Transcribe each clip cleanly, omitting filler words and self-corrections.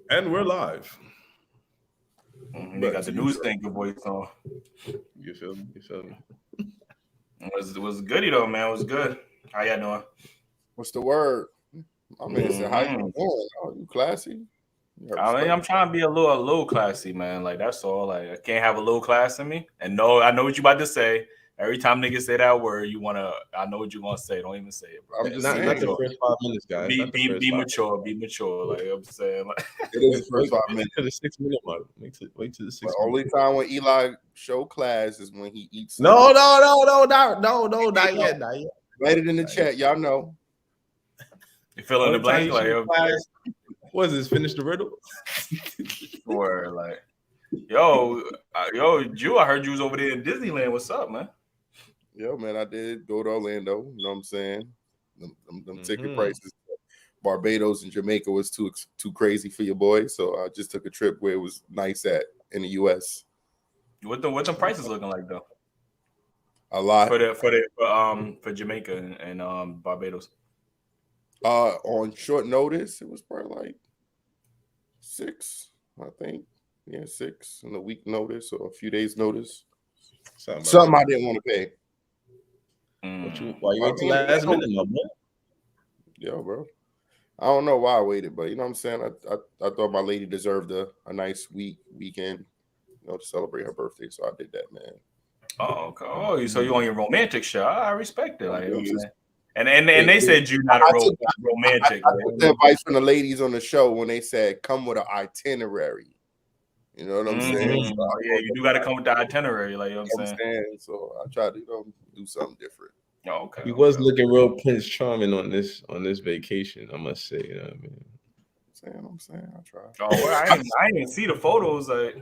And we're live. They got the news thinker voice on. You feel me? You feel me? It was goody though, man. It was good. How y'all doing? What's the word? My man said, "How you doing? Oh, you classy?" I mean, I'm trying to be a little classy, man. Like that's all. Like I can't have a little class in me. And no, I know what you about to say. Every time niggas say that word, I know what you gonna say. Don't even say it, bro. I'm just not saying. the first 5 minutes, guys. Be mature. Be mature. Like I'm saying. Like, It is the first 5 minutes. To the 6 minute mark. Wait to the 6 minutes. The only time when Eli show class is when he eats. No, not yet. Write it in the chat, y'all know. You fill in the blank, like what is this? Finish the riddle. Or like, yo, Jew. I heard you was over there in Disneyland. What's up, man? Yo, man, I did go to Orlando. You know what I'm saying? Them ticket prices, Barbados and Jamaica was too crazy for your boy. So I just took a trip where it was nice in the U.S. What the prices looking like though? A lot for Jamaica and Barbados. On short notice, it was probably like 6, I think. Yeah, 6 in a week notice or a few days notice. Something I didn't want to pay. Why you wait till last minute, my boy? Yo, bro. I don't know why I waited, but you know what I'm saying? I thought my lady deserved a nice weekend, to celebrate her birthday. So I did that, man. Oh, okay. Oh, so you on your romantic show. I respect it. Like, you know what I'm saying? And they said you're not a romantic. I took the advice from the ladies on the show when they said come with an itinerary. You know what I'm saying? So you do got to come with the itinerary, like you know what I'm saying. So I tried to do something different. Oh, okay. He was looking real Prince Charming on this vacation, I must say. You know what I mean? I'm saying I tried. Oh, well, I didn't see the photos. Like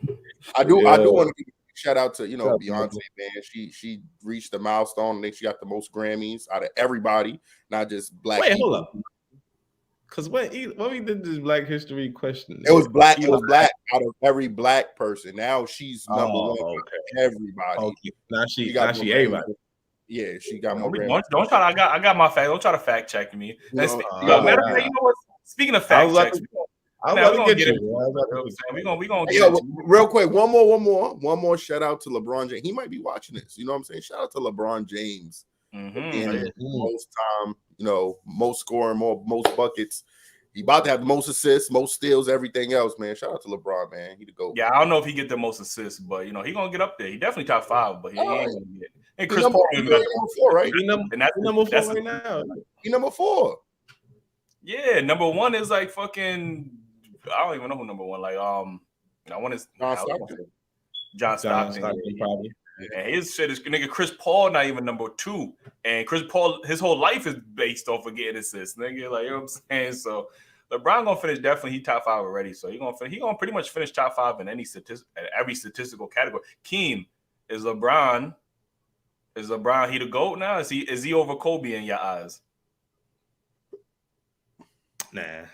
I do want to give a shout out to Beyonce, man. She reached the milestone. I think she got the most Grammys out of everybody, not just black. Wait, hold up. Because when we did this Black History question, it was black. It was black out of every black person. Now she's number one. Okay. Everybody. Okay. Now she everybody. Yeah, she got more. Don't try. I got my fact. Don't try to fact check me. Matter of fact, you know what? Speaking of fact checks, we're gonna get you. We're gonna get it. Real quick. One more shout out to LeBron James. He might be watching this. You know what I'm saying? Shout out to LeBron James. Most time, most scoring, most buckets. He about to have the most assists, most steals, everything else, man. Shout out to LeBron, man. He the GOAT. Yeah, I don't know if he get the most assists, but he gonna get up there. He definitely top 5, but he ain't gonna get. And Chris Paul is number 4, right? That's number 4 right now. He number 4. Yeah, number 1 is like fucking. I don't even know who number 1. Like I want to John Stockton probably. And his shit is nigga Chris Paul not even number 2, and Chris Paul his whole life is based off of getting assists, nigga. Like you know what I'm saying. So LeBron gonna finish definitely. He top 5 already, so he gonna pretty much finish top 5 in every statistical category. Keem, is LeBron he the GOAT now? Is he over Kobe in your eyes? Nah.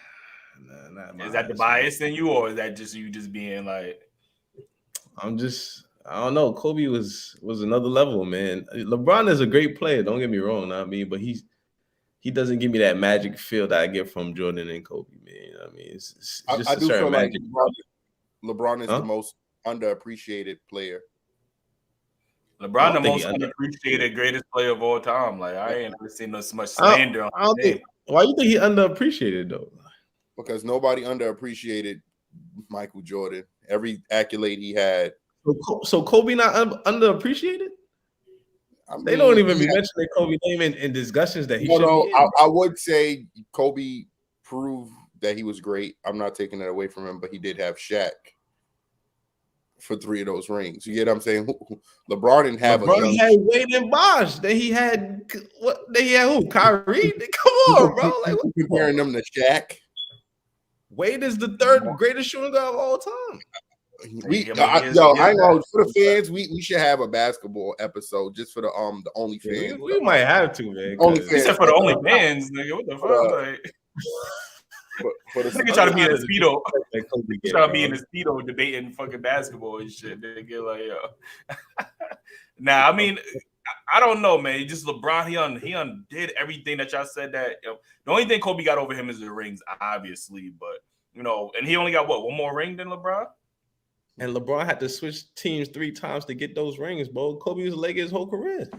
Is that the bias in you, or is that just you just being like? I don't know. Kobe was another level, man. LeBron is a great player. Don't get me wrong. But he doesn't give me that magic feel that I get from Jordan and Kobe, man. I mean, it's just I do feel magic. Like LeBron is the most underappreciated player. LeBron the most underappreciated greatest player of all time. Like I ain't never seen so much slander on his name. Why you think he underappreciated though? Because nobody underappreciated Michael Jordan. Every accolade he had. So Kobe not underappreciated? They don't even be mentioning Kobe name in discussions that he should be in. I would say Kobe proved that he was great. I'm not taking that away from him, but he did have Shaq for 3 of those rings. You get what I'm saying? LeBron didn't have LeBron had Wade and Bosh. Then he had who? Kyrie? Come on, bro. Like what comparing them to Shaq? Wade is the 3rd greatest shooting guard of all time. I ain't gonna for the fans. We should have a basketball episode just for the OnlyFans. We might have to, man. Except for the OnlyFans, nigga. What the fuck? For the nigga try to be in a speedo. Try to be in a speedo debating fucking basketball and shit. Nigga, like yo. Nah, I mean, I don't know, man. Just LeBron, he undid everything that y'all said. That the only thing Kobe got over him is the rings, obviously, but. you know, and he only got what, one more ring than LeBron? And LeBron had to switch teams 3 times to get those rings, bro. Kobe was late his whole career.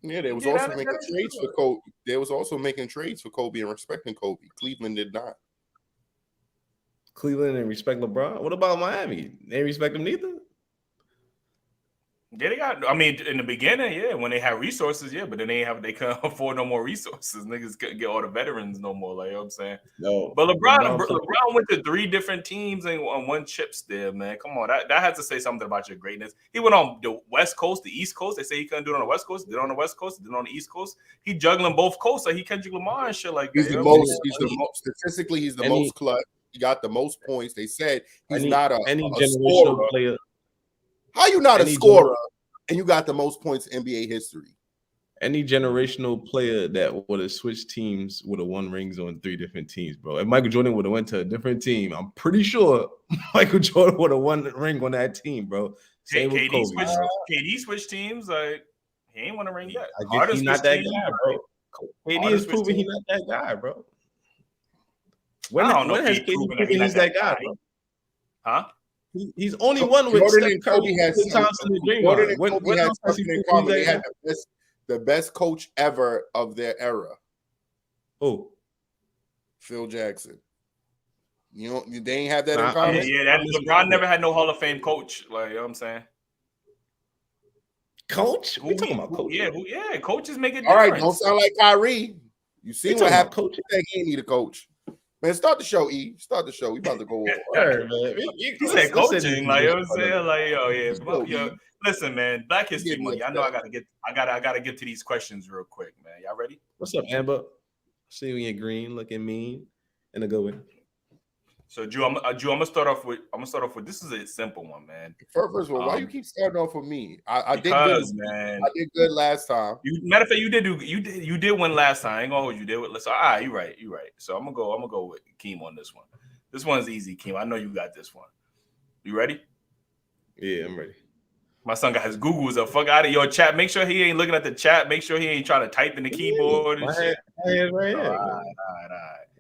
Yeah, they was also making trades for Kobe. They was also making trades for Kobe and respecting Kobe. Cleveland did not. Cleveland didn't respect LeBron. What about Miami? They respect him neither. Yeah, they got. I mean, in the beginning, yeah, when they had resources, yeah, but then they couldn't afford no more resources. Niggas couldn't get all the veterans no more. Like, you know what I'm saying? No, but LeBron went to 3 different teams and on 1 chip still, man. Come on, that has to say something about your greatness. He went on the West Coast, the East Coast. They say he couldn't do it on the West Coast. Did it on the West Coast. Did it on the East Coast. He juggling both coasts. Like he Kendrick Lamar and shit like that. He's the most statistically. He's the most clutch. He got the most points. They said he's not a generational scorer. player. How you not a scorer and you got the most points in NBA history? Any generational player that would have switched teams would have won rings on 3 different teams, bro. If Michael Jordan would have went to a different team, I'm pretty sure Michael Jordan would have won the ring on that team, bro. Same with Kobe. KD switched teams. Like he ain't won a ring yet. He's not that guy, bro. KD is proving he's not that guy, bro. When has KD proven he's that guy, bro? Huh? He's only won with Jordan and Kobe had times in the dream. Jordan and Kobe had something in common. They had the best coach ever of their era. Who? Phil Jackson. You know, they ain't have that in common. Yeah, LeBron never had no Hall of Fame coach. Like, you know what I'm saying? Coach? Who talking about coach? Yeah, coaches make it all right, don't sound like Kyrie. You see what happened? Coach he ain't need a coach. Man, start the show, E. Start the show. We about to go over. He said coaching, like, you know what I'm saying? Like, yo, listen, man, Black History Month. I know I gotta get to these questions real quick, man. Y'all ready? What's up, Amber? See you in green, looking mean, in a good way. So, Drew, I'm gonna start off with this is a simple one, man. First of all, why you keep starting off with me? I did good, man. I did good last time. Matter of fact, you did win last time. I ain't gonna hold you. So, all right, you're right. So I'm gonna go with Keem on this one. This one's easy, Keem. I know you got this one. You ready? Yeah, I'm ready. My son got his Googles up. Fuck out of your chat. Make sure he ain't looking at the chat. Make sure he ain't trying to type in the keyboard and shit. Right here. All right.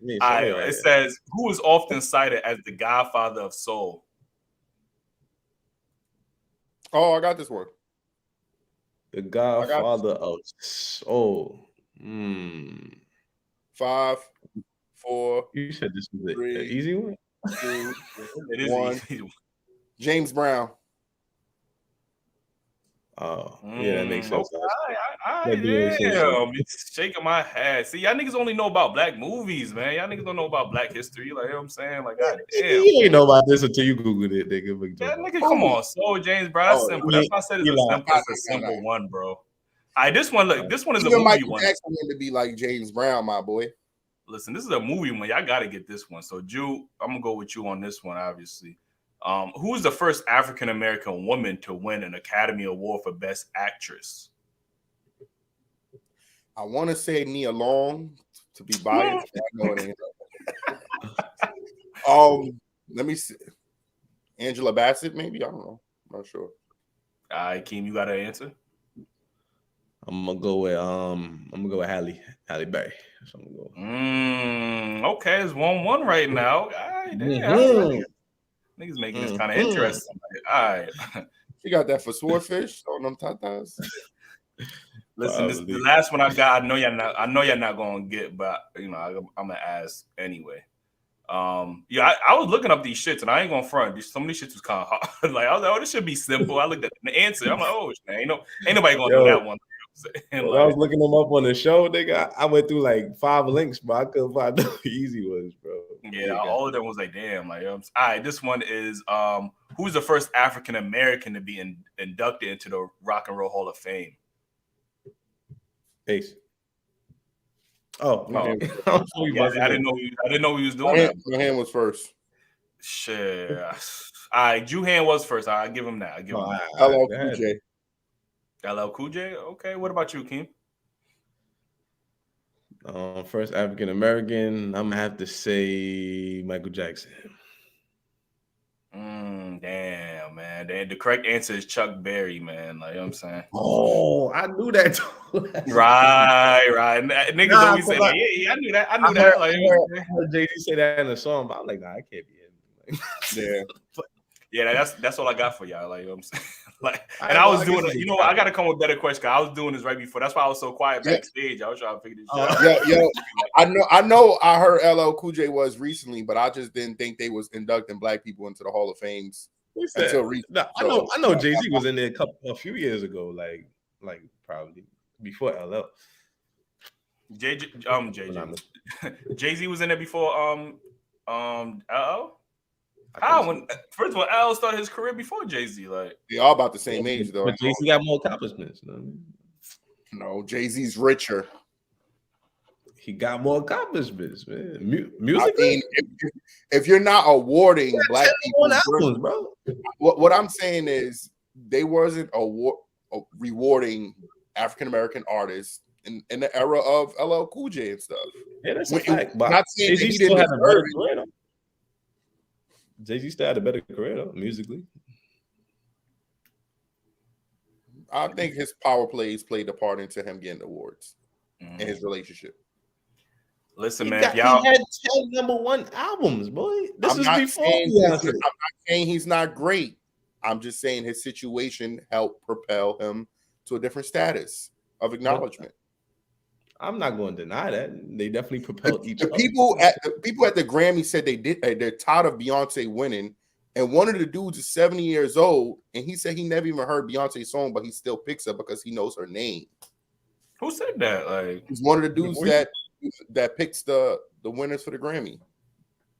It says, who is often cited as the godfather of soul? Oh, I got this one. The godfather of soul. 5, 4. You said this was an easy one? 2, it is 1. Easy. James Brown. Oh, yeah, that makes sense. I'm shaking my head. See, y'all niggas only know about black movies, man. Y'all niggas don't know about black history. Like, you know what I'm saying? Like, god damn. You ain't know about this until you Googled it, nigga. Yeah, nigga, come on. So, James Brown, that's simple. That's why I said it's a simple one, bro. All right, this one is a movie Michael one. Jackson wanted to be like James Brown, my boy. Listen, this is a movie one. Y'all got to get this one. So, Jew, I'm going to go with you on this one, obviously. Who was the first African-American woman to win an Academy Award for Best Actress? I want to say Nia Long to be biased. I know it ain't. Let me see. Angela Bassett, maybe? I don't know. I'm not sure. All right, Keem, you got an answer? I'm gonna go with Halle Berry. So I'm gonna go. Okay, it's 1-1 right now. All right, damn. Niggas making this kind of interesting. All right. She got that for swordfish on them tatas. Listen, this the last one I got. I know you're not gonna get, but you know, I'm gonna ask anyway. I was looking up these shits and I ain't gonna front. Some of these shits was kind of hard. Like, I was like, oh, this should be simple. I looked at the answer. I'm like, oh, ain't nobody gonna do that one. I was looking them up on the show, nigga. I went through like 5 links, bro. I couldn't find the easy ones, bro. Yeah, all of them was like, damn. Like, all right, this one is who's the first African American to be inducted into the Rock and Roll Hall of Fame? Ace. Oh, yeah, I didn't know he was doing that. My hand was first. Shit. All right, Juhan was first. I'll give him that. LL Cool J. LL Cool J. Okay, what about you, Keem? First African American, I'm gonna have to say Michael Jackson. Damn, man. man. The correct answer is Chuck Berry, man. Like, you know what I'm saying? Oh, I knew that too. Right. Niggas always say, like, yeah, I knew that. I knew that. Like, I heard Jay-Z say that in the song, but I'm like, nah, I can't be in. Yeah. Yeah, that's all I got for y'all. Like, you know what I'm saying? Like, and I was doing it. You know what? I got to come with better questions. I was doing this right before. That's why I was so quiet backstage. I was trying to figure this shit out. I know. I heard LL Cool J was recently, but I just didn't think they was inducting black people into the Hall of Fames until recently. No, I know Jay-Z was in there a few years ago, like probably before LL. Jay-Z was in there before LL. First of all, LL started his career before Jay-Z. Like, they all about the same age though. But Jay-Z got more accomplishments. You know what I mean? No, Jay-Z's richer. He got more accomplishments, man. Music. I mean, if you're not awarding black people, albums, bro. What I'm saying is they wasn't rewarding African American artists in the era of LL Cool J and stuff. Yeah, that's a fact. But not saying Jay-Z he still didn't had a better deserve career, though. Jay-Z still had a better career, though, musically. I think his power plays played a part into him getting awards in his relationship. Listen, man, he had 10 #1 albums, boy. This is before. I'm not saying he's not great. I'm just saying his situation helped propel him to a different status of acknowledgement. I'm not going to deny that. They definitely propelled each other. People at the Grammy said they're tired of Beyonce winning. And one of the dudes is 70 years old, and he said he never even heard Beyonce's song, but he still picks her because he knows her name. Who said that? Like, he's one of the dudes that picks the winners for the Grammy.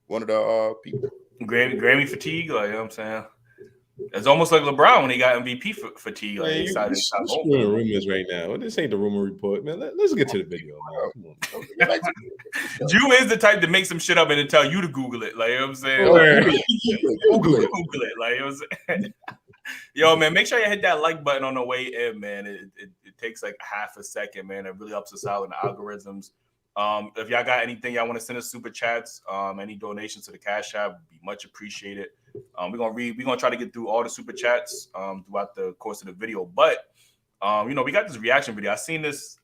One of the people. Grammy fatigue, like, you know what I'm saying? It's almost like LeBron when he got MVP fatigue. Like, man, he decided to stop screwing rumors right now. This ain't the rumor report, man. Let's get to the video, man. Come on. Jew is the type to make some shit up and to tell you to Google it. Like, you know what I'm saying? Google it. Like, you know what I'm saying? Yo, man, make sure you hit that like button on the way in, man. It takes like half a second, man. It really helps us out in the algorithms. If y'all got anything y'all want to send us super chats, any donations to the Cash App would be much appreciated. We're gonna try to get through all the super chats throughout the course of the video. But we got this reaction video. I seen this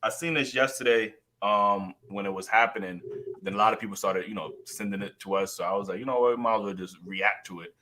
yesterday when it was happening. Then a lot of people started, sending it to us. So I was like, you know what, we might as well just react to it.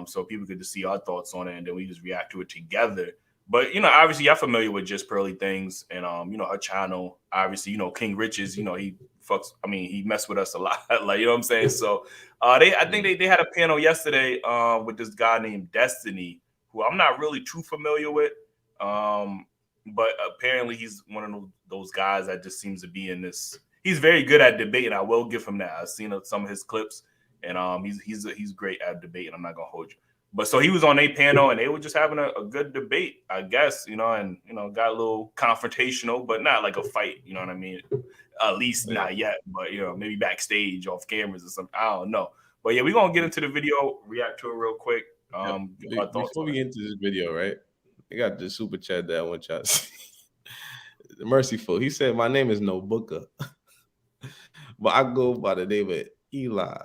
So people could just see our thoughts on it, and then we just react to it together. But obviously, y'all familiar with JustPearlyThings and her channel. Obviously, King Riches, he fucks. I mean, he messed with us a lot. Like, you know what I'm saying? So I think they had a panel yesterday with this guy named Destiny, who I'm not really too familiar with. But apparently he's one of those guys that just seems to be in this. He's very good at debating. I will give him that. I've seen some of his clips, and he's great at debating. I'm not gonna hold you. But so he was on a panel, and they were just having a good debate, I guess, and got a little confrontational, but not like a fight. You know what I mean? At least not yet. But maybe backstage, off cameras or something. I don't know. But yeah, we're gonna get into the video, react to it real quick. Before we get into this video, right? I got the super chat that I want y'all to see. Merciful. He said, "My name is No Booker, but I go by the name of Eli.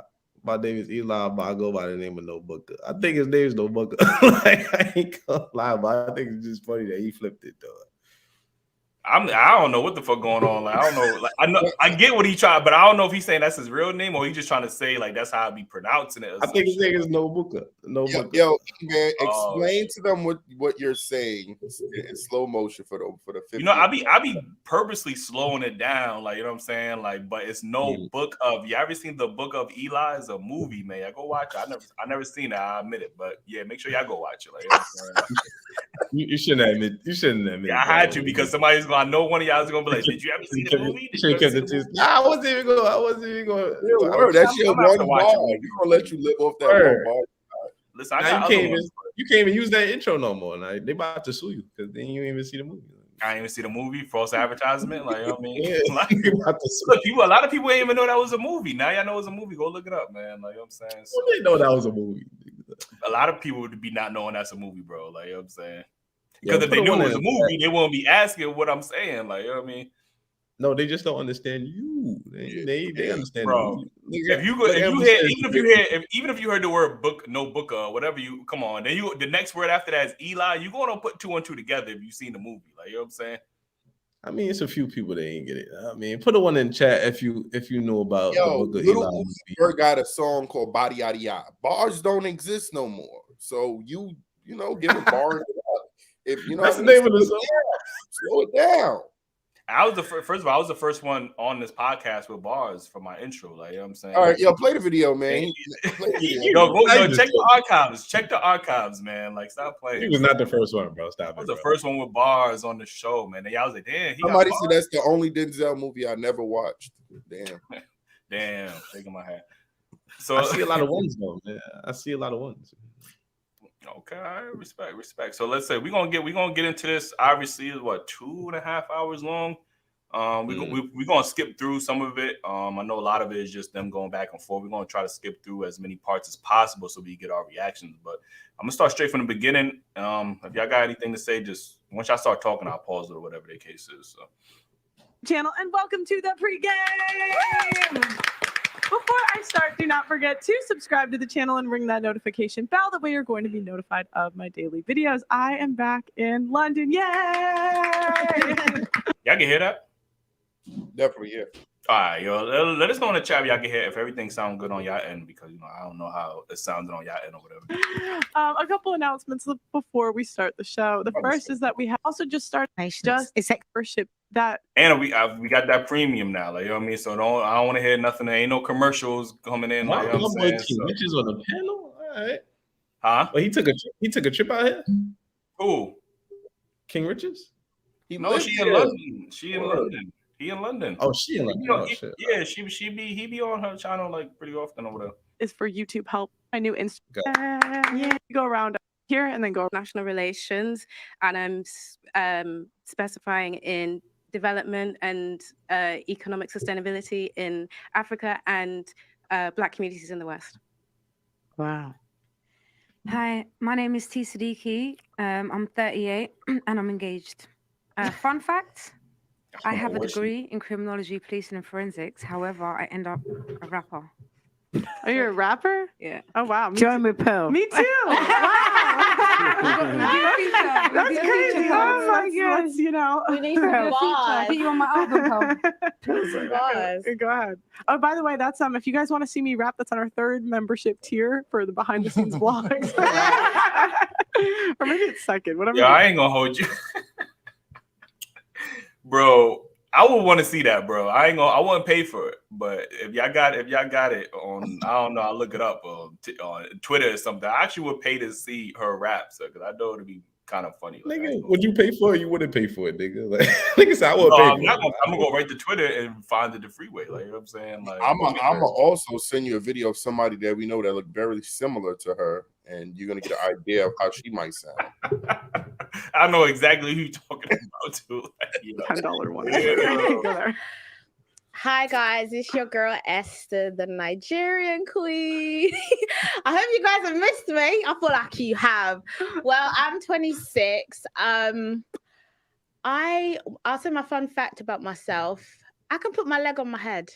My name is Eli, but I go by the name of No Booker. I think his name is No Booker." Like, I ain't gonna lie, but I think it's just funny that he flipped it though. I don't know what the fuck going on. Like, I don't know. Like, I get what he tried, but I don't know if he's saying that's his real name or he's just trying to say like that's how I be pronouncing it. I think his name is No Booker. Booker. Yo, man, explain to them what you're saying in slow motion for the 50. I be purposely slowing it down, like, you know what I'm saying, like, but it's No Book of. You ever seen the Book of Eli? Is a movie, man. I go watch it. I never seen it. I admit it, but yeah, make sure y'all go watch it. Like, you shouldn't admit. You shouldn't admit. Yeah, I had to because somebody's gonna. I know one of y'all is gonna be like, "Did you ever see the movie?" I wasn't even going. That's your one ball. We gonna let you live off that one ball. Listen, you can't even use that intro no more. Now they about to sue you because then you didn't even see the movie. I didn't even see the movie. False advertisement. Like, I mean, yeah, like, look, a lot of people ain't even know that was a movie. Now y'all know it's a movie. Go look it up, man. Like, you know what I'm saying. So, they know that was a movie. A lot of people would be not knowing that's a movie, bro. Like, you know what I'm saying. Because if they knew it was a movie, they won't be asking what I'm saying. Like, you know what I mean? No, they just don't understand you. They understand bro. me. If you go, if you hear, even if you heard the word book, no booker, whatever you come on, then the next word after that is Eli. You gonna put 2 and 2 together if you've seen the movie, like, you know what I'm saying? I mean, it's a few people that ain't get it. I mean, put a one in chat if you know about the book of Little Eli. Uzi Vert got a song called Body Yada Yada. Bars don't exist no more, so you know give it bars. If you know, That's the name of the song. Slow it down. I was the first of all, I was the first one on this podcast with bars for my intro. Like, you know what I'm saying? All right, yo, play the video, man. Yo, check the archives. Check the archives, man. Like, stop playing. He was not the first one, bro. Stop it. I was the first one with bars on the show, man. And I was like, damn. Somebody said that's the only Denzel movie I never watched. Damn. Shaking my head. So I see a lot of ones though. Yeah, I see a lot of ones. Okay, all right, respect. So let's say we're gonna get into this. Obviously, it's what 2.5 hours long. We're gonna skip through some of it. I know a lot of it is just them going back and forth. We're gonna try to skip through as many parts as possible so we get our reactions. But I'm gonna start straight from the beginning. If y'all got anything to say, just once y'all start talking, I'll pause it or whatever the case is. So. Channel and welcome to the pregame. Before I start, do not forget to subscribe to the channel and ring that notification bell. That way you're going to be notified of my daily videos. I am back in London. Yay! Y'all can hear that? Definitely, yeah. All right, yo. Let us know in the chat if y'all can hear if everything sounds good on y'all end, because I don't know how it sounded on y'all end or whatever. A couple announcements before we start the show. The first is that we have also just started worship that, and we got that premium now, like, you know what I mean. So I don't want to hear nothing. There ain't no commercials coming in. Like, you know what I'm saying? King Rich's on the panel. All right. Huh? But he took a trip out here. Who? King Rich's? No, she in London. She in London. He in London. Oh, she in London. Yeah, he be on her channel like pretty often over there. Is for YouTube help. My new Instagram. Yeah, go around here and then go national relations, and I'm specifying in development and economic sustainability in Africa and Black communities in the West. Wow. Hi, my name is T. Siddiqui. I'm 38 and I'm engaged. Fun fact, I have a degree in criminology, policing, and forensics. However, I end up a rapper. Are you a rapper? Yeah. Oh, wow. Join with Pearl. Me too. Wow. That's crazy. Oh, my gosh. You know. We need to Put you on my album cover. Go ahead. Oh, by the way, that's if you guys want to see me rap, that's on our 3rd membership tier for the behind the scenes vlogs. Or maybe it's 2nd. Whatever. Yeah, I ain't gonna hold you. Bro, I would want to see that, bro. I wouldn't pay for it, but if y'all got it on, I don't know, I'll look it up on Twitter or something. I actually would pay to see her rap, so because I know it'd be kind of funny. Like, nigga, would you pay for it? You wouldn't pay for it, nigga. Like, nigga said, I would pay for it. I'm gonna go right to Twitter and find the freeway. Like, you know what I'm saying? Like, I'm gonna also send you a video of somebody that we know that look very similar to her, and you're gonna get an idea of how she might sound. I know exactly who you're talking about too. Like, you know. $10 one. Go there. Hi guys, it's your girl Esther, the Nigerian queen. I hope you guys have missed me. I feel like you have. Well, I'm 26. I'll say my fun fact about myself. I can put my leg on my head.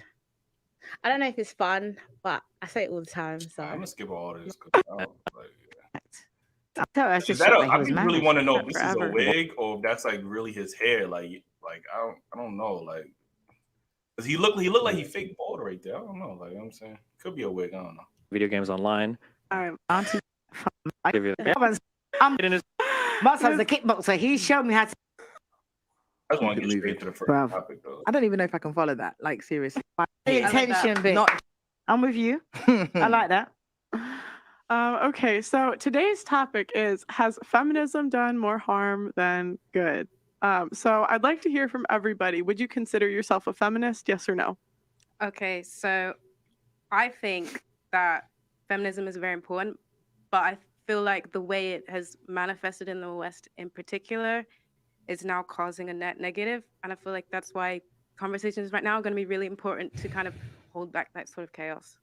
I don't know if it's fun, but I say it all the time. So I'm gonna skip all this. I really want to know if this is a wig or if that's like really his hair. Like I don't know. Like, cause he looked like he fake bald right there. I don't know. Like, you know what I'm saying, could be a wig. I don't know. Video games online. I'm Must as a kickboxer. He showed me how to. I just want to get straight to the first topic, though. I don't even know if I can follow that. Like, seriously. The attention bit. I'm with you. I like that. Okay, so today's topic is, has feminism done more harm than good? So I'd like to hear from everybody. Would you consider yourself a feminist? Yes or no? Okay, so I think that feminism is very important, but I feel like the way it has manifested in the West in particular is now causing a net negative. And I feel like that's why conversations right now are going to be really important to kind of hold back that sort of chaos.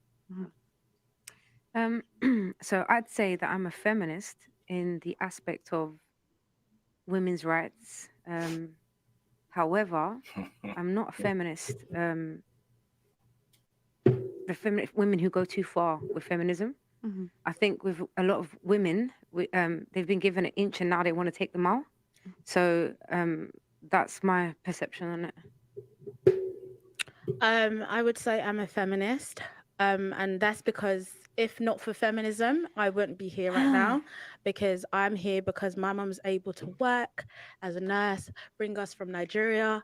Mm-hmm. So I'd say that I'm a feminist in the aspect of women's rights. However, I'm not a feminist. The women who go too far with feminism. Mhm. I think with a lot of women, they've been given an inch and now they want to take the mile. So that's my perception on it. I would say I'm a feminist. And that's because if not for feminism, I wouldn't be here right now, because I'm here because my mum's able to work as a nurse, bring us from Nigeria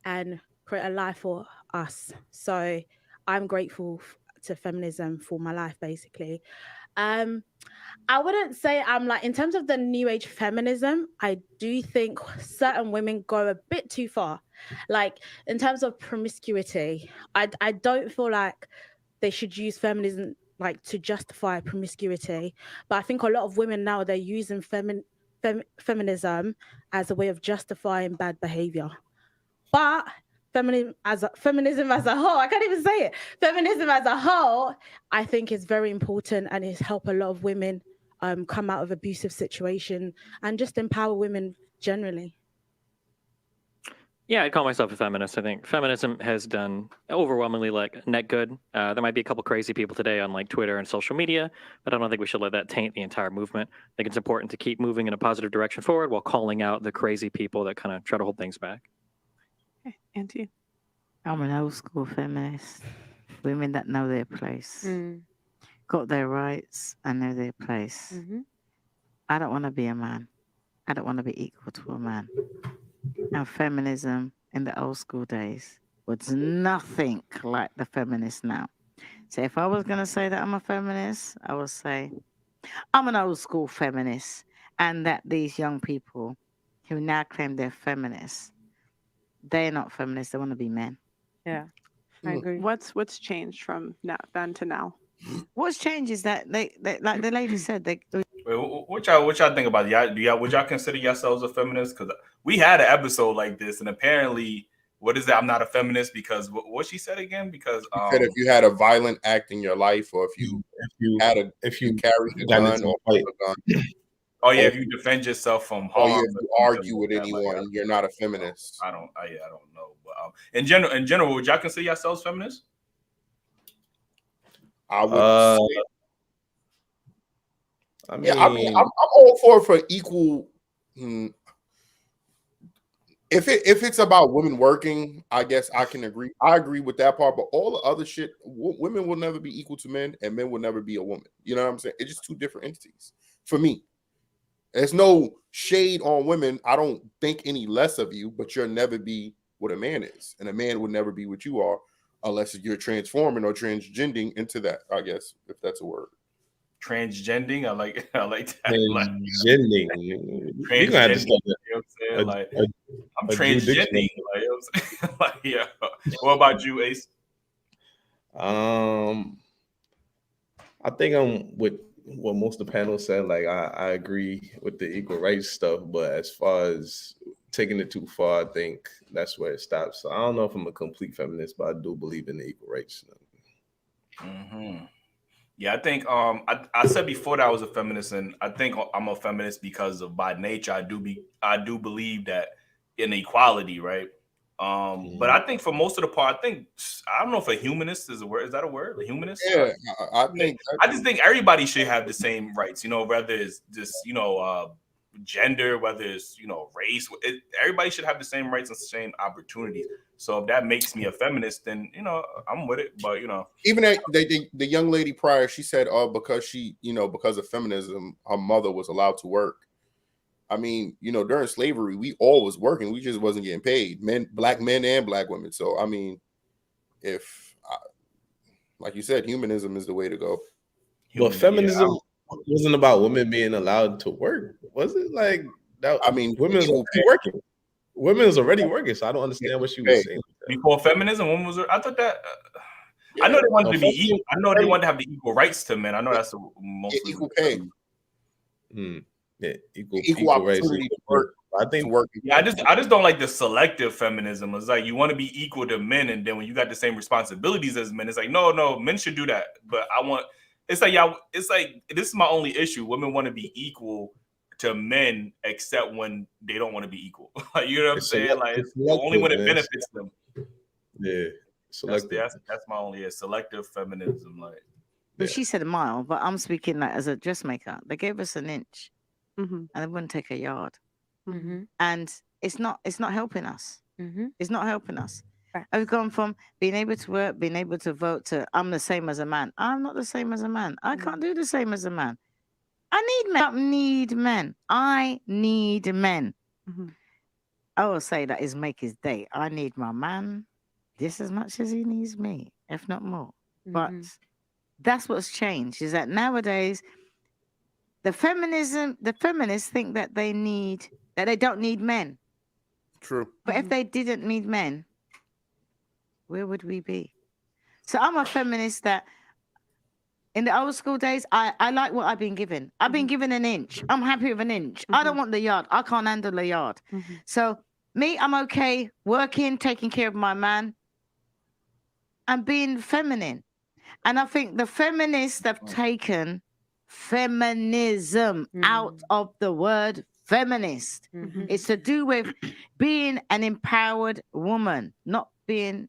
and create a life for us. So I'm grateful to feminism for my life, basically. I wouldn't say I'm like, in terms of the new age feminism, I do think certain women go a bit too far. Like in terms of promiscuity, I don't feel like they should use feminism like to justify promiscuity. But I think a lot of women now, they're using feminism as a way of justifying bad behavior. But feminism as a whole, I can't even say it. Feminism as a whole, I think is very important and it's helped a lot of women come out of abusive situation and just empower women generally. Yeah, I'd call myself a feminist. I think feminism has done overwhelmingly like net good. There might be a couple crazy people today on like Twitter and social media, but I don't think we should let that taint the entire movement. I think it's important to keep moving in a positive direction forward while calling out the crazy people that kind of try to hold things back. Okay, Auntie. I'm an old school feminist. Women that know their place, got their rights and know their place. I don't want to be a man. I don't want to be equal to a man. And feminism in the old school days was nothing like the feminist now. So if I was going to say that I'm a feminist, I would say I'm an old school feminist, and that these young people who now claim they're feminists, they're not feminists, they want to be men. Yeah, I agree. What's changed from then to now? What's changed is that they like the lady said, they What y'all think about it? Would y'all consider yourselves a feminist? Because we had an episode like this, and apparently, what is that? I'm not a feminist because what she said again? Because said if you had a violent act in your life, or if you carried a gun or a gun. Oh yeah, if you defend yourself from harm, or if you argue with anyone, you're not a feminist. I don't know, but in general, would y'all consider yourselves feminists? I would say, I mean, I'm all for equal. If it's about women working, I guess I can agree. I agree with that part, but all the other shit, women will never be equal to men, and men will never be a woman. You know what I'm saying? It's just two different entities for me. There's no shade on women. I don't think any less of you, but you'll never be what a man is, and a man will never be what you are unless you're transforming or transgending into that, I guess, if that's a word. Transgending, I like that. Transgending. You're gonna have to stop that. You know what I'm saying? I'm transgending. Like, you know what I'm saying? Like, yeah. What about you, Ace? I think I'm with what most of the panel said. Like, I agree with the equal rights stuff, but as far as taking it too far, I think that's where it stops. So I don't know if I'm a complete feminist, but I do believe in the equal rights. Yeah, I think I said before that I was a feminist, and I think I'm a feminist because of by nature I do believe that in equality, right? But I think for most of the part, I don't know if a humanist is a word. Is that a word? A humanist? Yeah, I just think everybody should have the same rights. You know, whether it's just gender, whether it's race, everybody should have the same rights and the same opportunities. So if that makes me a feminist, then I'm with it. But even the young lady prior, she said, because because of feminism, her mother was allowed to work. I mean, during slavery, we all was working. We just wasn't getting paid. Black men and black women. So I mean, like you said, humanism is the way to go. But feminism wasn't about women being allowed to work, was it? Like that? I mean, women was already working. Women was already working, so I don't understand what she was saying. Before feminism, women was. I thought that. I know they wanted to be equal. I know they wanted to have the equal rights to men. I know that's mostly equal pay. Yeah, equal opportunity to work. I think work. Yeah, I just don't like the selective feminism. It's like you want to be equal to men, and then when you got the same responsibilities as men, it's like no, men should do that. But it's like this is my only issue. Women want to be equal to men except when they don't want to be equal. You know what I'm It's saying? Like it's only when it selective, man. benefits them. Yeah, selective. That's my only selective feminism. Like, But she said a mile, but I'm speaking like as a dressmaker. They gave us an inch, Mhm. and they wouldn't take a yard, Mhm. and it's not helping us. Mhm. It's not helping us. Right. I've gone from being able to work, being able to vote, to I'm the same as a man. I'm not the same as a man. I can't do the same as a man. I need men. I don't need men. I need men. Mhm. I will say that is make his day. I need my man just as much as he needs me, if not more. But that's what's changed, is that nowadays the feminists think that they don't need men. True. But if they didn't need men, where would we be? So I'm a feminist that in the old school days, I like what I've been given. I've been given an inch. I'm happy with an inch. I don't want the yard. I can't handle a yard. So me, I'm okay working, taking care of my man, and being feminine. And I think the feminists have taken feminism out of the word feminist. It's to do with being an empowered woman, not being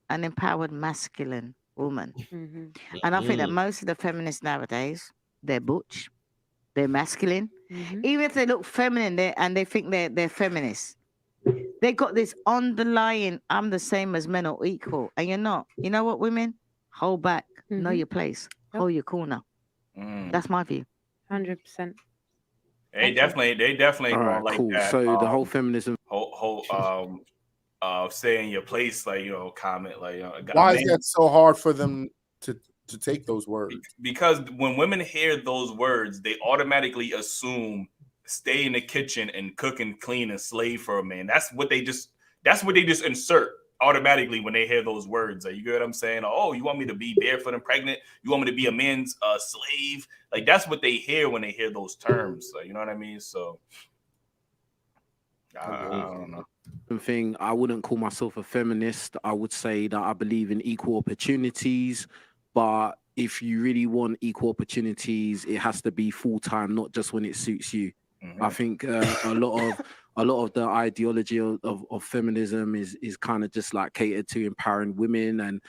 an empowered masculine woman. And I think that most of the feminists nowadays, they're butch, they're masculine. Even if they look feminine and they think they're feminists, they got this underlying, I'm the same as men or equal. And you're not. You know what, women? Hold back. Know your place. Hold your corner. That's my view. 100%. They definitely All gonna right, like cool. that. So the whole feminism. Stay in your place, like, you know, comment, like, you know, Why is that so hard for them to take those words? Because when women hear those words, they automatically assume stay in the kitchen and cook and clean and slave for a man. That's what they just insert automatically when they hear those words. Like, you get what I'm saying? Oh, you want me to be barefoot and pregnant? You want me to be a man's slave? Like, that's what they hear when they hear those terms. So, you know what I mean? So I don't know. Thing, I wouldn't call myself a feminist. I would say that I believe in equal opportunities, but if you really want equal opportunities, it has to be full time, not just when it suits you. I think a lot of the ideology of feminism is kind of just like catered to empowering women, and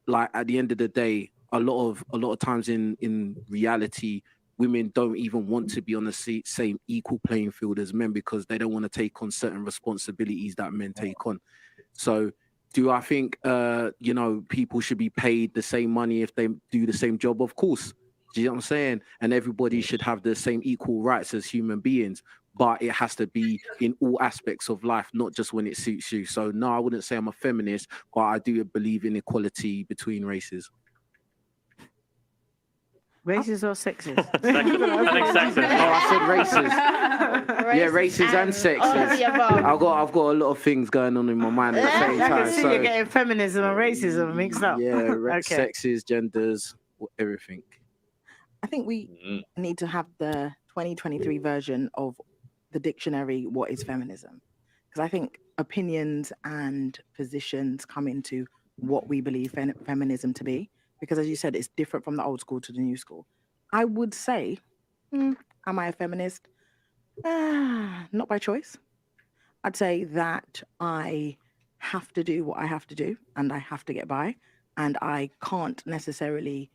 like at the end of the day, a lot of times in reality, women don't even want to be on the same equal playing field as men because they don't want to take on certain responsibilities that men take on. So do I think people should be paid the same money if they do the same job? Of course. Do you know what I'm saying? And everybody should have the same equal rights as human beings, but it has to be in all aspects of life, not just when it suits you. So no, I wouldn't say I'm a feminist, but I do believe in equality between races. Races or sexes? I think sexes. Oh, I said races. Yeah, races and sexes. I've got a lot of things going on in my mind at the same I time. can see you're getting feminism and racism mixed up. Yeah, sexes, genders, everything. I think we need to have the 2023 version of the dictionary, what is feminism? Because I think opinions and positions come into what we believe feminism to be. Because as you said, it's different from the old school to the new school. I would say, am I a feminist? Not by choice. I'd say that I have to do what I have to do and I have to get by. And I can't necessarily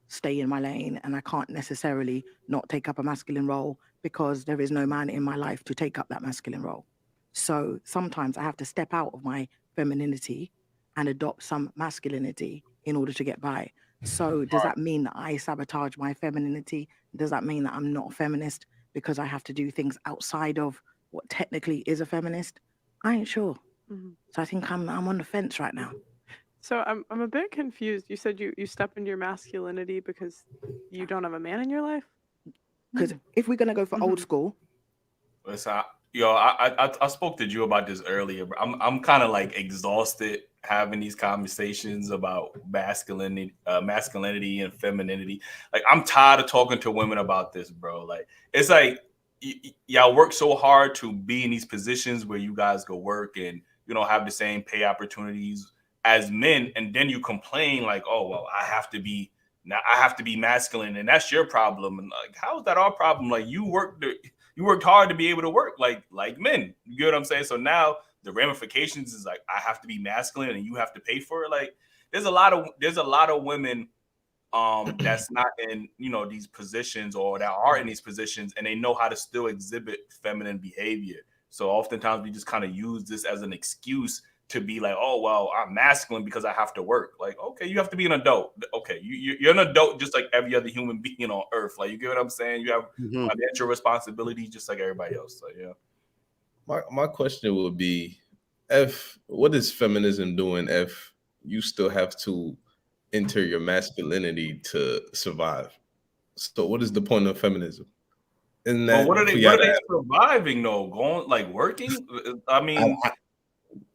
stay in my lane, and I can't necessarily not take up a masculine role because there is no man in my life to take up that masculine role. So sometimes I have to step out of my femininity and adopt some masculinity in order to get by. So does that mean that I sabotage my femininity? Does that mean that I'm not a feminist because I have to do things outside of what technically is a feminist? I ain't sure. So I think I'm on the fence right now. So I'm a bit confused. You said you step into your masculinity because you don't have a man in your life? Because if we're gonna go for old school, listen, I spoke to you about this earlier, but I'm kind of like exhausted having these conversations about masculinity and femininity. Like, I'm tired of talking to women about this, bro. Like, it's like y'all work so hard to be in these positions where you guys go work and you don't have the same pay opportunities as men, and then you complain like, oh well, I have to be now I have to be masculine, and that's your problem. And like, how is that our problem? Like you worked hard to be able to work like men. You get what I'm saying? So now the ramifications is like I have to be masculine and you have to pay for it. Like there's a lot of women that's not in, you know, these positions or that are in these positions and they know how to still exhibit feminine behavior. So oftentimes we just kind of use this as an excuse to be like, oh, well, I'm masculine because I have to work. Like, okay, you have to be an adult. Okay, you're an adult just like every other human being on earth. Like, you get what I'm saying? You have financial responsibility just like everybody else. So, yeah. My question would be, what is feminism doing if you still have to enter your masculinity to survive? So what is the point of feminism? And that what are they surviving though? Going like working? I mean,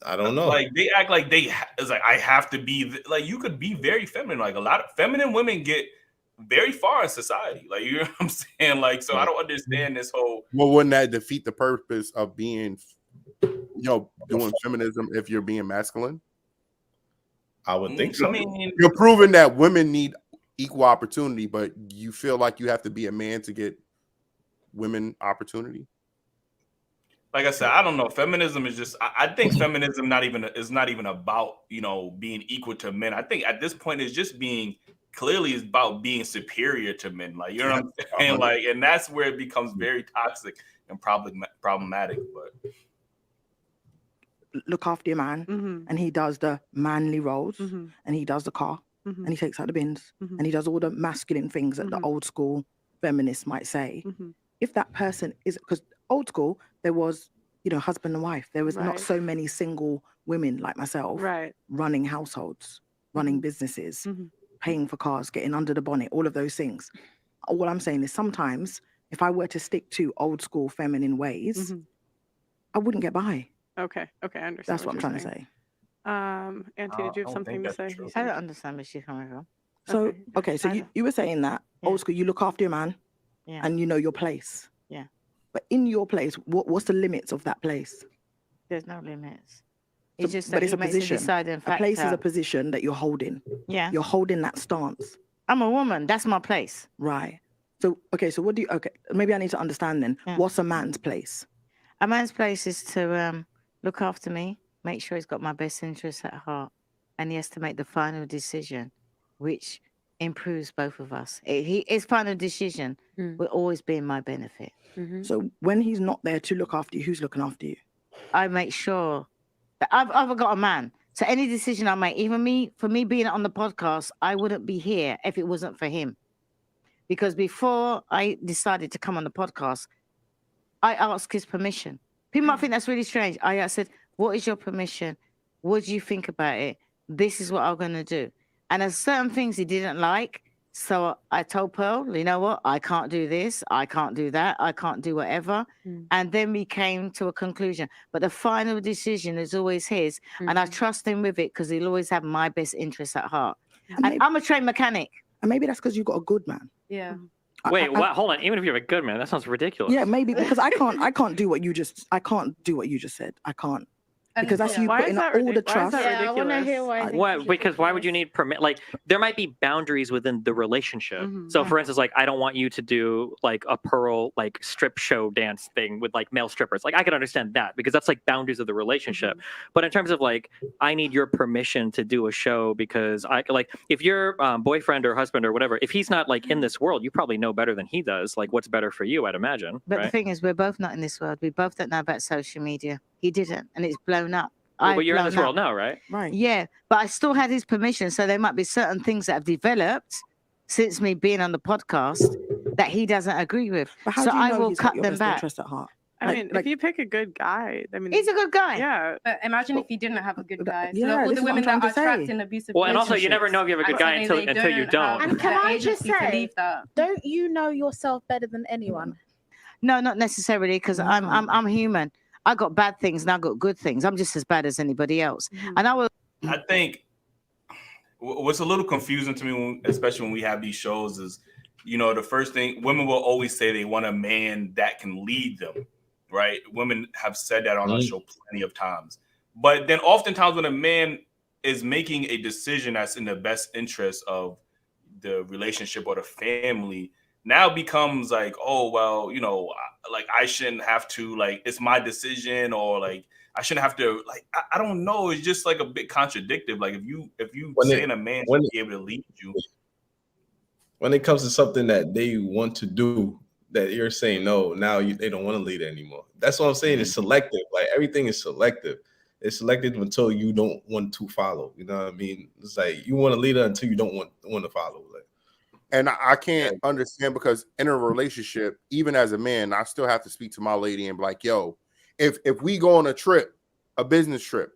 I don't know. Like they act like it's like I have to be like you could be very feminine. Like a lot of feminine women get very far in society. Like you know what I'm saying? Like so I don't understand this whole. Well, wouldn't that defeat the purpose of being, doing feminism if you're being masculine? I would think so. I mean, you're proving that women need equal opportunity, but you feel like you have to be a man to get women opportunity. Like I said, I don't know. Feminism is just. I think feminism is not even about being equal to men. I think at this point it's just being clearly is about being superior to men. Like you know what I'm saying? Like, and that's where it becomes very toxic and problematic. But look after your man, and he does the manly roles, and he does the car, and he takes out the bins, and he does all the masculine things that the old school feminists might say. If that person is, because old school, there was, husband and wife. There was not so many single women like myself running households, running businesses, paying for cars, getting under the bonnet, all of those things. All I'm saying is sometimes if I were to stick to old school feminine ways, I wouldn't get by. Okay, I understand. That's what I'm trying to say. Auntie, did you have something to say? I don't understand where she's coming from. So, so you were saying that old school, you look after your man and you know your place. Yeah. But in your place, what's the limits of that place? There's no limits. It's just but it's a position. A place is a position that you're holding. Yeah. You're holding that stance. I'm a woman. That's my place. Right. So, so what do you, maybe I need to understand then. Yeah. What's a man's place? A man's place is to look after me, make sure he's got my best interests at heart, and he has to make the final decision, which improves both of us. His final decision will always be in my benefit. So when he's not there to look after you, who's looking after you? I make sure that I've got a man. So any decision I make, even for me being on the podcast, I wouldn't be here if it wasn't for him. Because before I decided to come on the podcast, I asked his permission. People might think that's really strange. I said, what is your permission? What do you think about it? This is what I'm going to do. And there's certain things he didn't like. So I told Pearl, you know what? I can't do this. I can't do that. I can't do whatever. And then we came to a conclusion. But the final decision is always his. And I trust him with it because he'll always have my best interests at heart. And I'm a trained mechanic. And maybe that's because you've got a good man. Yeah. Wait, what? Hold on. Even if you're a good man, that sounds ridiculous. Yeah, maybe because I can't do what you just said. I can't. Because that's you putting all the trust. Yeah, I want to hear why. Because why would you need permit? Like, there might be boundaries within the relationship. So, for instance, like, I don't want you to do like a Pearl like strip show dance thing with like male strippers. Like, I can understand that because that's like boundaries of the relationship. But in terms of like, I need your permission to do a show because I like if your boyfriend or husband or whatever, if he's not like in this world, you probably know better than he does. Like, what's better for you? I'd imagine. But the thing is, we're both not in this world. We both don't know about social media. He didn't, and it's blown up. Well, but you're in this world now, right? Right. Yeah, but I still had his permission, so there might be certain things that have developed since me being on the podcast that he doesn't agree with. But how so do you know I will he's cut got your them best back. interest at heart? I mean, if you pick a good guy, I mean, he's a good guy. Yeah. But imagine if you didn't have a good guy. Yeah, So all this the is what women I'm that are trying to trapped say. in abusive Well, and also you never know if you have a good guy until you don't. And can I just agency to say, leave that. don't you know yourself better than anyone? No, not necessarily, because I'm human. I got bad things and I got good things. I'm just as bad as anybody else. And I think what's a little confusing to me, especially when we have these shows, is the first thing women will always say they want a man that can lead them, right? Women have said that on our show plenty of times. But then oftentimes when a man is making a decision that's in the best interest of the relationship or the family now becomes like, oh, well, you know, like I shouldn't have to, like, it's my decision, or like I shouldn't have to, like, I don't know. It's just like a bit contradictory. Like if you saying a man should be able to lead you. When it comes to something that they want to do, that you're saying no, now they don't want to lead anymore. That's what I'm saying. It's selective. Like everything is selective. It's selective until you don't want to follow. You know what I mean? It's like you want to lead her until you don't want to follow. Like, and I can't understand, because in a relationship, even as a man, I still have to speak to my lady and be like, yo, if we go on a trip, a business trip,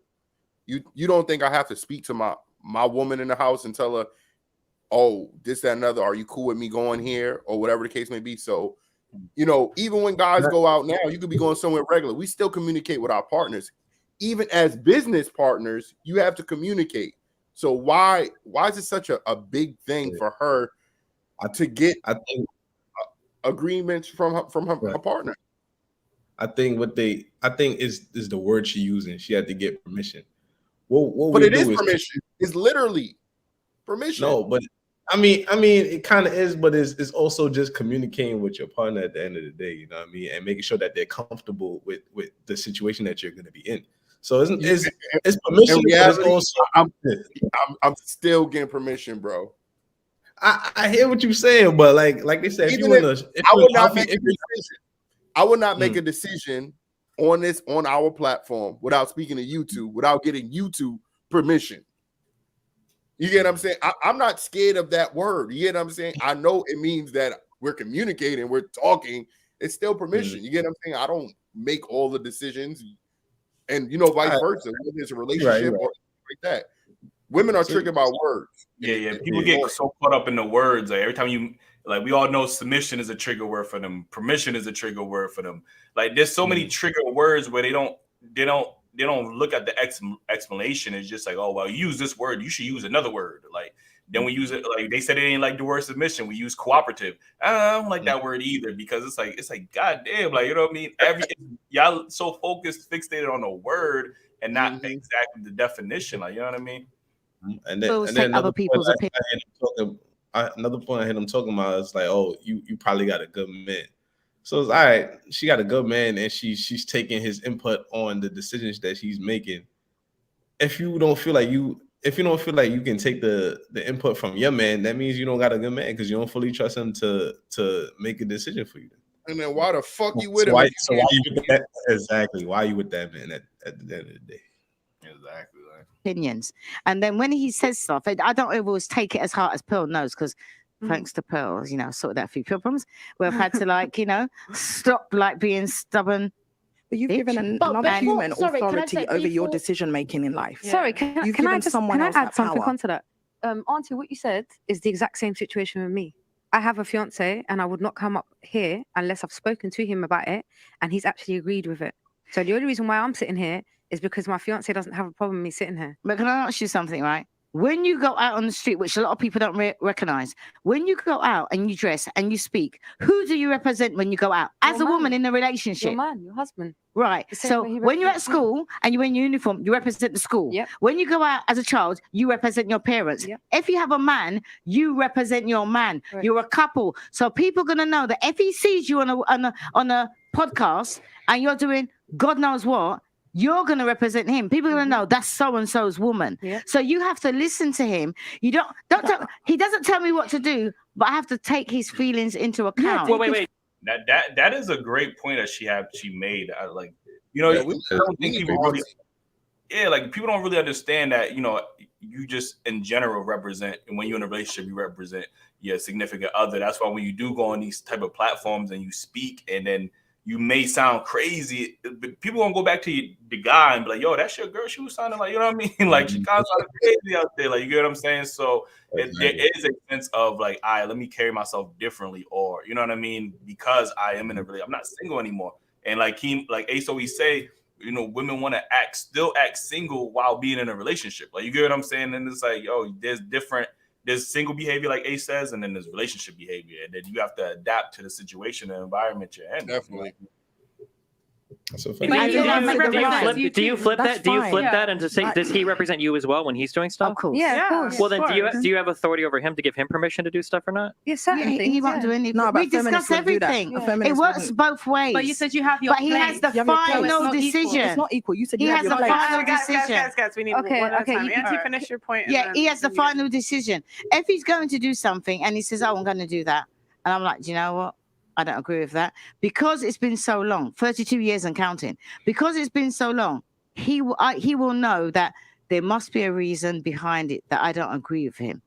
you don't think I have to speak to my woman in the house and tell her, oh, this, that, and other, are you cool with me going here, or whatever the case may be? So, you know, even when guys go out now, you could be going somewhere regular. We still communicate with our partners. Even as business partners, you have to communicate. So why is it such a big thing for her to get agreements from her partner? I think is the word she using. She had to get permission. What but we it do is permission. It's literally permission. No, but I mean, it kind of is, but it's also just communicating with your partner at the end of the day. You know what I mean, and making sure that they're comfortable with the situation that you're going to be in. So it's permission, reality, but it's also I'm still getting permission, bro. I hear what you're saying, but like they said, I would not make a decision on our platform without speaking to YouTube, without getting YouTube permission. You get what I'm saying? I'm not scared of that word. You get what I'm saying? I know it means that we're communicating, we're talking. It's still permission. You get what I'm saying? I don't make all the decisions, and you know, vice versa. Whether it's a relationship or like that, women are triggered by words. Yeah. People get so caught up in the words. Like every time you, like, we all know submission is a trigger word for them. Permission is a trigger word for them. Like there's so many trigger words where they don't look at the explanation. It's just like, oh, well, you use this word, you should use another word. Like then we use it, like they said, it ain't like the word submission. We use cooperative. I don't like that word either, because it's like goddamn, like, you know what I mean? Y'all so fixated on the word and not exactly the definition. Like, you know what I mean? And then other people's opinion. Another point I heard him talking about is like, oh, you probably got a good man. So it's all right. She got a good man, and she's taking his input on the decisions that she's making. If you don't feel like you can take the input from your man, that means you don't got a good man, because you don't fully trust him to make a decision for you. And then why the fuck you with him? Why you with that? Exactly. Why you with that man at the end of the day? Exactly. Opinions. And then when he says stuff, I don't always take it as hard as Pearl knows, because thanks to Pearl, you know, sorted out a few problems. We've had to, like, you know, stop like being stubborn. But you've given another human authority over your decision making in life. Sorry, can I add something onto that? Auntie, what you said is the exact same situation with me. I have a fiance, and I would not come up here unless I've spoken to him about it, and he's actually agreed with it. So the only reason why I'm sitting here is because my fiance doesn't have a problem with me sitting here. But can I ask you something, right? When you go out on the street, which a lot of people don't recognize, when you go out and you dress and you speak, who do you represent when you go out? As a woman in a relationship. Your man, your husband. Right. So when you're at school and you're in uniform, you represent the school. Yep. When you go out as a child, you represent your parents. Yep. If you have a man, you represent your man. Right. You're a couple. So people are gonna know that if he sees you on a podcast and you're doing God knows what, you're going to represent him. People are going to know that's so-and-so's woman. Yeah. So you have to listen to him. You don't he doesn't tell me what to do, but I have to take his feelings into account. Well, wait. That is a great point that she made. Like, you know, I don't think people really, like people don't really understand that, you know, you just in general represent, and when you're in a relationship, you represent your significant other. That's why when you do go on these type of platforms and you speak, and then you may sound crazy, but people gonna go back to the guy and be like, yo, that's your girl. She was sounding like, you know what I mean? Like, she kind of sounded crazy out there. Like, you get what I'm saying? So there is a sense of like, all right, let me carry myself differently, or, you know what I mean? Because I am in a relationship, I'm not single anymore. And like Ace always say, you know, women want to still act single while being in a relationship. Like, you get what I'm saying? And it's like, yo, there's single behavior, like Ace says, and then there's relationship behavior, and then you have to adapt to the situation and environment you're in. Definitely. That's a Do fact. But you doesn't represent you you too. flip That's that? Do you fine. flip Yeah. that and to say, does he represent you as well when he's doing stuff? Of course. Yeah, of course. Well, then do course. you have authority over him to give him permission to do stuff or not? Yeah, certain He things. won't yeah. do anything. No, we but feminists discuss wouldn't do that. everything. A It feminist works wouldn't. both ways. But you said you have your But he has the place. You have your place. final It's not equal. decision. It's not equal. You said He you have has your the place. final decision. Guys, we need Okay, one at a okay, time. you- Auntie, finish your point. and Yeah, then- he has the then you guys- final decision. If he's going to do something and he says, "Oh, I'm going to do that," and I'm like, "Do you know what? I don't agree with that," because it's been so long, 32 years and counting. Because it's been so long, he will know that there must be a reason behind it that I don't agree with him.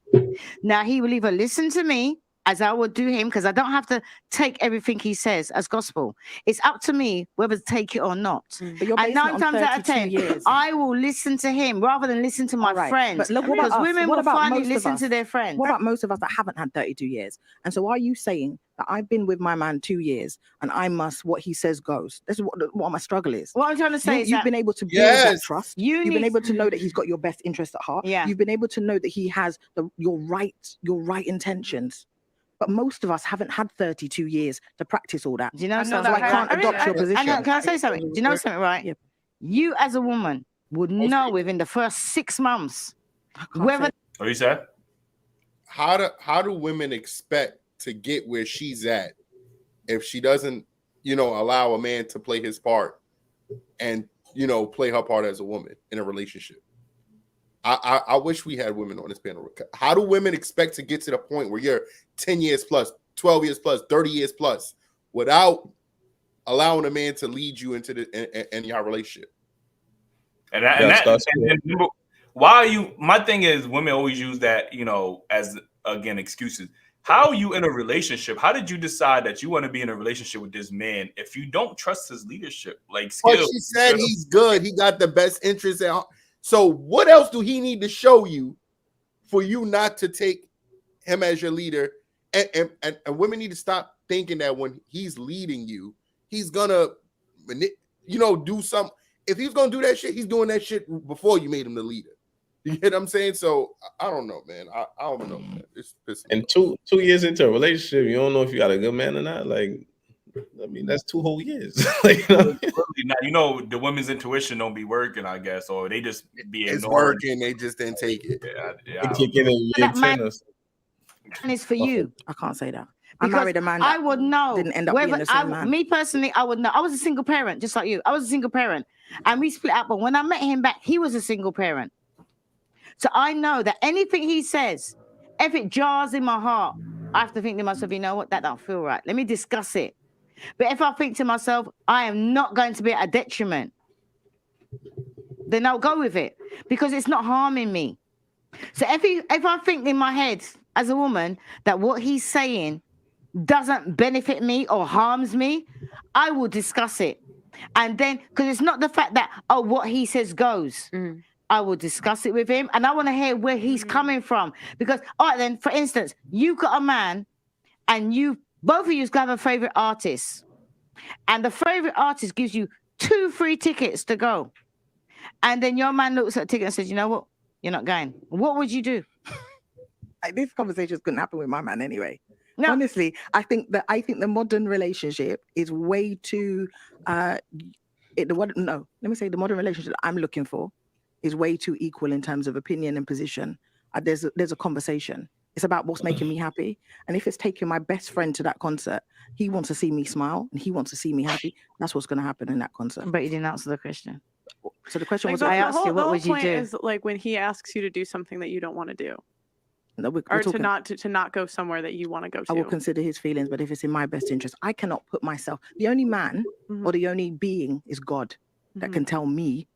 Now he will either listen to me as I would do him, because I don't have to take everything he says as gospel. It's up to me whether to take it or not. But you're And basing it 9 on times out of 32 10, years. I will listen to him rather than listen to my All right, friends. but look, what Because about us? women What will about finally most of listen us? to their friends. What about most of us that haven't had 32 years? And so are you saying that I've been with my man 2 years and I must, what he says goes? This is what my struggle is. What I'm trying to say is You've that been able to build that Yes. trust. you You've been need- able to know that he's got your best interest at heart. Yeah. You've been able to know that he has your right intentions. But most of us haven't had 32 years to practice all that. Do you know I know something? that So I can't I mean, adopt your position. Can I say something? Do you know something, right? Yeah. You as a woman would know within the first 6 months whether What you said? How do women expect to get where she's at if she doesn't, allow a man to play his part and play her part as a woman in a relationship? I wish we had women on this panel. How do women expect to get to the point where you're 10 years plus, 12 years plus, 30 years plus without allowing a man to lead you into in your relationship? Why are you? My thing is, women always use that, as again excuses. How are you in a relationship? How did you decide that you want to be in a relationship with this man if you don't trust his leadership, like But skills? she said he's good. He got the best interest at heart. So what else do he need to show you for you not to take him as your leader? And women need to stop thinking that when he's leading you, he's gonna, do something. If he's gonna do that shit, he's doing that shit before you made him the leader. You get what I'm saying? So I don't know, man. I don't know, man. It's And 2 years into a relationship, you don't know if you got a good man or not. Like, I mean, that's 2 whole years. Like, The women's intuition don't be working, I guess, or they just be it's ignoring. working. They just didn't take it. Yeah. kick in year 10 or something. and it's for you. I can't say that. I Because married a man I that would know didn't end up being the same man. Me personally, I would know. I was a single parent, just like you. I was a single parent, and we split up. But when I met him back, he was a single parent. So I know that anything he says, if it jars in my heart, I have to think to myself, you know what, that don't feel right. Let me discuss it. But if I think to myself, I am not going to be at a detriment, then I'll go with it because it's not harming me. So if I think in my head as a woman that what he's saying doesn't benefit me or harms me, I will discuss it. And then, because it's not the fact that, what he says goes. I will discuss it with him, and I want to hear where he's coming from. Because, all right, then, for instance, you got a man, and both of you have a favorite artist, and the favorite artist gives you 2 free tickets to go, and then your man looks at the ticket and says, "You know what? You're not going." What would you do? This conversation couldn't happen with my man anyway. No. Honestly, I think the modern relationship is way too. The modern relationship that I'm looking for is way too equal in terms of opinion and position. There's a conversation. It's about what's making me happy. And if it's taking my best friend to that concert, he wants to see me smile and he wants to see me happy. That's what's going to happen in that concert. But you didn't answer the question. So the question was, I asked you, what would you point do? is like when he asks you to do something that you don't want to do, No, we're or talking- to not go somewhere that you want to go to. I will consider his feelings, but if it's in my best interest, I cannot put myself. The only man or the only being is God that can tell me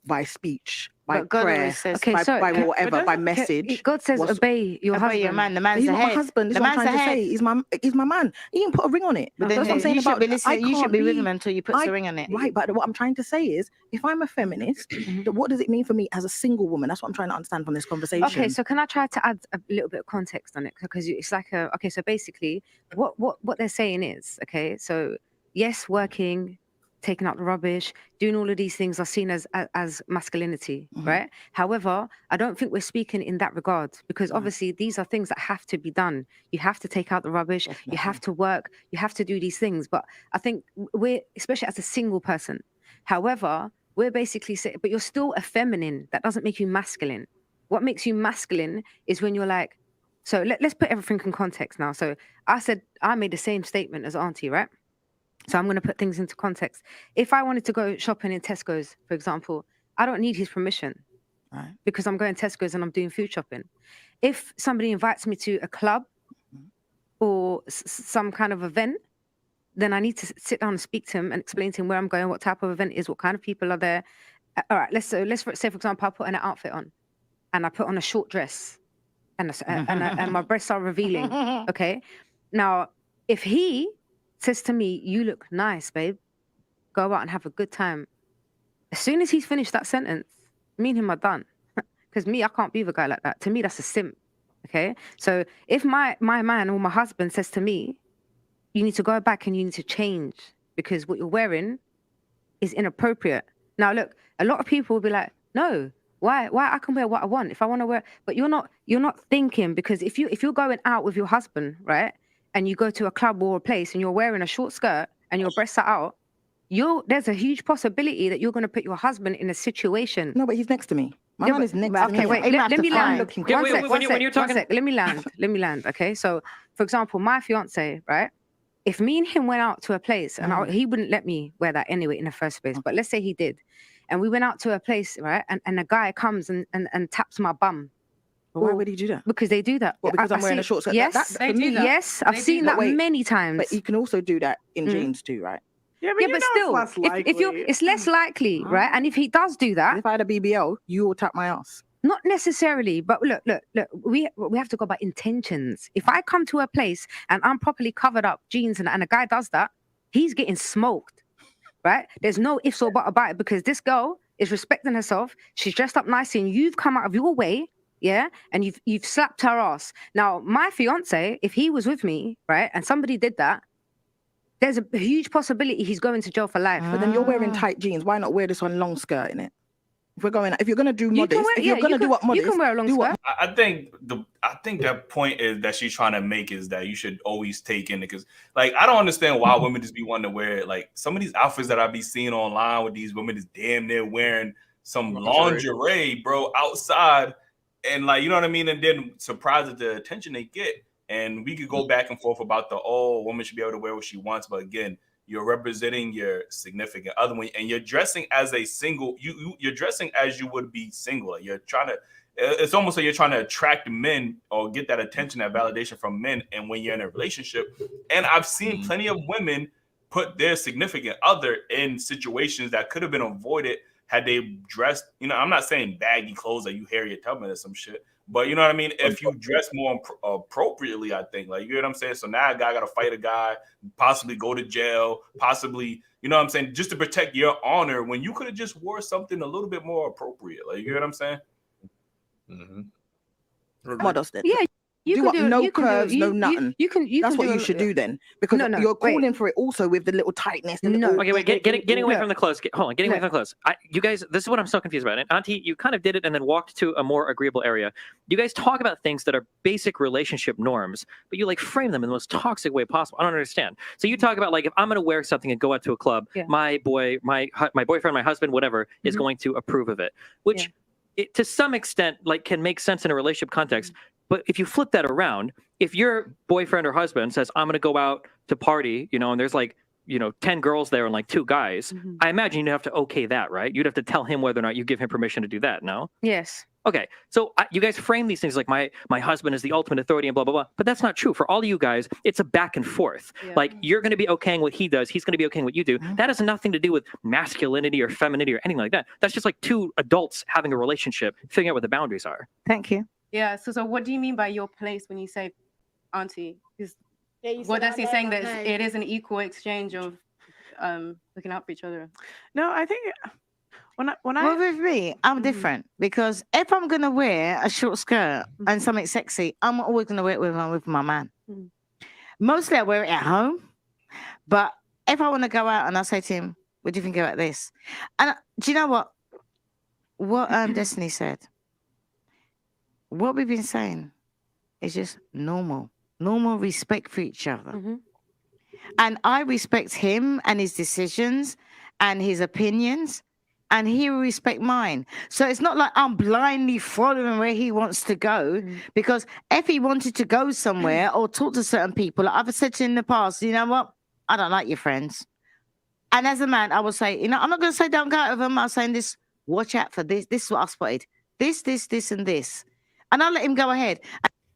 by speech, by But God prayer, always says- Okay, by, so by can- whatever, by message. God says what's- obey your Obey your husband. man. The But man's he's the not my head. husband. This The is what I'm man's trying the to head. say. He's my man. He didn't put a ring on it. But That's then what I'm saying you should about. be listening. You should can't be with him until you put the ring on it. Right, but what I'm trying to say is, if I'm a feminist, what does it mean for me as a single woman? That's what I'm trying to understand from this conversation. Okay, so can I try to add a little bit of context on it? Because it's like so basically what they're saying is, okay, so yes, working taking out the rubbish, doing all of these things are seen as masculinity, right? However, I don't think we're speaking in that regard, because obviously these are things that have to be done. You have to take out the rubbish, you have to work, you have to do these things. But I think we're, especially as a single person, however, we're basically saying, but you're still a feminine. That doesn't make you masculine. What makes you masculine is when you're like, so let's put everything in context now. So I said, I made the same statement as Auntie, right? So I'm going to put things into context. If I wanted to go shopping in Tesco's, for example, I don't need his permission, right? Because I'm going to Tesco's and I'm doing food shopping. If somebody invites me to a club or some kind of event, then I need to sit down and speak to him and explain to him where I'm going, what type of event it is, what kind of people are there. All right, let's say, for example, I put an outfit on and I put on a short dress and my breasts are revealing, okay? Now, if he says to me, you look nice, babe, go out and have a good time. As soon as he's finished that sentence, me and him are done. Because me, I can't be with a guy like that. To me, that's a simp, okay? So if my man or my husband says to me, you need to go back and you need to change because what you're wearing is inappropriate. Now, look, a lot of people will be like, no, why I can wear what I want if I want to wear, but you're not thinking, because if you're going out with your husband, right? And you go to a club or a place and you're wearing a short skirt and your breasts are out, there's a huge possibility that you're going to put your husband in a situation. No, but he's next to me. My man is next to me. Okay, wait, let me land. Let me land, okay? So, for example, my fiance, right? If me and him went out to a place, and he wouldn't let me wear that anyway in the first place, but let's say he did, and we went out to a place, right? And a guy comes and taps my bum. But why would he do that? Because they do that. Well, because I'm wearing a short skirt. Yes, yes, I've seen that many times. But you can also do that in jeans too, right? Yeah, but still, if it's less likely, right? And if he does do that, if I had a BBL, you will tap my ass. Not necessarily, but look. We have to go by intentions. If I come to a place and I'm properly covered up, jeans, and a guy does that, he's getting smoked, right? There's no ifs or buts about it, because this girl is respecting herself. She's dressed up nicely, and you've come out of your way. Yeah, and you've slapped her ass. Now, my fiance, if he was with me, right, and somebody did that, there's a huge possibility he's going to jail for life. But then you're wearing tight jeans. Why not wear this one long skirt in it? If you're gonna do modest, you can wear a long skirt. I think that point is that she's trying to make is that you should always take in it, because like I don't understand why women just be wanting to wear like some of these outfits that I be seeing online with these women is damn near wearing some lingerie, bro, outside. And like, you know what I mean? And then surprised at the attention they get. And we could go back and forth about woman should be able to wear what she wants. But again, you're representing your significant other one, and you're dressing as a single, you're dressing as you would be single. You're trying to, it's almost like you're trying to attract men or get that attention, that validation from men. And when you're in a relationship, and I've seen plenty of women put their significant other in situations that could have been avoided had they dressed, I'm not saying baggy clothes like you Harriet Tubman or some shit, but you know what I mean? If you dress more appropriately, I think, like, you know what I'm saying? So now a guy got to fight a guy, possibly go to jail, possibly, you know what I'm saying? Just to protect your honor when you could have just wore something a little bit more appropriate. Like, you know what I'm saying? Models then. Yeah. You can do no curves, no nothing. That's what you should do then, because you're calling for it also with the little tightness. Okay, wait, getting away from the clothes. Getting away from the clothes. You guys, this is what I'm so confused about. And Auntie, you kind of did it and then walked to a more agreeable area. You guys talk about things that are basic relationship norms, but you like frame them in the most toxic way possible. I don't understand. So you talk about like, if I'm going to wear something and go out to a club, my boyfriend, my husband, whatever, is going to approve of it, which to some extent like can make sense in a relationship context. But if you flip that around, if your boyfriend or husband says, I'm going to go out to party, and there's like, 10 girls there and like 2 guys, I imagine you'd have to okay that, right? You'd have to tell him whether or not you give him permission to do that, no? Yes. Okay, so you guys frame these things like my husband is the ultimate authority and blah, blah, blah. But that's not true. For all of you guys, it's a back and forth. Yeah. Like, you're going to be okaying what he does. He's going to be okaying what you do. That has nothing to do with masculinity or femininity or anything like that. That's just like 2 adults having a relationship, figuring out what the boundaries are. Thank you. Yeah, so what do you mean by your place when you say auntie? What does he saying that it is an equal exchange of looking out for each other? No, I think well, with me, I'm different, because if I'm gonna wear a short skirt and something sexy, I'm always gonna wear it with my man. Mostly I wear it at home, but if I want to go out and I say to him, What do you think about this? And do you know what? What Destiny said? What we've been saying is just normal respect for each other. And I respect him and his decisions and his opinions, and he will respect mine. So it's not like I'm blindly following where he wants to go, because if he wanted to go somewhere or talk to certain people, like I've said to him in the past, you know what? I don't like your friends. And as a man, I will say, you know, I'm not going to say don't go out with them. I'm saying this, watch out for this. This is what I spotted. This, and this. And I'll let him go ahead.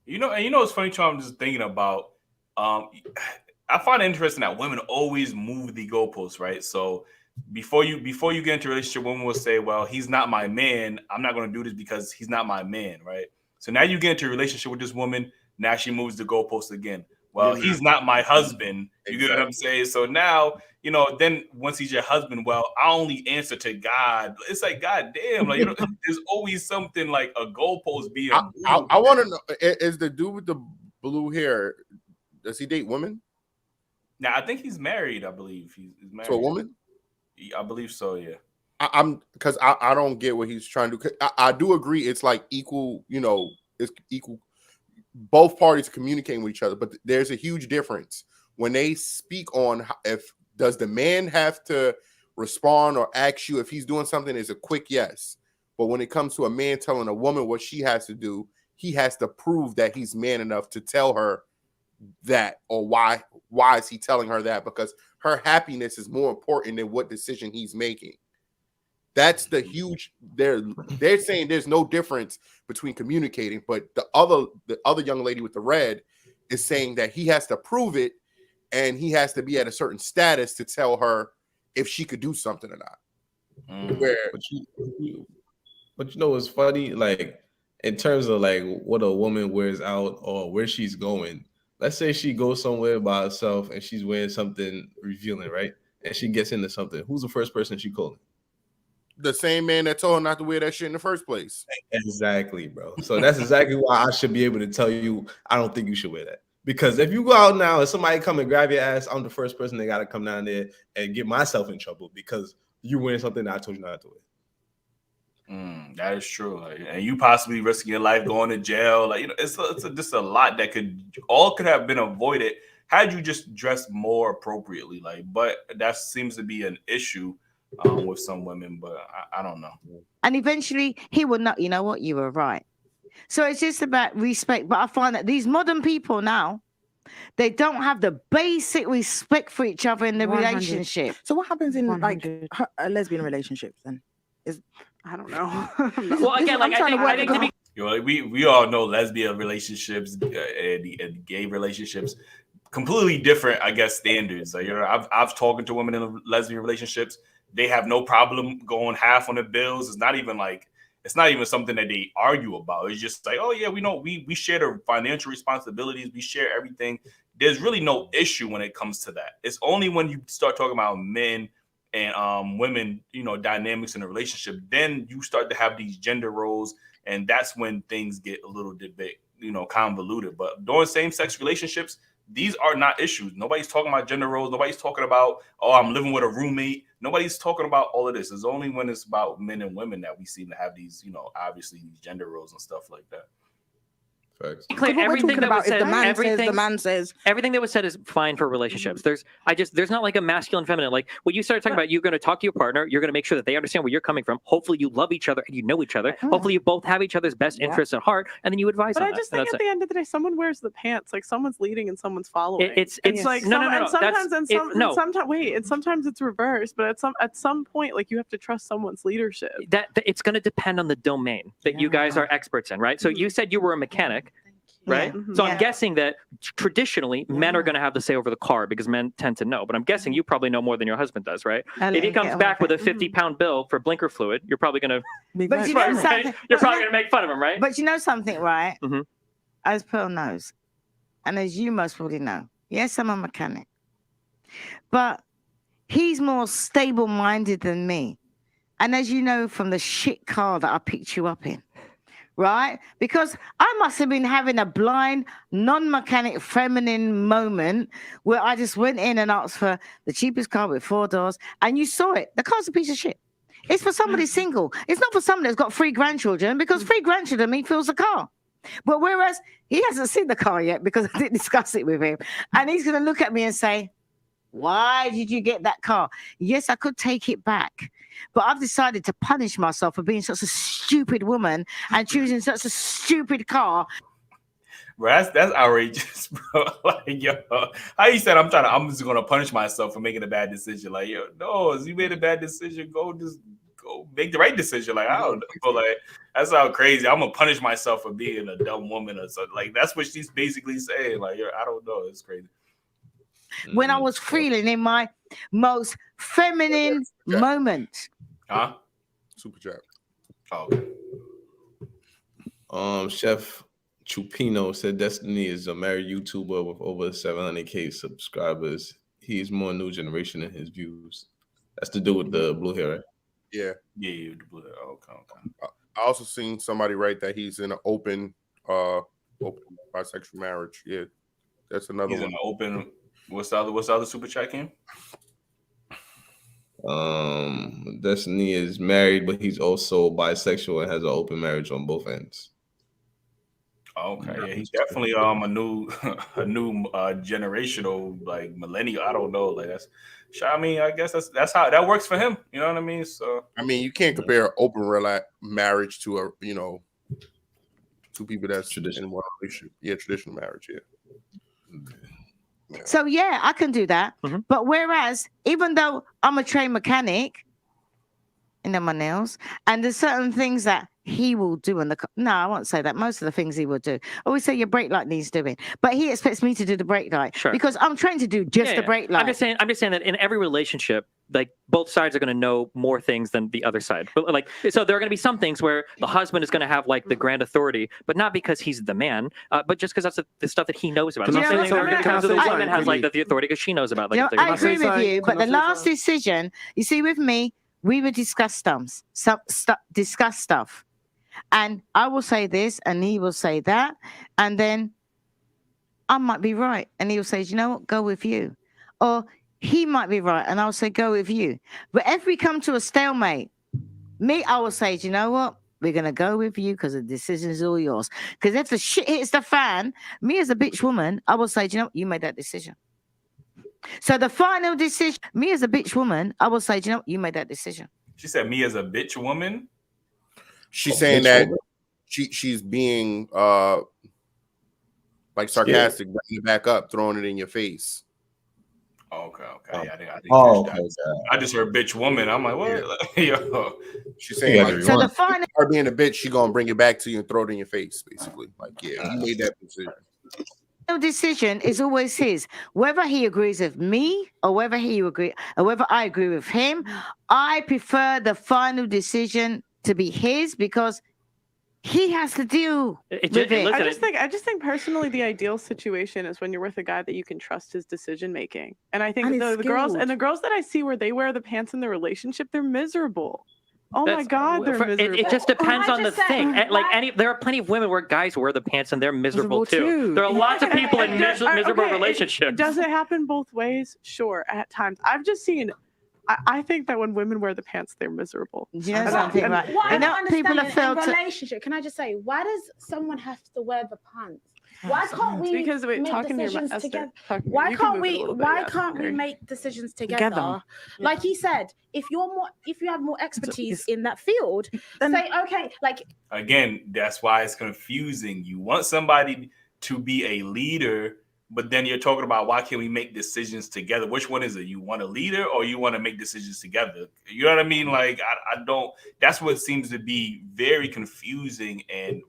You know, it's funny, Charm, I'm just thinking about, I find it interesting that women always move the goalposts, right? So before you get into a relationship, women will say, well, he's not my man. I'm not going to do this because he's not my man, right? So now you get into a relationship with this woman. Now she moves the goalposts again. Well, he's not my husband. You get what I'm saying? So now, you know, then once he's your husband, well, I only answer to God. It's like, God damn, like, you know, there's always something like a goalpost being. I want to know, is the dude with the blue hair, does he date women? Now, I think he's married, I believe. He's married. To a woman? I believe so, yeah. I'm because I don't get what he's trying to do. I do agree it's like equal, you know, it's equal. Both parties communicating with each other, but there's a huge difference when they speak on if does the man have to respond or ask you if he's doing something is a quick yes. But when it comes to a man telling a woman what she has to do, he has to prove that he's man enough to tell her that, or why is he telling her that? Because her happiness is more important than what decision he's making. That's the huge. They're saying there's no difference between communicating, but the other young lady with the red is saying that he has to prove it, and he has to be at a certain status to tell her if she could do something or not. But you know what's funny? Like in terms of like what a woman wears out or where she's going. Let's say she goes somewhere by herself and she's wearing something revealing, right? And she gets into something. Who's the first person she calling? The same man that told her not to wear that shit in the first place. Exactly, bro. So that's exactly why I should be able to tell you I don't think you should wear that. Because if you go out now and somebody come and grab your ass, I'm the first person that got to come down there and get myself in trouble because you wearing something that I told you not to wear. That is true. Like, and you possibly risking your life going to jail. Like, you know, it's just a lot that could have been avoided had you just dressed more appropriately. Like, but that seems to be an issue with some women, but I don't know. And eventually he will not, you know what, you were right. So it's just about respect. But I find that these modern people now, they don't have the basic respect for each other in the 100. relationship. So what happens in 100. like a lesbian relationship then? I don't know. Well, again, like I think to be. You know, we all know lesbian relationships and gay relationships completely different, I guess, standards. Like, you know, I've talked to women in lesbian relationships. They have no problem going half on the bills. It's not even something that they argue about. It's just like, oh yeah, we know we share the financial responsibilities, we share everything. There's really no issue when it comes to that. It's only when you start talking about men and women, you know, dynamics in a relationship, then you start to have these gender roles, and that's when things get a little bit, you know, convoluted. But during same-sex relationships, these are not issues. Nobody's talking about gender roles. Nobody's talking about, oh, I'm living with a roommate. Nobody's talking about all of this. It's only when it's about men and women that we seem to have these, you know, obviously these gender roles and stuff like that. Facts. Everything that was said, the man says everything that was said is fine for relationships. There's not like a masculine feminine. Like when you start talking about, you're going to talk to your partner, you're going to make sure that they understand where you're coming from. Hopefully you love each other and you know each other. Hopefully you both have each other's best interests at heart, and then you advise But on I that. just think at the end of the day, someone wears the pants. Like someone's leading and someone's following. It's like no. And sometimes That's sometimes it's reversed. But at some point, like you have to trust someone's leadership. That it's going to depend on the domain that you guys are experts in, right? So you said you were a mechanic. Right. So I'm guessing that traditionally men are going to have the say over the car because men tend to know. But I'm guessing you probably know more than your husband does, right? If he comes back with a 50-pound bill for blinker fluid, you're probably going to. But you know something, you're probably going to make fun of him, right? But you know something, right? As Pearl knows, and as you most probably know, yes, I'm a mechanic, but he's more stable-minded than me. And as you know from the shit car that I picked you up in, right? Because I must have been having a blind, non-mechanic feminine moment where I just went in and asked for the cheapest car with 4 doors, and you saw it. The car's a piece of shit. It's for somebody single. It's not for somebody that's got 3 grandchildren, because 3 grandchildren mean fills the car. But whereas he hasn't seen the car yet because I didn't discuss it with him, and he's going to look at me and say, why did you get that car? Yes, I could take it back, but I've decided to punish myself for being such a stupid woman and choosing such a stupid car. Bro, that's outrageous, bro. Like, yo, how you said I'm just gonna punish myself for making a bad decision. Like, yo, no, if you made a bad decision, go make the right decision. Like, I don't know, like that's how crazy. I'm gonna punish myself for being a dumb woman or something. Like, that's what she's basically saying. Like, I don't know, it's crazy. When I was feeling in my most feminine moment. Huh? Super chat. Oh. Chef Chupino said Destiny is a married YouTuber with over 700K subscribers. He's more new generation in his views. That's to do with the blue hair, right? Yeah. Yeah, the blue hair. Okay. I also seen somebody write that he's in an open bisexual marriage. Yeah. That's another He's one. in an open. What's the other super chat came? Destiny is married, but he's also bisexual and has an open marriage on both ends. Okay, yeah, he's definitely a new generational, like millennial. I don't know, like that's. I mean, I guess that's how that works for him. You know what I mean? So I mean, you can't compare open marriage to a two people that's traditional in one relationship. Yeah, traditional marriage. Yeah. So yeah, I can do that. But whereas, even though I'm a trained mechanic, my nails, and there's certain things that he will do in the no, I won't say that. Most of the things he will do, I always say your brake light needs doing, but he expects me to do the brake light because I'm trained to do just the brake light. I'm just saying that in every relationship, like both sides are going to know more things than the other side. But like, so there are going to be some things where the husband is going to have like the grand authority, but not because he's the man, but just because that's the stuff that he knows about. The woman has like the authority because she knows about. Like, I agree with you, but the last decision, you see, with me, we would discuss stuff, and I will say this, and he will say that, and then I might be right, and he will say, you know what, go with you, or he might be right, and I'll say go with you. But if we come to a stalemate, I will say, you know what, we're gonna go with you because the decision is all yours. Because if the shit hits the fan, me as a bitch woman, I will say, you know what, you made that decision. So the final decision, me as a bitch woman, I will say, you know, you made that decision. She said, me as a bitch woman? She's saying that she's being like sarcastic, bringing it back up, throwing it in your face. Okay. I just heard bitch woman. I'm like, what? Yo. She's saying like, so the final her being a bitch, she gonna bring it back to you and throw it in your face, basically. Like, yeah, you made that decision is always his. Whether he agrees with me or whether I agree with him, I prefer the final decision to be his because he has to deal with it. I just think personally the ideal situation is when you're with a guy that you can trust his decision making. And I think the girls that I see where they wear the pants in the relationship, they're miserable. Oh my God, they're miserable. It just depends on the thing. There are plenty of women where guys wear the pants and they're miserable too. There are lots of people in miserable relationships. Does it happen both ways? Sure, at times. I've just seen. I think that when women wear the pants, they're miserable. Yeah, something right. Why people have felt relationship. Can I just say, why does someone have to wear the pants? Why can't we make decisions together? Why can't we make decisions together? Like he said, if you have more expertise in that field, then say okay. Like again, that's why it's confusing. You want somebody to be a leader, but then you're talking about why can't we make decisions together? Which one is it? You want a leader or you want to make decisions together? You know what I mean? Like I don't. That's what seems to be very confusing and.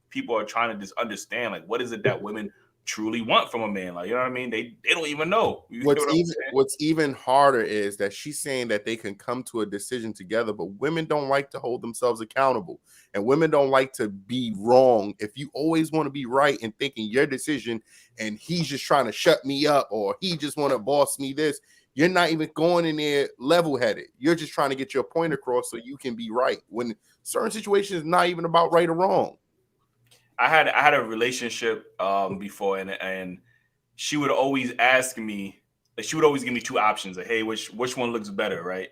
People are trying to just understand, like, what is it that women truly want from a man? Like, you know what I mean? They don't even know. What's even harder is that she's saying that they can come to a decision together, but women don't like to hold themselves accountable. And women don't like to be wrong. If you always want to be right and thinking your decision and he's just trying to shut me up or he just want to boss me this, you're not even going in there level-headed. You're just trying to get your point across so you can be right. When certain situations is not even about right or wrong. I had a relationship before, and she would always ask me, like, she would always give me two options, like, hey, which one looks better, right?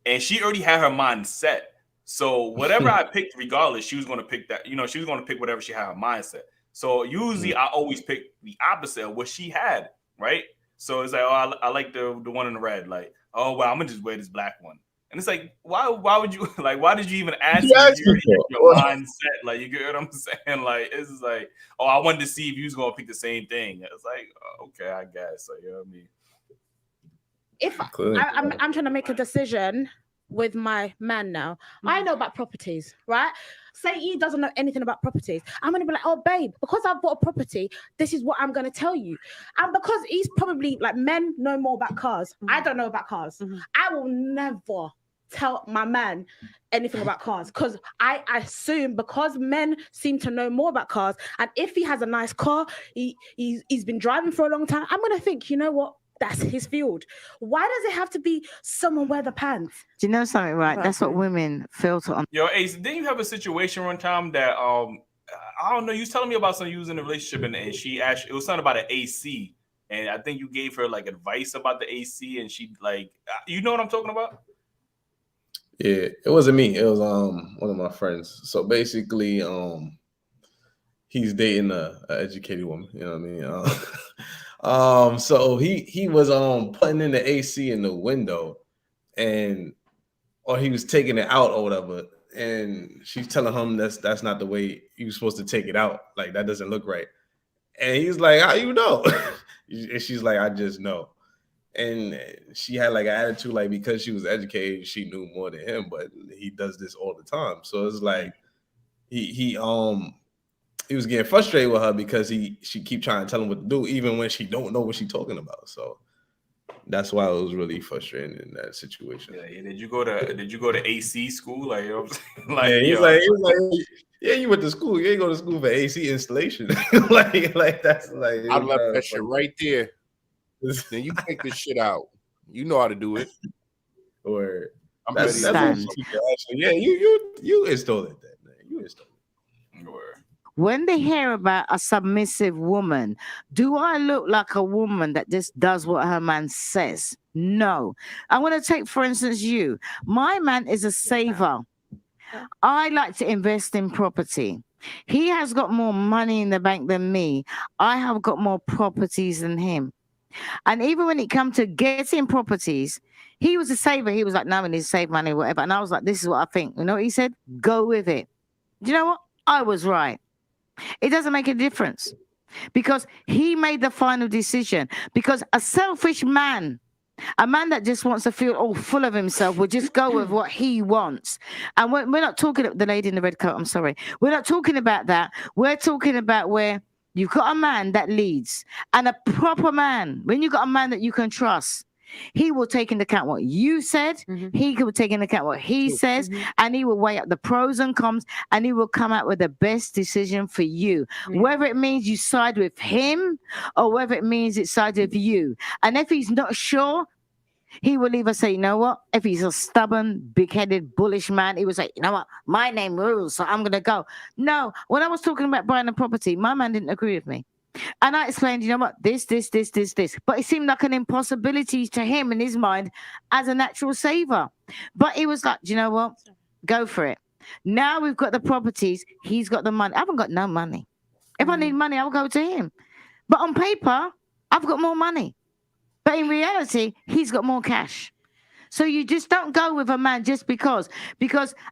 And she already had her mind set. So whatever I picked, regardless, she was going to pick that. You know, she was going to pick whatever she had her mindset. So usually I always pick the opposite of what she had, right? So it's like, oh, I like the one in the red. Like, oh, well, I'm gonna just wear this black one. And it's like, why would you like? Why did you even ask me? If you already had your mindset, like, you get what I'm saying? Like, it's like, oh, I wanted to see if you was gonna pick the same thing. It's like, okay, I guess. So, you know what I mean? If I'm trying to make a decision with my man now, I know about properties, right? Say he doesn't know anything about properties. I'm gonna be like, oh babe, because I've bought a property, this is what I'm gonna tell you. And because he's probably like, men know more about cars. I don't know about cars. I will never tell my man anything about cars, because I assume, because men seem to know more about cars, and if he has a nice car, he's been driving for a long time, I'm gonna think, you know what? That's his field. Why does it have to be someone wear the pants? Do you know something, right? That's what women filter on. Yo, Ace, didn't you have a situation one time that I don't know, you was telling me about something you was in a relationship, and she asked, it was something about an AC, and I think you gave her like advice about the AC, and she like, you know what I'm talking about? Yeah, it wasn't me. It was one of my friends. So basically, he's dating a educated woman. You know what I mean? So he was putting in the AC in the window, or he was taking it out or whatever, and she's telling him that's not the way you're supposed to take it out. Like, that doesn't look right. And he's like, how you know? And she's like, I just know. And she had like an attitude, like, because she was educated, she knew more than him, but he does this all the time. So it's like he was getting frustrated with her because she keep trying to tell him what to do, even when she don't know what she's talking about. So that's why it was really frustrating in that situation. Yeah. Did you go to AC school? Like, you know what I'm saying? Like, yeah, he's like, yeah, you went to school. You ain't go to school for AC installation. like that's like, I left that shit right there. Then you take this shit out. You know how to do it. Or I'm that's ready. yeah, you installed it, then, man. You installed it. When they hear about a submissive woman, do I look like a woman that just does what her man says? No. I want to take, for instance, you. My man is a saver. I like to invest in property. He has got more money in the bank than me. I have got more properties than him. And even when it comes to getting properties, he was a saver. He was like, no, we need to save money, whatever. And I was like, this is what I think. You know what he said? Go with it. Do you know what? I was right. It doesn't make a difference because he made the final decision. Because a selfish man, a man that just wants to feel all full of himself, will just go with what he wants. And we're not talking about the lady in the red coat. I'm sorry. We're not talking about that. We're talking about where you've got a man that leads, and a proper man. When you've got a man that you can trust, he will take into account what you said. He will take into account what he says, and he will weigh up the pros and cons, and he will come out with the best decision for you. Whether it means you side with him or whether it means it sides with you. And if he's not sure, he will either say, you know what? If he's a stubborn, big-headed, bullish man, he will say, you know what? My name rules, so I'm going to go. No, when I was talking about buying a property, my man didn't agree with me. And I explained, you know what? This. But it seemed like an impossibility to him in his mind as a natural saver. But he was like, do you know what? Go for it. Now we've got the properties. He's got the money. I haven't got no money. If I need money, I'll go to him. But on paper, I've got more money. But in reality, he's got more cash. So you just don't go with a man just because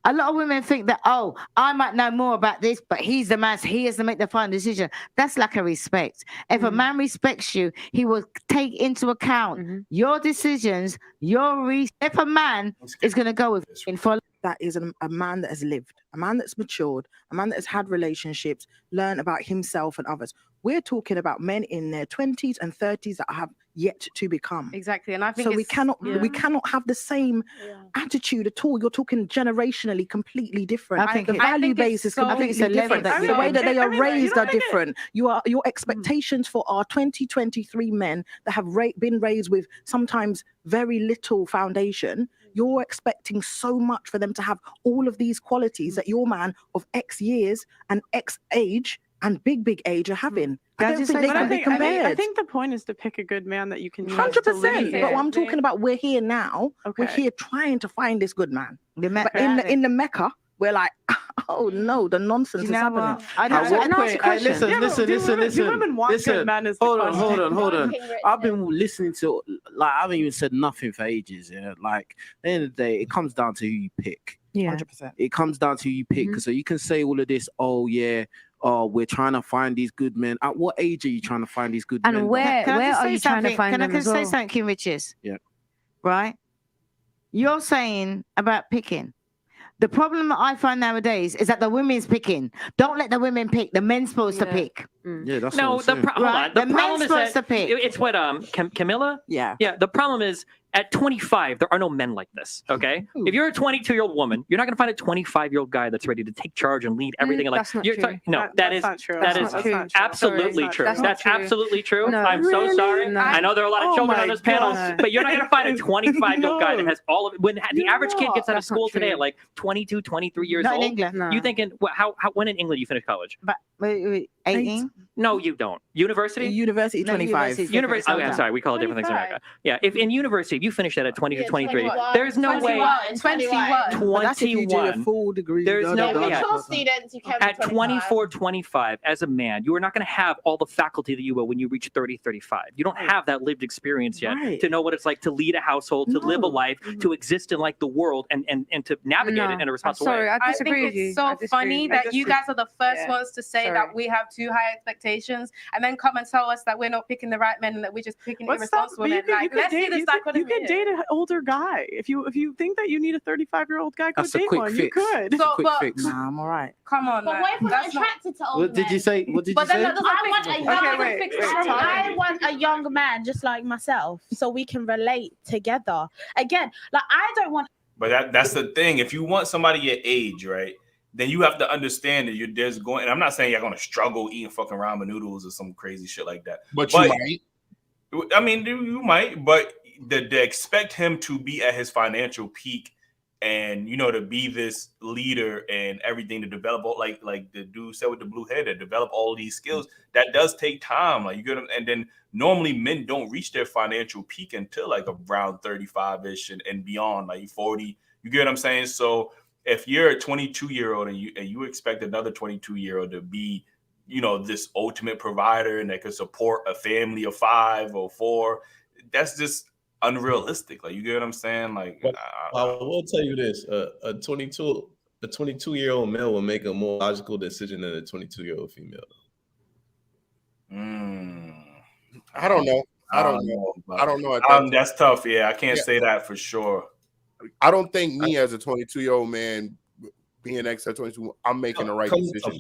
a lot of women think that, oh, I might know more about this, but he's the man, so he has to make the final decision. That's lack of respect. If a man respects you, he will take into account your decisions, if a man is going to go with you and follow. That is a man that has lived, a man that's matured, a man that has had relationships, learn about himself and others. We're talking about men in their 20s and 30s that have yet to become. Exactly. And I think so we cannot have the same attitude at all. You're talking generationally completely different. I think the value base is completely different. The way that they are raised are different. Your expectations for our 2023 men that have been raised with sometimes very little foundation you're expecting so much for them to have all of these qualities that your man of X years and X age and big age are having. I don't think they can be compared. I think the point is to pick a good man that you can trust. 100%. But I'm talking about, we're here now. We're here trying to find this good man. But in the Mecca, we're like, oh no, the nonsense is happening. Listen. Hold on. I've been listening to, like, I haven't even said nothing for ages. Yeah, like at the end of the day, it comes down to who you pick. Yeah, 100%. It comes down to who you pick. So you can say all of this. Oh yeah. Oh, we're trying to find these good men. At what age are you trying to find these good men? And where are you trying to find them? Can I say something, Riches? Yeah. Right? You're saying about picking. The problem that I find nowadays is that the women's picking. Don't let the women pick. The men's supposed to pick. Yeah, that's no. What I'm Hold on. The problem is supposed to pick. It's what Camilla. Yeah. The problem is at 25 there are no men like this. Okay, if you're a 22-year-old woman, you're not going to find a 25-year-old guy that's ready to take charge and lead everything. That's not true. That is absolutely true. That's absolutely true. No. I'm so sorry. No. I know there are a lot of children on this panel, but you're not going to find a 25-year-old guy that has all of it. When the average kid gets out of school today at like 22, 23 years Not old, in England. you thinking how when in England you finish college? But wait, 18? No, you don't. University? University 25. University. Oh, I'm sorry. We call it different things in America. Yeah. If in university, if you finish that at 20 to 23, there's no way. 21. That's if you do a full degree. There's no way. Students, you can At 24, 25, as a man, you are not going to have all the faculty that you will when you reach 30, 35. You don't have that lived experience yet to know what it's like to lead a household, to live a life, to exist in like the world and to navigate it in a responsible way. I disagree with you. It's so funny that you guys are the first ones to say that we have too high expectations and then come and tell us that we're not picking the right men and that we're just picking irresponsible men. Let's see the dichotomy. You could date an older guy. If you think that you need a 35-year-old guy, go date one. You could. Nah, I'm all right. Come on. But what if we're attracted to older What did you say? What did you say? I want a young man just like myself so we can relate together. Again, like I don't want. But that's the thing. If you want somebody your age, right, then you have to understand that there's going. And I'm not saying you're going to struggle eating fucking ramen noodles or some crazy shit like that. But you might. I mean, you might. But to expect him to be at his financial peak and to be this leader and everything to develop, like the dude said with the blue hair, to develop all these skills, that does take time. Like you get them, and then normally men don't reach their financial peak until like around 35ish and beyond, like 40. You get what I'm saying? So if you're a 22-year-old and you expect another 22-year-old to be, this ultimate provider and that could support a family of 5 or 4, that's just unrealistic. Like, you get what I'm saying? Like, I will tell you this: a 22-year-old male will make a more logical decision than a 22-year-old female. I don't know. I don't know. That's tough. Yeah, I can't say that for sure. I don't think me as a 22-year-old man being X at 22, I'm making the right decision.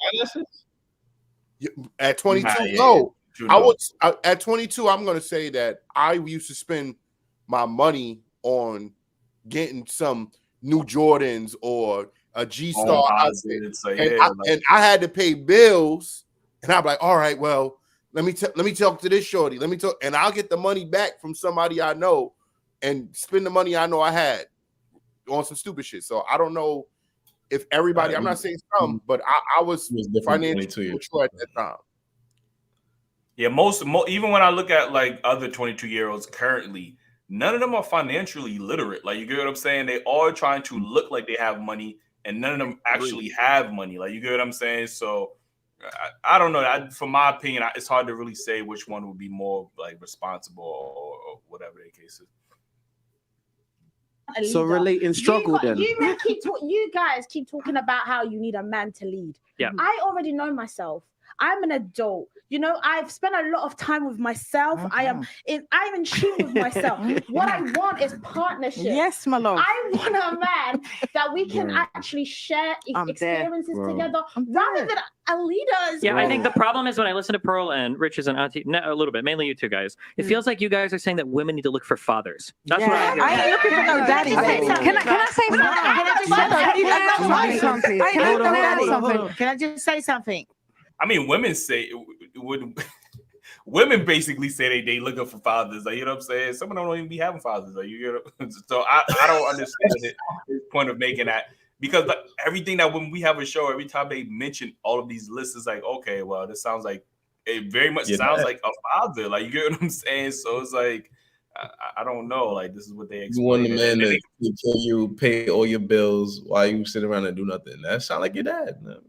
At 22, no. At 22, I'm going to say that I used to spend my money on getting some new Jordans or a G-Star outfit, and I had to pay bills, and I'm like, all right, well, let me talk to this shorty, and I'll get the money back from somebody I know, and spend the money I know I had on some stupid shit. So I don't know if everybody. I'm not saying some, but I was financially mature at that time. Yeah, most even when I look at like other 22-year-olds currently, none of them are financially literate. Like, you get what I'm saying? They all trying to look like they have money, and none of them actually have money. Like, you get what I'm saying? So I don't know. From my opinion, it's hard to really say which one would be more like responsible or whatever the case is. So relating struggle then. You guys keep talking about how you need a man to lead. Yeah. I already know myself. I'm an adult. I've spent a lot of time with myself. I'm in tune with myself. What I want is partnership. Yes, my love. I want a man that we can actually share experiences together rather than a leader. Yeah, I think the problem is when I listen to Pearl and Riches and Auntie, a little bit, mainly you two guys, it feels like you guys are saying that women need to look for fathers. That's what I hear. I ain't looking for no daddy. Can I just say something? I mean, women women basically say they looking for fathers. Like, you know what I'm saying? Some of them don't even be having fathers. Like, you know? So I don't understand his point of making that, because like, everything that when we have a show, every time they mention all of these lists, is like, okay, well, this sounds like it very much sounds like a father. Like, you get what I'm saying? So it's like, I don't know. Like, this is what they explain. You want the man to kill you, pay all your bills while you sit around and do nothing. That sound like your dad. You know?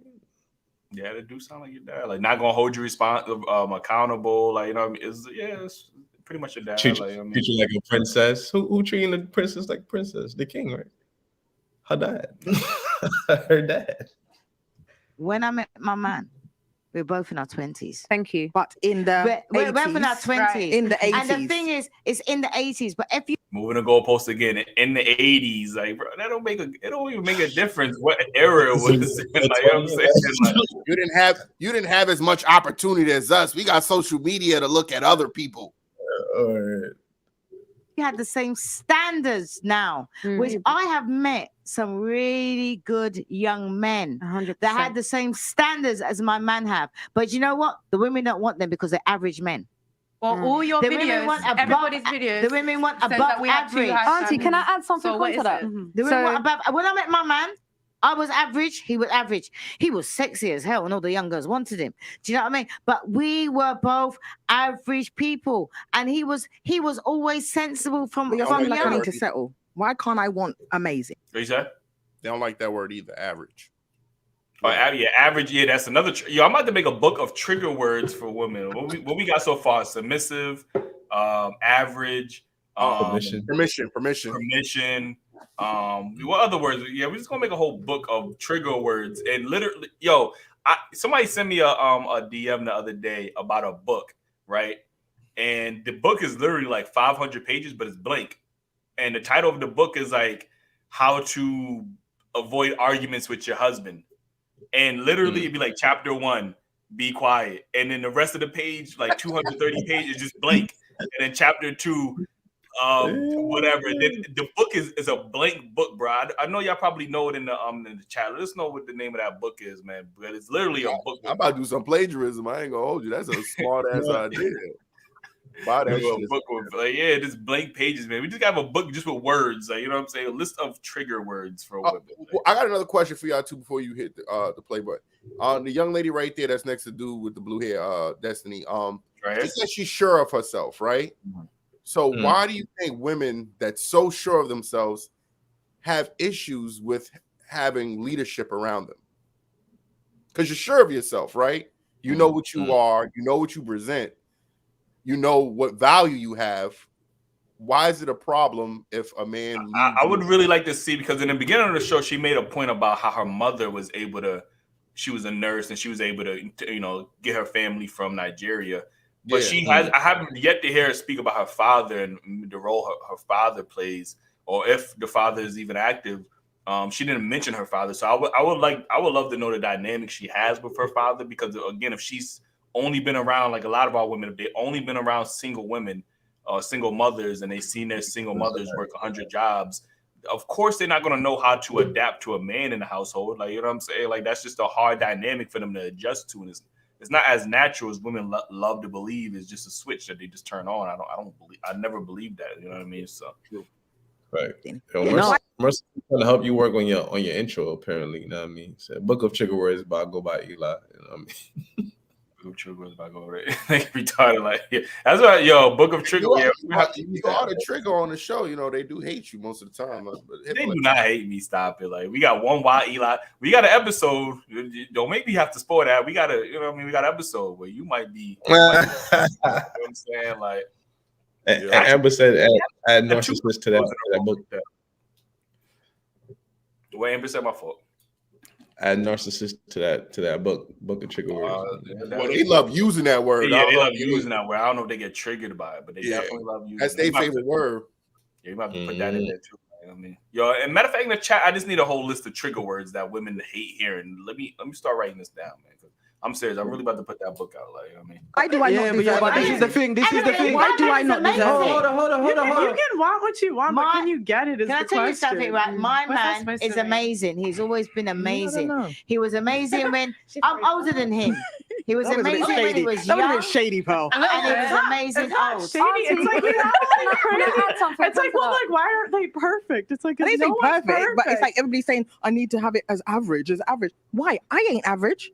Yeah, they do sound like your dad. Like, not gonna hold you accountable. Like, you know, it's pretty much your dad. Treat like, I mean, you like a princess. Who treating the princess like princess? The king, right? Her dad. Her dad. When I met my man, we're both in our 20s. Thank you. But in the we're both in our 20s. right, in the 80s. And the thing is, it's in the 80s. But if you moving the goalpost again in the 80s, like, bro, it don't even make a difference what era it was. Like, you know what I'm saying? Like, you didn't have as much opportunity as us. We got social media to look at other people. had the same standards now, which I have met some really good young men 100%. that had the same standards as my man have. But you know what? The women don't want them because they're average men. Well, all your The videos, women want above, everybody's videos. The women want says above that we have two average. Auntie, can I add something So what onto is that? it? The women want above. When I met my man, I was average. He was average. He was sexy as hell, and all the young girls wanted him. Do you know what I mean? But we were both average people, and he was always sensible from You're from saying like I young. need to settle. Why can't I want amazing? What you say? They don't like that word either. Average. Yeah, average. Yeah, that's another. Yo, I'm about to make a book of trigger words for women. What we got so far? Submissive, average, permission. What other words? Yeah, we're just gonna make a whole book of trigger words. And literally, yo, somebody sent me a DM the other day about a book, right? And the book is literally like 500 pages, but it's blank. And the title of the book is like how to avoid arguments with your husband. And literally it'd be like chapter 1, be quiet. And then the rest of the page, like 230 pages, just blank. And then chapter 2, whatever. And then the book is a blank book, bro. I know y'all probably know it in the chat. Let us know what the name of that book is, man. But it's literally a book. I'm about to do some plagiarism. I ain't gonna hold you. That's a smart ass idea. Buy that shit. Book with, like, yeah, just blank pages, man. We just got a book just with words, like, you know what I'm saying? A list of trigger words for women. Well, I got another question for y'all too before you hit the play button. The young lady right there that's next to dude with the blue hair, Destiny. She said she's sure of herself, right? Mm-hmm. So why do you think women that's so sure of themselves have issues with having leadership around them? Because you're sure of yourself, right? You know what you are, you know what you present. You know what value you have. Why is it a problem if a man? I would really like to see, because in the beginning of the show, she made a point about how her mother was able to. She was a nurse and she was able to, you know, get her family from Nigeria. But I haven't yet to hear her speak about her father and the role her father plays, or if the father is even active. She didn't mention her father, so I would love to know the dynamic she has with her father, because again, if she's only been around, like a lot of our women, if they only been around single women or single mothers, and they've seen their single mothers work 100 jobs, of course they're not going to know how to adapt to a man in the household. Like, you know what I'm saying? Like, that's just a hard dynamic for them to adjust to, and it's not as natural as women love to believe. It's just a switch that they just turn on. I never believed that. You know what I mean? So right. Mercy trying to help you work on your intro, apparently. You know what I mean? So, book of trigger words by Eli. You know what I mean? Book of trigger words by Go right. Retarded, like, yeah. That's why, yo, book of trigger. You are the trigger on the show. You know, they do hate you most of the time. But they do not hate me. Stop it. Like, we got one Why Eli. We got an episode. Don't make me have to spoil that. We got you know what I mean? We got an episode where you might be. You know what I'm saying? Like, Amber said add narcissist to that book. The way Amber said, my fault. Add narcissist to that book of trigger words. Well, they love using that word. Yeah, they love using that word. I don't know if they get triggered by it, but they definitely love using it. That's their favorite word. Yeah, you might have to put that in there too. You know what I mean? Yo, and matter of fact, in the chat, I just need a whole list of trigger words that women hate hearing. Let me start writing this down, man. I'm serious. I'm really about to put that book out. Like, you know what I mean? Why do I not deserve but this is the thing. Why do I not deserve it? Hold on. You can want what you want, but can you get it? Can I tell you something, right? My man is amazing. He's always been amazing. He was amazing when I'm older than him. He was That was a bit amazing when he shady. was That was a young. bit shady, pal. And he was amazing It's not old. shady. It's like, you know, like crazy. It's like, well, like, why aren't they perfect? It's like, I didn't no say one's perfect, but it's like everybody's saying I need to have it as average, as average. Why? I ain't average.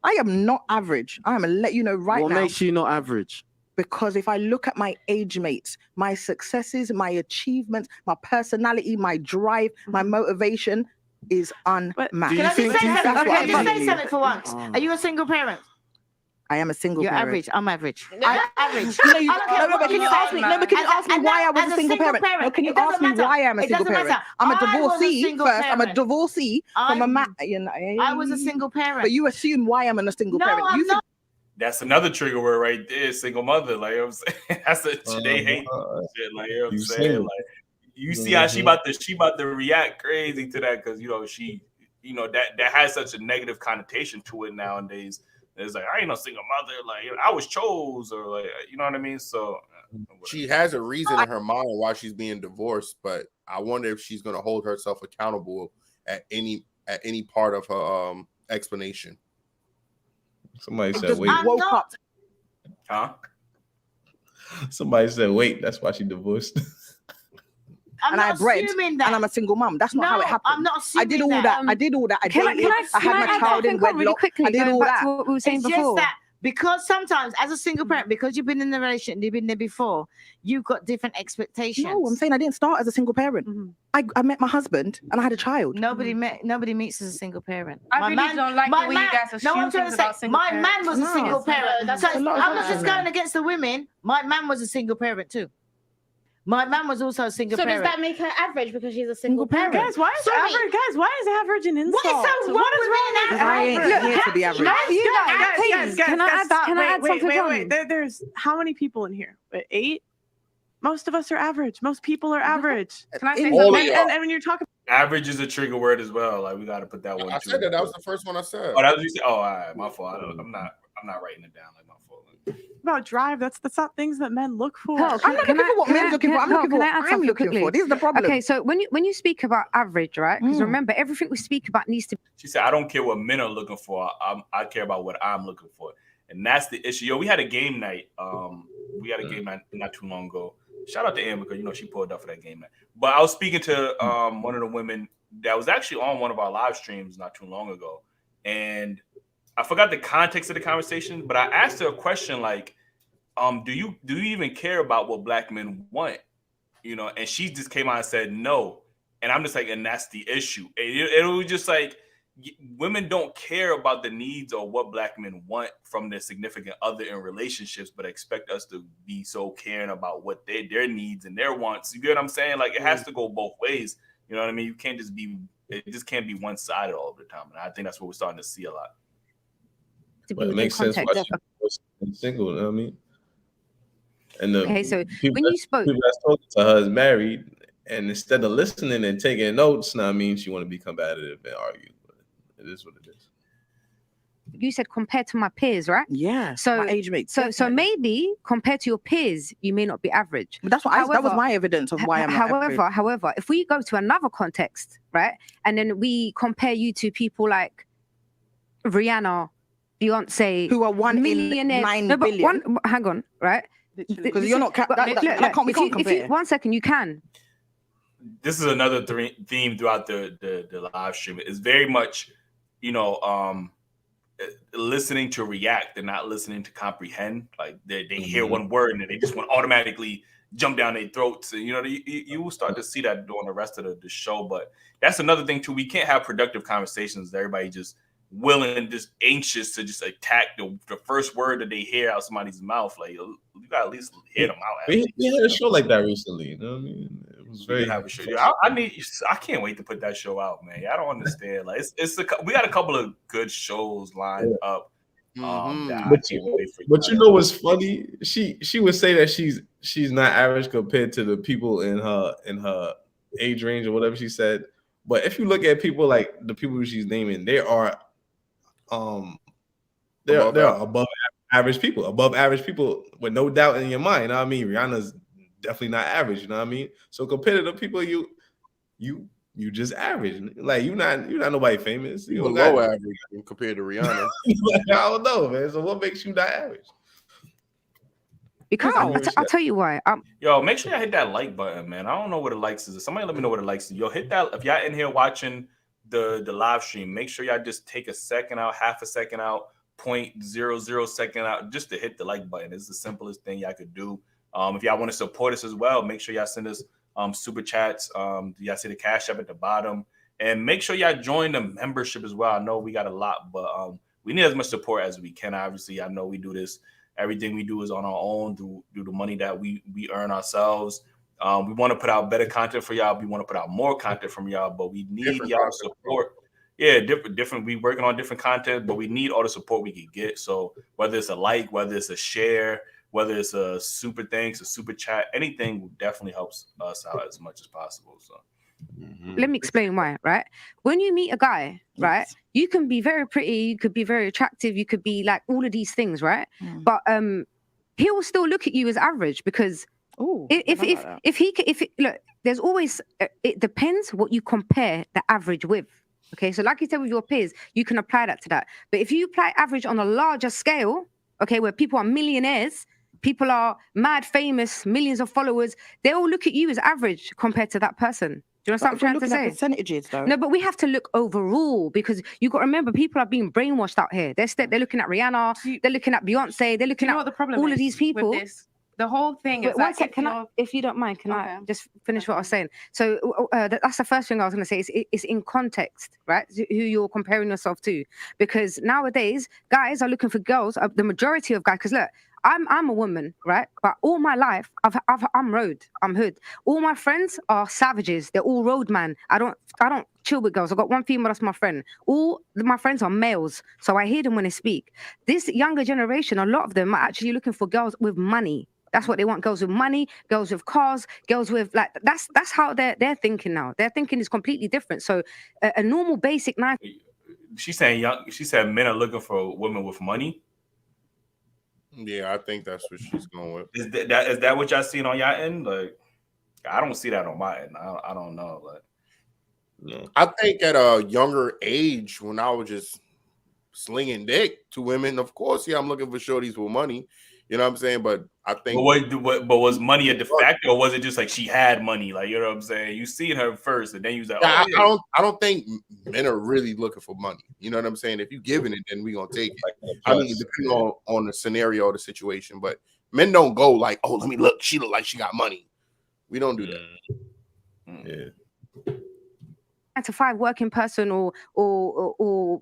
I am not average. I'm gonna let you know right What now. makes you not average? Because if I look at my age mates, my successes, my achievements, my personality, my drive, my motivation is unmatched. Do you Can I think- just say do you something? think- Can I just Okay. say something for once? Oh. Are you a single parent? I am a single You're parent. average. I'm average. I'm average. You know, you, I don't care no, but what can you you ask say, me? man. No, but can you ask me And why I that- was as a single parent? No, can you it doesn't ask me matter. why I'm a It single doesn't parent? matter. I'm a I was a divorcee single first. I'm a parent. divorcee from a man. You know, I was a single parent. But you assume why I'm a single No, parent. I'm You not. That's another trigger word right there, single mother. Like, you know what I'm saying, that's a they hate shit. Like, you know what I'm You saying, single. like, you see how she about to react crazy to that because you know she, you know that has such a negative connotation to it nowadays. It's like I ain't no single mother. Like I was chose, or like you know what I mean. So she has a reason in her mind why she's being divorced, but I wonder if she's going to hold herself accountable at any part of her explanation. Somebody said, "Wait." woke up. Huh? Somebody said, "Wait." That's why she divorced. I'm and I not bred, assuming that. and I'm a single mum. That's not how it No, happened. I'm not I did all assuming that. that. I did all that. I Can I- dated. can I- I had can my I add child in something on really wedlock. quickly, I did going all back that. to what we were saying It's before? just that because sometimes as a single parent, because you've been in the relationship, you've been there before, you've got different expectations. No, I'm saying I didn't start as a single parent. I met my husband and I had a child. Nobody meets as a single parent. I really don't like the way you guys assume I'm trying things to say, about single my parents. man was a No. single parent. That's So a I'm lot of not just people. going against the women. My man was a single parent too. My man was also a single So parent. does that make her average because she's a single parent? Guys, why is average? Guys, why is average an insult? What is so wrong What is with wrong being with I ain't average? here to be average. Guys, You guys, guys, please, guys, can I add- stop. can I add something Wait. on? There's how many people in here? 8? Most of us are average. Most people are average. Can I say All of something? y'all. And when you're talking Average is a trigger word as well. Like we got to put that one. I too. said that. That was the first one I said. Oh, that's what you said. Oh, all right, my fault. I'm not writing it down. Like my fault. about drive, that's not things that men look for. Pearl, I'm not looking for what men's looking for. I'm looking for what add I'm something looking for. This is the problem. Okay, so when you speak about average, right? Because remember, everything we speak about needs to. She said, "I don't care what men are looking for. I care about what I'm looking for." And that's the issue. Yo, we had a game night. We had a game night not too long ago. Shout out to Amber because she pulled up for that game night. But I was speaking to one of the women that was actually on one of our live streams not too long ago, and I forgot the context of the conversation. But I asked her a question like, "Do you even care about what black men want?" And she just came out and said no. And I'm just like, and that's the issue. It was just like, women don't care about the needs or what black men want from their significant other in relationships, but expect us to be so caring about what their needs and their wants. You get what I'm saying? Like it has to go both ways. You know what I mean? You can't just it just can't be one-sided all the time. And I think that's what we're starting to see a lot. But it makes sense why she was single, you know what I mean? And the so people when you spoke, people that's talking to her is married, and instead of listening and taking notes, now I mean she want to be combative and argue. But it is what it is. You said compared to my peers, right? Yeah. So my age mates. So maybe compared to your peers, you may not be average. But that's what that was my evidence of why I'm not average. However, if we go to another context, right, and then we compare you to people like Rihanna, Beyonce, who are 1 millionaires. in 9 billion. Hang on, right? Because you're not. We can't compare. 1 second, you can. This is another theme throughout the live stream. It's very much, listening to react and not listening to comprehend. Like they hear one word and they just want to automatically jump down their throats. And you will start to see that during the rest of the show. But that's another thing too. We can't have productive conversations. Everybody just willing, just anxious to just attack the first word that they hear out of somebody's mouth. Like you gotta at least hear them out. We had a show like that recently. You know what I mean? It was very. Have a show. I can't wait to put that show out, man. I don't understand. Like we got a couple of good shows lined up. But you know what's funny? She would say that she's not average compared to the people in her age range or whatever she said. But if you look at people like the people she's naming, they are above average people with no doubt in your mind. You know what I mean? Rihanna's definitely not average, you know what I mean? So compared to the people you You just average. Like you're not nobody famous. You don't below got average compared to Rihanna. I don't know, man. So what makes you not average? Because I'll tell you why. Yo, make sure y'all hit that like button, man. I don't know what the likes is. Somebody let me know what the likes is. Yo, hit that. If y'all in here watching the live stream, make sure y'all just take a second out, half a second out, 0.00 second out, just to hit the like button. It's the simplest thing y'all could do. If y'all want to support us as well, make sure y'all send us super chats. Y'all see the Cash App at the bottom, and make sure y'all join the membership as well. I know we got a lot, but we need as much support as we can. Obviously, I know we do this. Everything we do is on our own through the money that we earn ourselves. We want to put out better content for y'all. We want to put out more content from y'all, but we need y'all support. Yeah, different. We working on different content, but we need all the support we can get. So whether it's a like, whether it's a share, whether it's a super thanks, a super chat, anything definitely helps us out as much as possible. So let me explain why, right? When you meet a guy, right, you can be very pretty, you could be very attractive, you could be like all of these things, right? But he will still look at you as average because look, there's always it depends what you compare the average with. Okay, so like you said with your peers, you can apply that to that. But if you apply average on a larger scale, okay, where people are millionaires, people are mad famous, millions of followers, they all look at you as average compared to that person. Do you understand what I'm trying to say? Percentages, though. No, but we have to look overall because you got to remember people are being brainwashed out here. They're looking at Rihanna, they're looking at Beyonce, they're looking at what the problem all is of these people. with this? The whole thing is One sec, if you don't mind, can I just finish what I was saying? So that's the first thing I was going to say. It's in context, right? Who you're comparing yourself to, because nowadays guys are looking for girls. The majority of guys, because look, I'm a woman, right? But all my life, I'm hood. All my friends are savages. They're all roadman. I don't chill with girls. I've got one female that's my friend. All my friends are males, so I hear them when they speak. This younger generation, a lot of them are actually looking for girls with money. That's what they want. Girls with money, girls with cars, girls with like that's how they're thinking now. Their thinking is completely different. So a normal basic knife. She's saying she said men are looking for women with money. Yeah, I think that's what she's going with. Is that what y'all seen on y'all end? Like, I don't see that on my end. I don't know. Like, no. I think at a younger age, when I was just slinging dick to women, of course, yeah, I'm looking for shorties with money. You know what I'm saying? But I think. But was money a de facto, or was it just like she had money? Like, you know what I'm saying? You seen her first, and then you was like, yeah, oh, I don't think men are really looking for money. You know what I'm saying? If you giving it, then we gonna take it. I mean, depending on the scenario or the situation, but men don't go like, oh, let me look. She look like she got money. We don't do that. Yeah. 9-to-5 working person or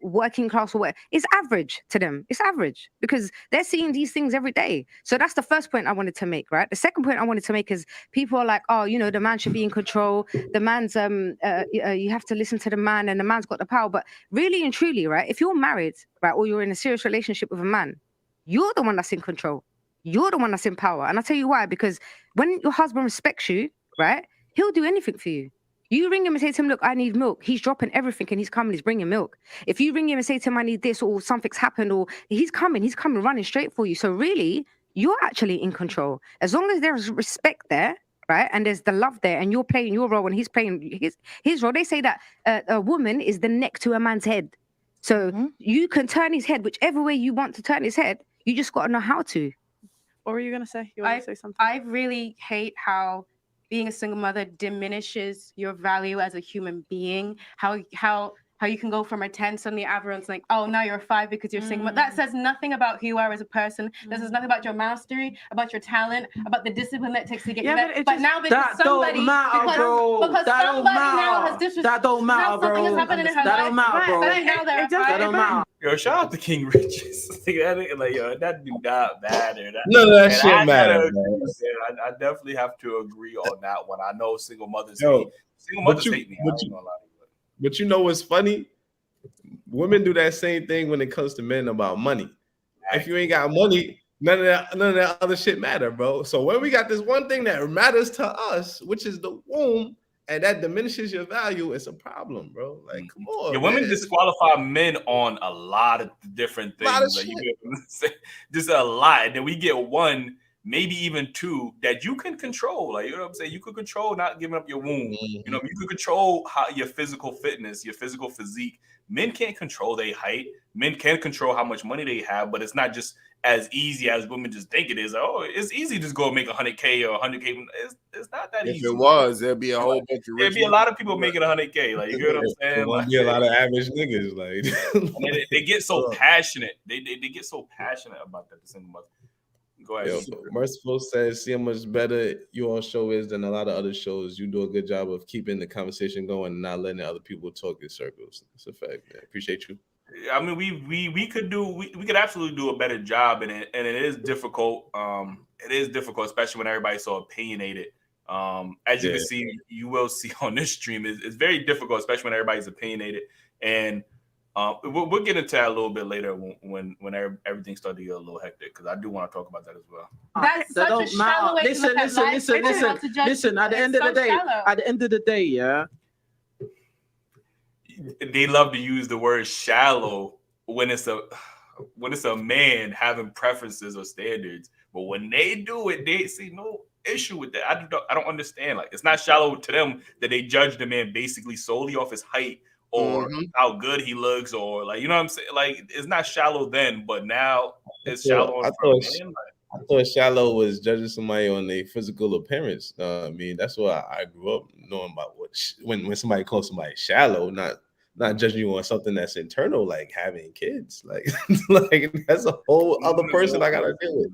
working class or whatever, it's average to them. It's average because they're seeing these things every day. So that's the first point I wanted to make, right? The second point I wanted to make is people are like, oh, you know, the man should be in control. The man's you have to listen to the man, and the man's got the power. But really and truly, right? If you're married, right, or you're in a serious relationship with a man, you're the one that's in control. You're the one that's in power. And I'll tell you why. Because when your husband respects you, right, he'll do anything for you. You ring him and say to him, look, I need milk. He's dropping everything and he's coming, he's bringing milk. If you ring him and say to him, I need this, or something's happened, or he's coming running straight for you. So really, you're actually in control. As long as there's respect there, right, and there's the love there, and you're playing your role and he's playing his role. They say that a woman is the neck to a man's head. So you can turn his head whichever way you want to turn his head. You just got to know how to. What were you going to say? You want to say something? I really hate how being a single mother diminishes your value as a human being. How you can go from a 10, suddenly everyone's like, oh, now you're a 5 because you're single. But that says nothing about who you are as a person. That says nothing about your mastery, about your talent, about the discipline that it takes to get you there. But now because somebody, because somebody now has disrespected. That don't matter, bro. Something has happened in her life. That don't matter, bro. That don't matter. Yo, shout out to King Riches. Like, yo, that do not matter. None of that shit matters. I definitely have to agree on that one. I know single mothers hate me. But you know what's funny? Women do that same thing when it comes to men about money. If you ain't got money, none of that other shit matter, bro. So when we got this one thing that matters to us, which is the womb, and that diminishes your value, it's a problem, bro. Like, come on. Yeah, women disqualify men on a lot of different things. Like, just a lot. And then we get one maybe even 2 that you can control. Like, you know what I'm saying? You could control not giving up your womb. You know, you could control how your physical fitness, your physical physique. Men can't control their height. Men can control how much money they have, but it's not just as easy as women just think it is. Oh, it's easy to just go make $100K or $100K. It's not that easy. If it was, there'd be a whole bunch of There'd be a lot of people making $100K. Like, you know what I'm saying? There won't be a lot of average niggas. Like, and they get so passionate. They get so passionate about that. The single mother. Go ahead. Merciful says, see how much better your show is than a lot of other shows. You do a good job of keeping the conversation going and not letting other people talk in circles. It's a fact, man. Appreciate you. I mean, we could absolutely do a better job in it, and it is difficult. It is difficult, especially when everybody's so opinionated. As you can see, you will see on this stream, it's very difficult, especially when everybody's opinionated. And we'll get into that a little bit later when everything starts to get a little hectic, because I do want to talk about that as well. That's That such a don't shallow way to Listen, look at life. listen. At the end of the day, yeah. They love to use the word shallow when it's a man having preferences or standards, but when they do it, they see no issue with that. I don't understand. Like, it's not shallow to them that they judge the man basically solely off his height or how good he looks, or, like, you know what I'm saying? Like, it's not shallow then, but now it's shallow. I thought shallow was judging somebody on their physical appearance. I mean, that's what I grew up knowing about. When somebody calls somebody shallow, not judging you on something that's internal, like having kids. Like, like that's a whole other person I gotta deal with.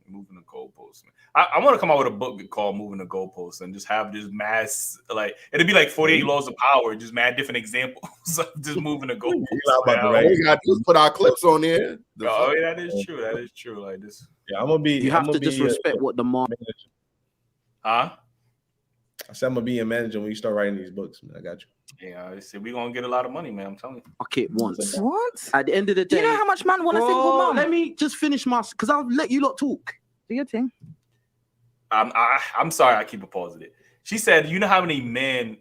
Moving the goalposts. I want to come out with a book called Moving the Goalposts and just have this mass, like, it'd be like 48 laws of power, just mad different examples of just moving the goalposts. We got to put our clips on there. Oh, yeah, that is true. That is true. Like this. Yeah, I'm gonna be. You have to just respect what the market. Huh? I said I'm gonna be a manager when you start writing these books, man. I got you. Yeah, I said we're gonna get a lot of money, man. I'm telling you. Okay, once. What? At the end of the day, Do you know how much man want a single mom? Let me just finish because I'll let you lot talk. Do your thing. I'm sorry, I keep a pause of it. She said, you know how many men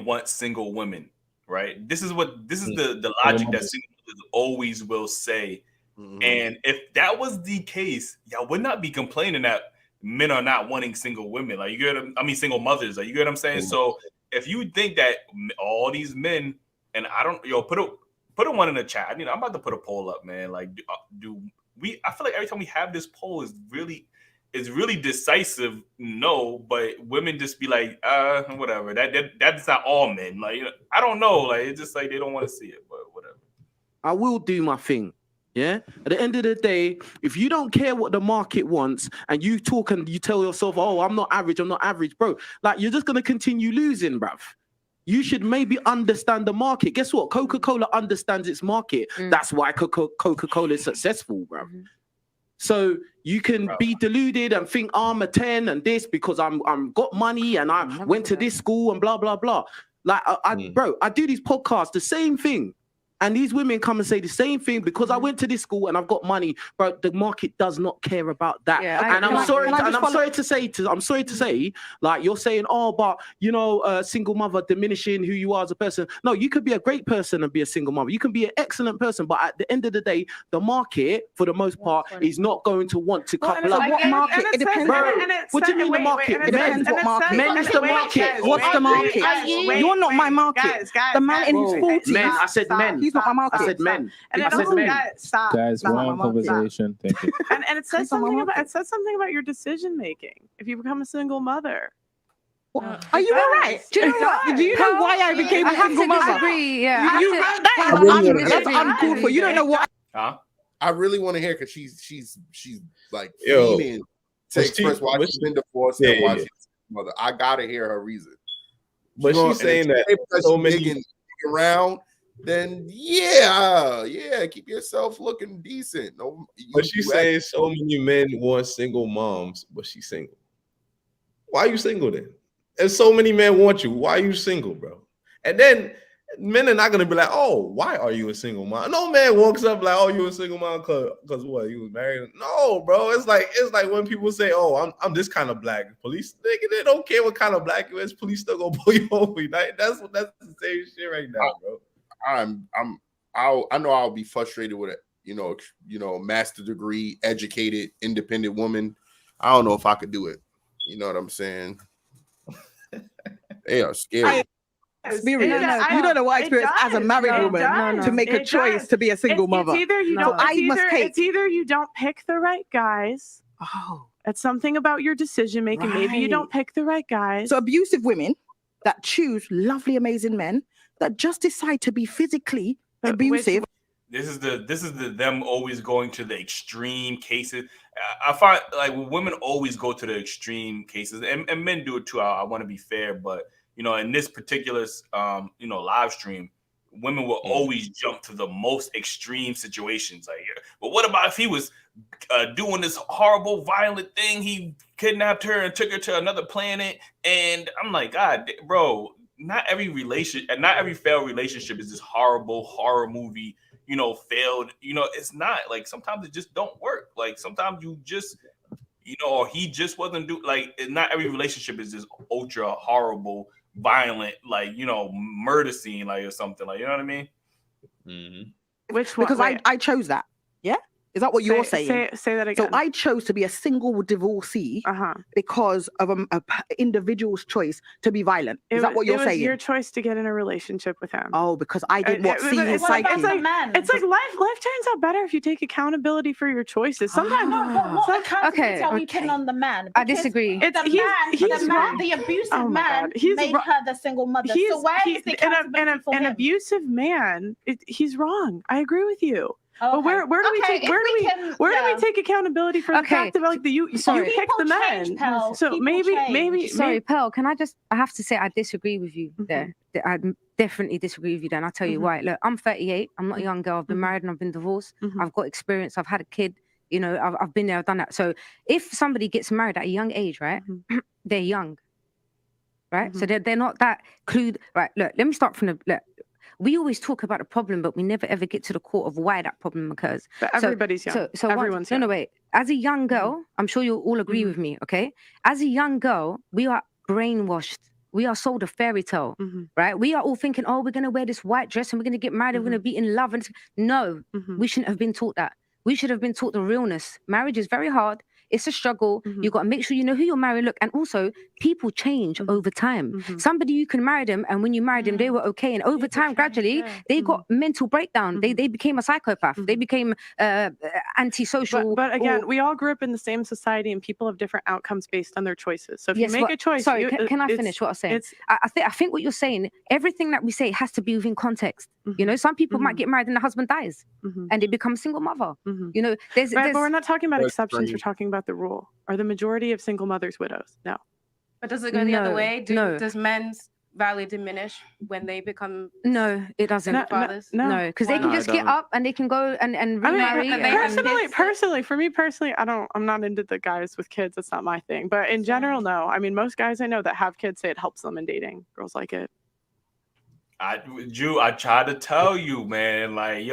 want single women, right? This is the logic that single mothers always will say. And if that was the case, y'all would not be complaining that men are not wanting single women. Like, you get them, I mean single mothers, like, you get what I'm saying? So if you think that all these men, and I don't, put a one in the chat. I'm about to put a poll up, man. Like, I feel like every time we have this poll is really decisive, no, but women just be like, whatever. That's not all men. Like, I don't know. Like, it's just like they don't want to see it, but whatever. I will do my thing. Yeah. At the end of the day, if you don't care what the market wants and you talk and you tell yourself, oh, I'm not average, bro. Like, you're just gonna continue losing, bruv. You should maybe understand the market. Guess what? Coca-Cola understands its market. That's why Coca-Cola is successful, bruv. So you can be deluded and think I'm a 10 and this because I'm got money and I went to this school and blah blah blah. Like, bro, I do these podcasts, the same thing. And these women come and say the same thing because I went to this school and I've got money, but the market does not care about that. Yeah, and I'm sorry to say, like, you're saying, oh, but single mother diminishing who you are as a person. No, you could be a great person and be a single mother. You can be an excellent person, but at the end of the day, the market, for the most part, is not going to want to couple up. What market? It depends. What do you mean the market? It depends what market. Men's the market. What's the market? You're not my market. The man in his 40s. Men, I said men. He's not my market. I said men. And I said men. Guys, wrong conversation. Thank you. And it says something about your decision making if you become a single mother. Are you all right? Do you know what? Do you know why I became a single mother? Disagree. Yeah. That's uncalled for. You don't know what. I really want to hear, because she's like feeling to express why she's been divorced and why she's a mother. I gotta hear her reason. But she's saying that so many around. Then yeah, keep yourself looking decent. No, but she's saying so many men want single moms, but she's single. Why are you single then? And so many men want you. Why are you single, bro? And then men are not gonna be like, oh, why are you a single mom? No man walks up like, oh, you a single mom because what? You was married? No, bro. It's like when people say, oh, I'm this kind of black. Police, they don't care what kind of black you is. Police still gonna pull you over. That's the same shit right now, bro. I know I'll be frustrated with it. Master degree, educated, independent woman. I don't know if I could do it. You know what I'm saying? They are scary. Experience. You don't know what experience as a married woman to make a choice to be a single mother. It's either you don't. So I must take. It's either you don't pick the right guys. Oh, it's something about your decision making. Right. Maybe you don't pick the right guys. So abusive women that choose lovely, amazing men that just decide to be physically abusive. This is the them always going to the extreme cases. I find like women always go to the extreme cases, and men do it too. I want to be fair, but you know, in this particular live stream, women will always jump to the most extreme situations. Like, but what about if he was doing this horrible, violent thing? He kidnapped her and took her to another planet, and I'm like, God, bro, not every failed relationship is this horrible horror movie. You know, failed. You know, it's not like sometimes it just don't work. Like sometimes you just, you know, or he just wasn't not every relationship is this ultra horrible, violent, like, you know, murder scene, like, or something, like, you know what I mean? Mm-hmm. Which one? Because I chose that. Yeah. Is that what you're saying? Say that again. So I chose to be a single divorcee because of an individual's choice to be violent. Is that what you're saying? It was your choice to get in a relationship with him. Oh, because I didn't see his psyche. It's like life turns out better if you take accountability for your choices. Sometimes, what accountability are we putting on the man? I disagree. The abusive man made her the single mother. So why is the accountability for him? An abusive man, he's wrong. I agree with you. Okay. But where do we take accountability for the fact that like you pick the men? So maybe sorry, Pearl, I have to say I disagree with you there. I definitely disagree with you there, and I'll tell you why. Look, I'm 38. I'm not a young girl. I've been married and I've been divorced. I've got experience. I've had a kid. You know, I've been there. I've done that. So if somebody gets married at a young age, right, they're young, right? So they're not that clued. Right. Look, let me start from the. We always talk about a problem, but we never ever get to the core of why that problem occurs. But everybody's young. So everyone's young. No, wait. As a young girl, I'm sure you'll all agree with me, okay? As a young girl, we are brainwashed. We are sold a fairy tale, right? We are all thinking, oh, we're going to wear this white dress and we're going to get married and we're going to be in love. And no, we shouldn't have been taught that. We should have been taught the realness. Marriage is very hard. It's a struggle. You got to make sure you know who you're marrying. Look, and also people change over time. Somebody, you can marry them, and when you married them, they were okay. And over time, gradually, they got mental breakdown. They became a psychopath. They became antisocial. But again, we all grew up in the same society, and people have different outcomes based on their choices. So if you make a choice, sorry, can I finish what I'm saying? I think what you're saying, everything that we say has to be within context. You know, some people might get married and the husband dies, and they become a single mother. You know, but we're not talking about exceptions. We're talking about the rule. Are the majority of single mothers widows? No. But does it go the other way? Does men's value diminish when they become? No, it doesn't. No, because they can just get up and they can go and remarry. Personally, for me personally, I'm not into the guys with kids. That's not my thing. But in general, no. I mean, most guys I know that have kids say it helps them in dating. Girls like it. I try to tell you, man, like,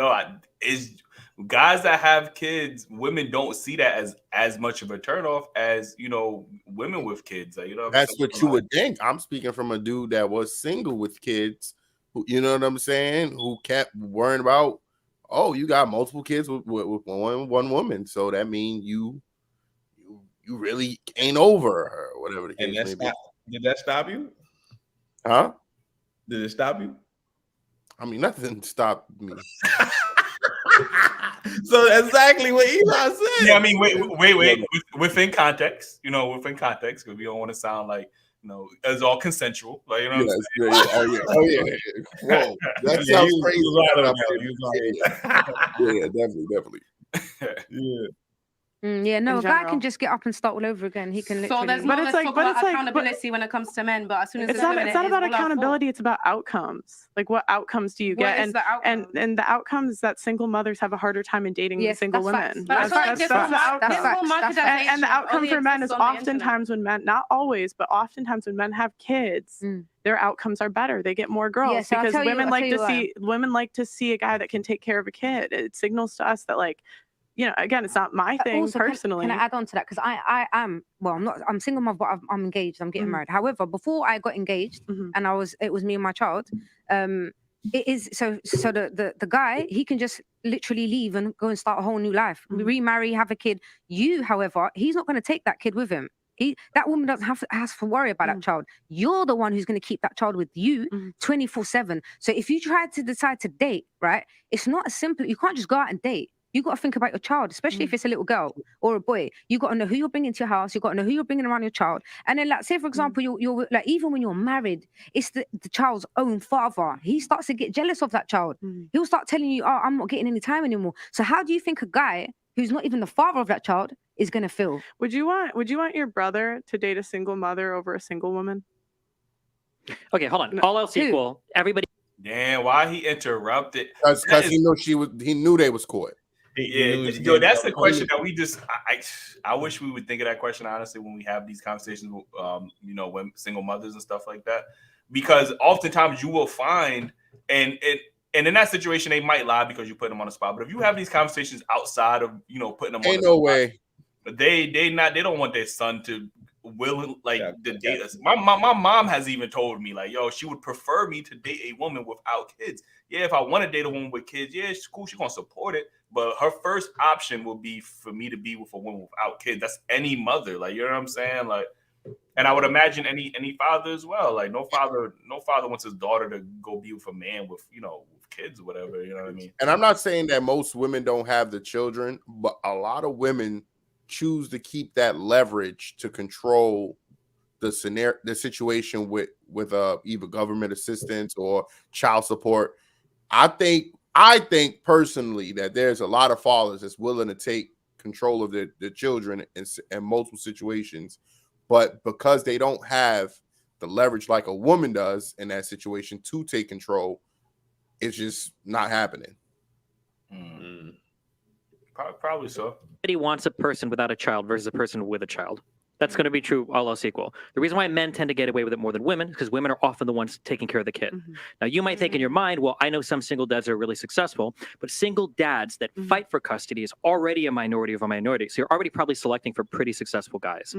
guys that have kids, women don't see that as much of a turnoff as, you know, women with kids. Like, you know, that's what you would think. I'm speaking from a dude that was single with kids, who, you know what I'm saying, who kept worrying about, oh, you got multiple kids with one woman, so that means you really ain't over her, or whatever the case may be. Did that stop you? Huh? Did it stop you? I mean, nothing stopped me. So exactly what Eli said. Yeah, I mean, wait. Within context, because we don't want to sound like, you know, it's all consensual. Like, you know what I'm saying? Oh yeah. Whoa, that sounds crazy. Yeah, definitely. Yeah. A guy can just get up and start all over again. He can. So there's not accountability when it comes to men, but as soon as it's not about accountability. It's about outcomes. Like, what outcomes do you get? And the outcomes that single mothers have a harder time in dating than single women. That's the outcome. And the outcome for men is oftentimes when men, not always, but oftentimes when men have kids, their outcomes are better. They get more girls because women like to see a guy that can take care of a kid. It signals to us that, like, you know, again, it's not my thing also, personally. Can I add on to that? Because I'm single mother, but I'm engaged. I'm getting married. However, before I got engaged, and it was me and my child. It is so the guy, he can just literally leave and go and start a whole new life, remarry, have a kid. You, however, he's not going to take that kid with him. That woman doesn't has to worry about that child. You're the one who's going to keep that child with you 24/7. So if you try to decide to date, right, it's not as simple. You can't just go out and date. You got to think about your child, especially if it's a little girl or a boy. You got to know who you're bringing to your house. You got to know who you're bringing around your child. And then, like, say for example, you're like, even when you're married, it's the child's own father. He starts to get jealous of that child. He'll start telling you, "Oh, I'm not getting any time anymore." So how do you think a guy who's not even the father of that child is going to feel? Would you want your brother to date a single mother over a single woman? Okay, hold on. All else equal, everybody. Damn, why he interrupted? Because he knew they was caught. Yeah, yo, that's the question that we just. I wish we would think of that question honestly when we have these conversations with, when single mothers and stuff like that, because oftentimes you will find and in that situation they might lie because you put them on the spot. But if you have these conversations outside of putting them on the spot, way. They don't want their son to date us. My mom has even told me like, yo, she would prefer me to date a woman without kids. Yeah, if I want to date a woman with kids, yeah, it's cool. She's gonna support it. But her first option would be for me to be with a woman without kids. That's any mother, like, you know what I'm saying? Like, and I would imagine any father as well. Like, no father wants his daughter to go be with a man with with kids or whatever. You know what I mean? And I'm not saying that most women don't have the children, but a lot of women choose to keep that leverage to control the situation with either government assistance or child support. I think personally that there's a lot of fathers that's willing to take control of their children in multiple situations, but because they don't have the leverage like a woman does in that situation to take control, it's just not happening. Probably so. He wants a person without a child versus a person with a child. That's going to be true, all else equal. The reason why men tend to get away with it more than women is because women are often the ones taking care of the kid. Now, you might think in your mind, well, I know some single dads are really successful, but single dads that fight for custody is already a minority of a minority. So you're already probably selecting for pretty successful guys.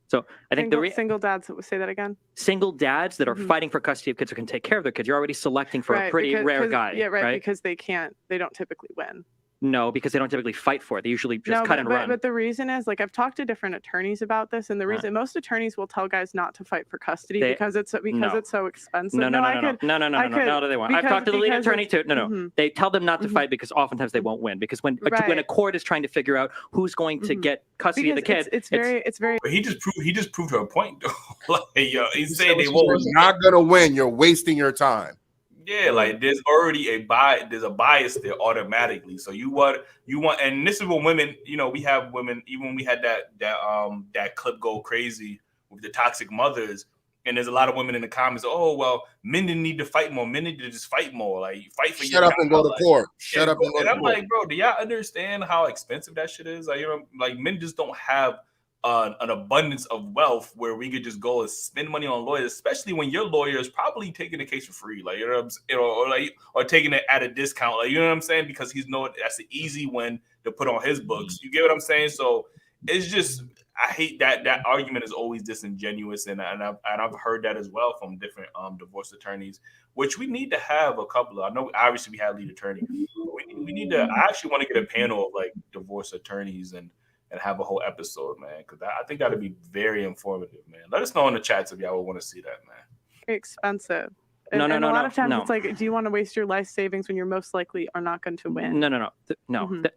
So I think single dads, say that again. Single dads that are fighting for custody of kids or can take care of their kids, you're already selecting for a pretty rare guy. Yeah, right, because they don't typically win. No, because they don't typically fight for it. They usually just cut and run. But the reason is, like, I've talked to different attorneys about this, and the reason most attorneys will tell guys not to fight for custody because it's so expensive. No, they won't. I've talked to the lead attorney too. No. They tell them not to fight because oftentimes they won't win. Because when a court is trying to figure out who's going to get custody of the kid, it's very. But he just proved her point though. Like, yo, he's saying they won't. You're not gonna win. You're wasting your time. Yeah, like there's already a bias there automatically. So you want, and this is what women, we have women, even when we had that clip go crazy with the toxic mothers, and there's a lot of women in the comments, oh, well, men didn't need to fight more. Men need to just fight more. Like, fight for Shut up and go to court. Shut up and go to court. And I'm like, bro, do y'all understand how expensive that shit is? Like, like men just don't have an abundance of wealth where we could just go and spend money on lawyers, especially when your lawyer is probably taking the case for free, like, or taking it at a discount, like, you know what I'm saying? Because he's that's the easy one to put on his books. You get what I'm saying? So it's just, I hate that argument is always disingenuous, and I've heard that as well from different divorce attorneys, which we need to have a couple of. I know obviously we have lead attorney. We need to. I actually want to get a panel of like divorce attorneys and have a whole episode, man, because I think that'd be very informative, man. Let us know in the chats if y'all would want to see that, man. Very expensive. And a lot of times it's like, do you want to waste your life savings when you're most likely are not going to win? No.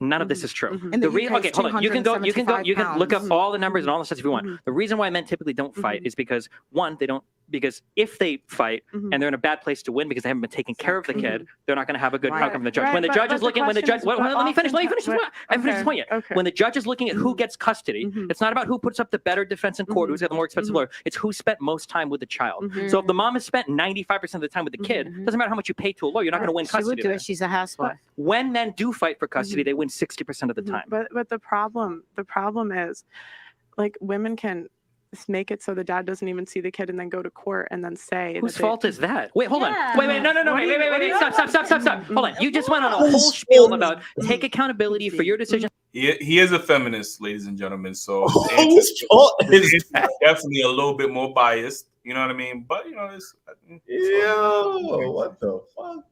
None of this is true. Okay, hold on. You can look up all the numbers and all the stuff if you want. The reason why men typically don't fight is because because if they fight and they're in a bad place to win because they haven't been taking care of the kid, they're not going to have a good outcome from the judge. When the judge is looking, let me finish. I haven't finished the point yet. When the judge is looking at who gets custody, it's not about who puts up the better defense in court, who's got the more expensive lawyer. It's who spent most time with the child. So if the mom has spent 95% of the time with the kid, doesn't matter how much you pay to a lawyer, you're not going to win custody. She would do it. She's a housewife. When men do fight for custody, they win 60% of the time. But the problem is, like, women can make it so the dad doesn't even see the kid and then go to court and then say whose fault is that? Wait, hold on. Wait, no. Wait. Stop. Hold on. You just went on a whole spiel about take accountability for your decision. He is a feminist, ladies and gentlemen. So his fault is definitely a little bit more biased. You know what I mean? But it's what the fuck?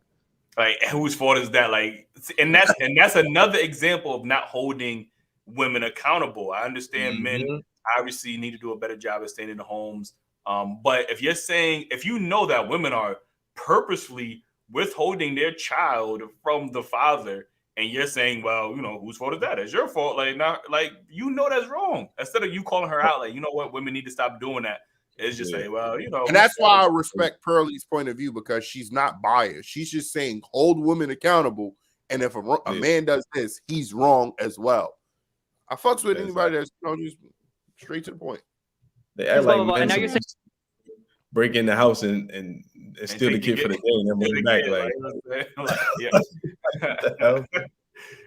Like, whose fault is that? Like, and that's another example of not holding women accountable. I understand men obviously need to do a better job of staying in the homes. But if you're saying, if you know that women are purposefully withholding their child from the father, and you're saying, well, you know, whose fault is that? It's your fault. Like, not like, you know, that's wrong. Instead of you calling her out, like, you know what, women need to stop doing that. It's just say, well, you know, and that's why I respect Pearly's point of view, because she's not biased. She's just saying hold women accountable, and if a man does this, he's wrong as well. I fucks with anybody that's, you know, just straight to the point. They act like men break in the house and steal the kid for the day and then bring it back. Like,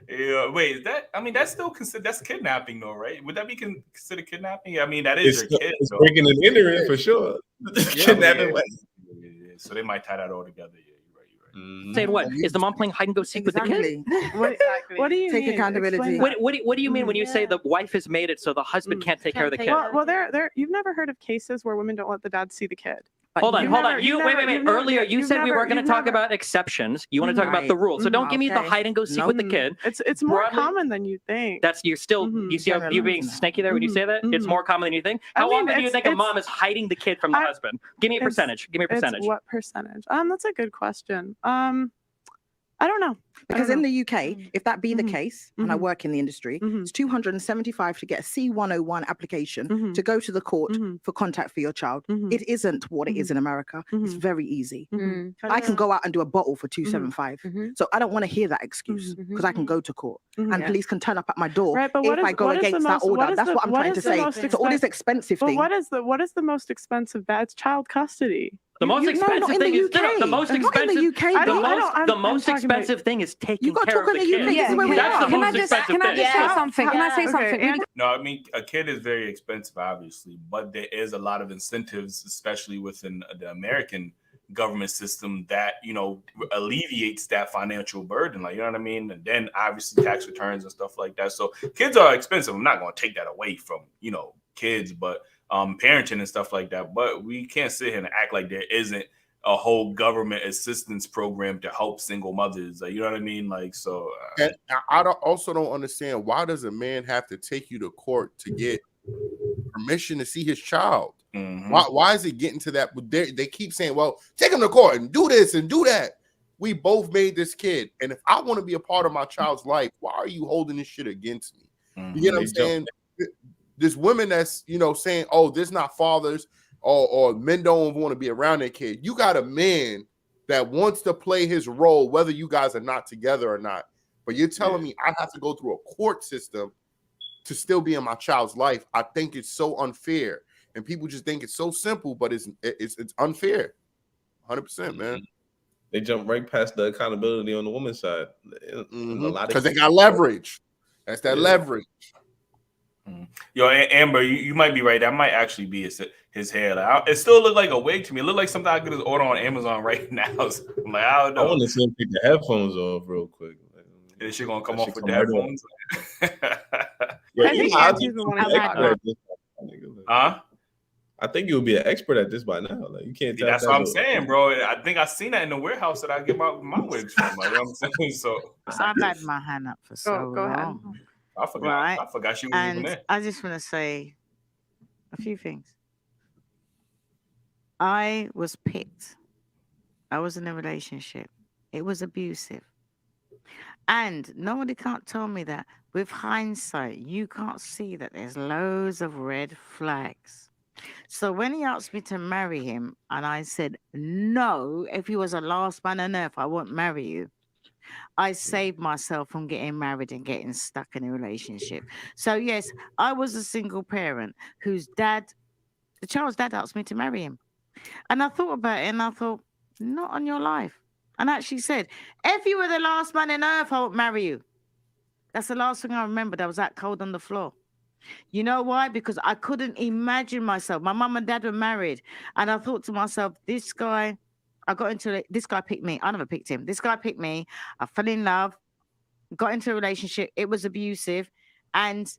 yeah, wait, is that? I mean, that's still considered, that's kidnapping, though, right? Would that be considered kidnapping? I mean, that is your kid. It's breaking and entering for sure. Kidnapping. So they might tie that all together. Yeah, you're right. Saying what? Is the mom playing hide and go seek with the kid? What do you take mean? accountability? What do you mean when you say the wife has made it so the husband can't take care of the kid? Well, you've never heard of cases where women don't let the dad see the kid. Hold on. Wait. Earlier, you said we weren't going to talk about exceptions. You want to talk about the rules. So don't give me the hide and go seek with the kid. It's more common than you think. You're still, you see how you're being snaky there when you say that? It's more common than you think. How often do you think a mom is hiding the kid from the husband? Give me a percentage. Give me a percentage. What percentage? That's a good question. I don't know. Because in the UK, if that be the case, and I work in the industry, it's $275 to get a C101 application to go to the court for contact for your child. It isn't what it is in America. It's very easy. I can go out and do a bottle for $275. So I don't want to hear that excuse, because I can go to court and police can turn up at my door if I go against that order. That's what I'm trying to say. So all this expensive thing. What is the most expensive? That's child custody. The most expensive thing is the most expensive thing is taking care of the kid. That's the most expensive thing. Can I say something? No, I mean, a kid is very expensive, obviously, but there is a lot of incentives, especially within the American government system, that, you know, alleviates that financial burden. Like, you know what I mean? And then obviously tax returns and stuff like that. So kids are expensive. I'm not going to take that away from, you know, kids, but parenting and stuff like that. But we can't sit here and act like there isn't a whole government assistance program to help single mothers. Like, you know what I mean? Like, so. And I also don't understand, why does a man have to take you to court to get permission to see his child? Why is it getting to that? They keep saying, well, take him to court and do this and do that. We both made this kid. And if I want to be a part of my child's life, why are you holding this shit against me? You get what I'm saying? There's women that's, you know, saying, oh, there's not fathers or men don't want to be around their kid. You got a man that wants to play his role, whether you guys are not together or not. But you're telling me I have to go through a court system to still be in my child's life. I think it's so unfair. And people just think it's so simple, but it's unfair. 100%, man. They jump right past the accountability on the woman's side. Because they got leverage. That's that leverage. Yo, Amber, you might be right. That might actually be his hair. Like, it still look like a wig to me. It look like something I could just order on Amazon right now. So I'm like, I don't know. I want to see him take the headphones off real quick. Is she gonna come off with the headphones? I think you'll be an expert at this by now. Like, you can't. That's what I'm saying, bro. I think I seen that in the warehouse that I get my wigs from. Like, you know what I'm saying? So I've had my hand up for so long. I forgot. Right? I forgot she was even there. I just want to say a few things. I was picked. I was in a relationship. It was abusive. And nobody can't tell me that with hindsight, you can't see that there's loads of red flags. So when he asked me to marry him, and I said, no, if he was the last man on earth, I won't marry you. I saved myself from getting married and getting stuck in a relationship. So yes, I was a single parent whose dad, the child's dad, asked me to marry him. And I thought about it and I thought, not on your life. And I actually said, if you were the last man on earth, I would marry you. That's the last thing I remembered. I was that cold on the floor. You know why? Because I couldn't imagine myself. My mum and dad were married. And I thought to myself, this guy, this guy picked me. I never picked him. This guy picked me. I fell in love, got into a relationship. It was abusive. And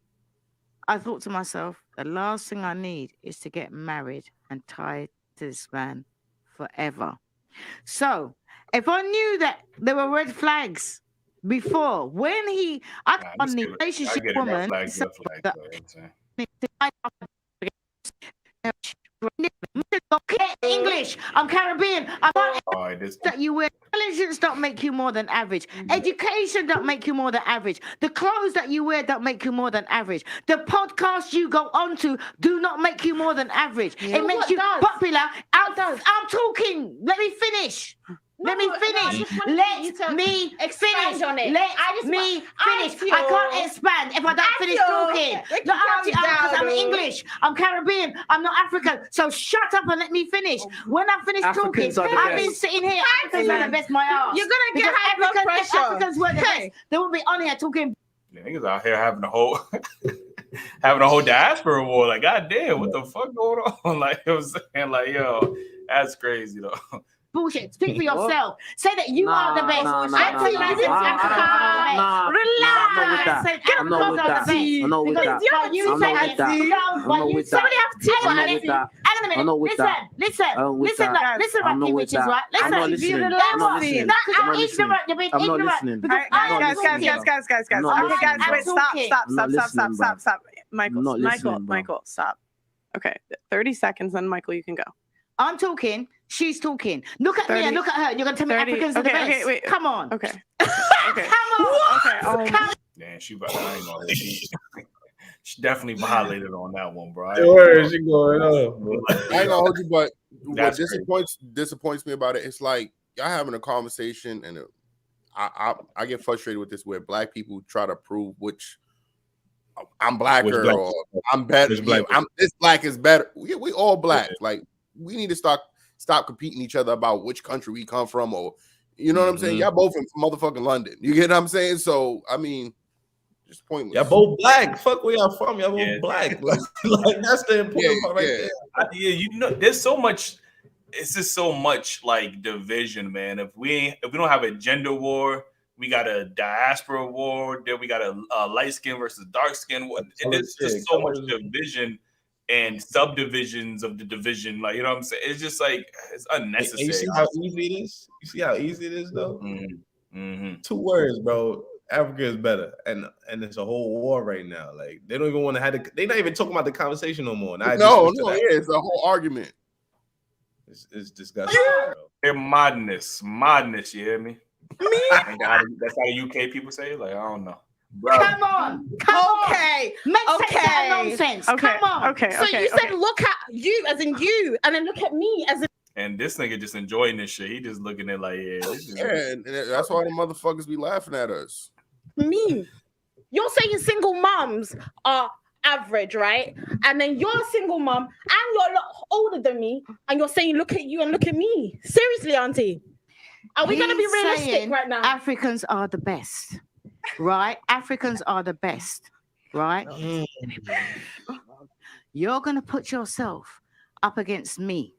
I thought to myself, the last thing I need is to get married and tied to this man forever. So if I knew that there were red flags before, when I got on the relationship woman. English. I'm Caribbean. That you wear. Intelligence don't make you more than average. Education don't make you more than average. The clothes that you wear don't make you more than average. The podcasts you go on to do not make you more than average. It makes you popular. I'm talking. Let me finish. Let me finish. Let me finish. Let me finish. I can't expand if I don't finish talking. No, because I'm English. I'm Caribbean. I'm not African. So shut up and let me finish. When I finish talking, I've been sitting here. Africans are the best. My ass. You're gonna get high blood pressure. Africans were the best. They won't be on here talking. Niggas out here having a whole diaspora war. Like, goddamn, what the fuck going on? Like, I was saying, like, yo, that's crazy though. Bullshit. Speak for yourself. Say that you are the best. Relax. I'm not with that. I'm not with that. Listen, Rocky Riches, right? Stop. Michael, stop. Okay, 30 seconds, then Michael, you can go. I'm talking. She's talking. Look at me and look at her. You're gonna tell me Africans are the best. Okay, wait. Come on. Okay. Come on. Okay. Man, she definitely violated on that one, bro. She going on. I ain't gonna hold you, but what disappoints me about it, it's like y'all having a conversation, and I get frustrated with this where black people try to prove which I'm blacker or I'm better. This black is better. We all black. Like, we need to stop competing each other about which country we come from, or you know what I'm saying. Y'all both from motherfucking London. You get what I'm saying? So I mean, just pointless. Y'all both black. Fuck where y'all from. Y'all both black. Like that's the important part right there. You know, there's so much. It's just so much like division, man. If we don't have a gender war, we got a diaspora war. Then we got a light skin versus dark skin war. And there's just so much division and subdivisions of the division. Like, you know what I'm saying? It's just like, it's unnecessary. And you see how easy it is? You see how easy it is, though? 2 words, bro. Africa is better. And it's a whole war right now. Like, they don't even want to have they're not even talking about the conversation no more. It's a whole argument. It's disgusting, bro. They're madness, you hear me? That's how the UK people say it. Like, I don't know. Bro. Come on. Make sense of that nonsense. Come on. Okay. So you said look at you as in you, and then look at me as in. And this nigga just enjoying this shit. He just looking at like, and that's why the motherfuckers be laughing at us. Me. You're saying single moms are average, right? And then you're a single mom, and you're a lot older than me, and you're saying look at you and look at me. Seriously, auntie. Are we going to be realistic right now? Africans are the best. Right? Africans are the best, right? You're going to put yourself up against me.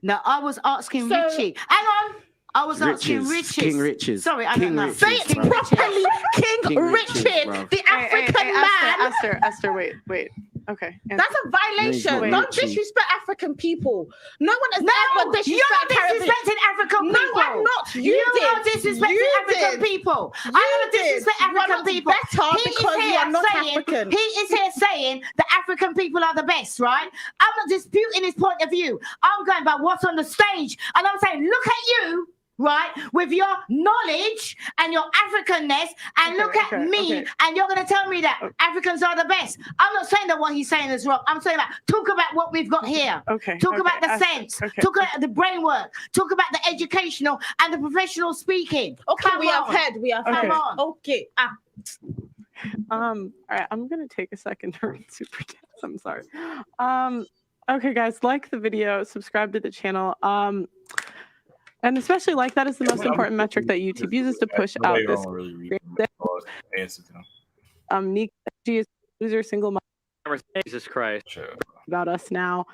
Now, I was asking Richie. Hang on. I was asking Richie. King Riches. Sorry, I don't know. Say it properly. King Richard, the African man. Esther, wait. Okay. That's a violation. Don't disrespect African people. No one has ever disrespected disrespecting African people. No, I'm not. You are disrespecting African people. I'm going to disrespect African people. Because you are not African. He is here saying that African people are the best, right? I'm not disputing his point of view. I'm going by what's on the stage. And I'm saying, look at you. Right, with your knowledge and your Africanness, and look at me, and you're going to tell me that Africans are the best. I'm not saying that what he's saying is wrong. I'm saying that talk about what we've got here. Talk about the sense. Talk about the brain work. Talk about the educational and the professional speaking. Okay, we have heard. Come on. Okay. All right, I'm gonna take a second to read super chats. I'm sorry. Okay, guys, like the video, subscribe to the channel. And especially like that is the most important metric that YouTube uses to push out this. She is loser single mom. Jesus Christ. About us now.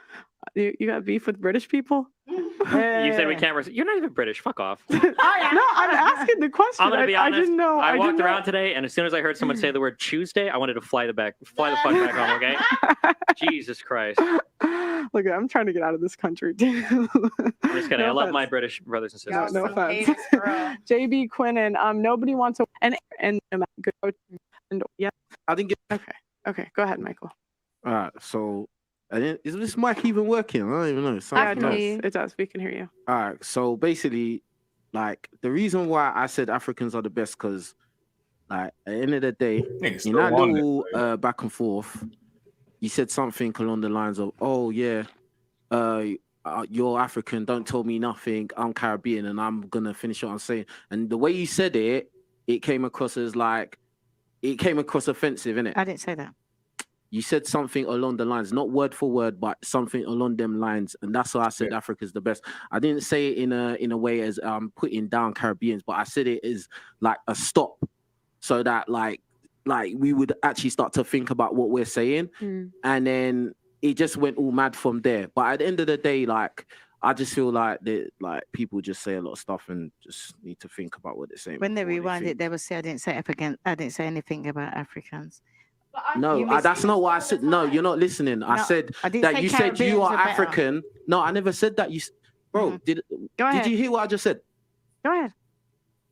You got beef with British people? You said we can't. You're not even British. Fuck off. No, I'm asking the question. I'm gonna be honest. I didn't know. I walked around today, and as soon as I heard someone say the word Tuesday, I wanted to fly the fuck back home. Okay. Jesus Christ. Look, I'm trying to get out of this country too. I'm just kidding. I love my British brothers and sisters. No offense. JB Quinnen, nobody wants to and yeah. I didn't get. Okay. Go ahead, Michael. All right. So, is this mic even working? I don't even know. Yeah, it does. It does. We can hear you. All right. So basically, like the reason why I said Africans are the best, because like at the end of the day, in that little back and forth, you said something along the lines of, "Oh yeah, you're African. Don't tell me nothing. I'm Caribbean, and I'm gonna finish what I'm saying." And the way you said it, it came across as like, it came across offensive, innit? I didn't say that. You said something along the lines, not word for word, but something along them lines, and that's why I said Africa's the best. I didn't say it in a way as putting down Caribbeans, but I said it as like a stop, so that like we would actually start to think about what we're saying, and then it just went all mad from there. But at the end of the day, like I just feel like that, like people just say a lot of stuff and just need to think about what they're saying. When they rewind it, they will say I didn't say African. I didn't say anything about Africans. No, that's not what I said. No, you're not listening. No, I said that you said you are African. No, I never said that. Bro, did you hear what I just said? Go ahead.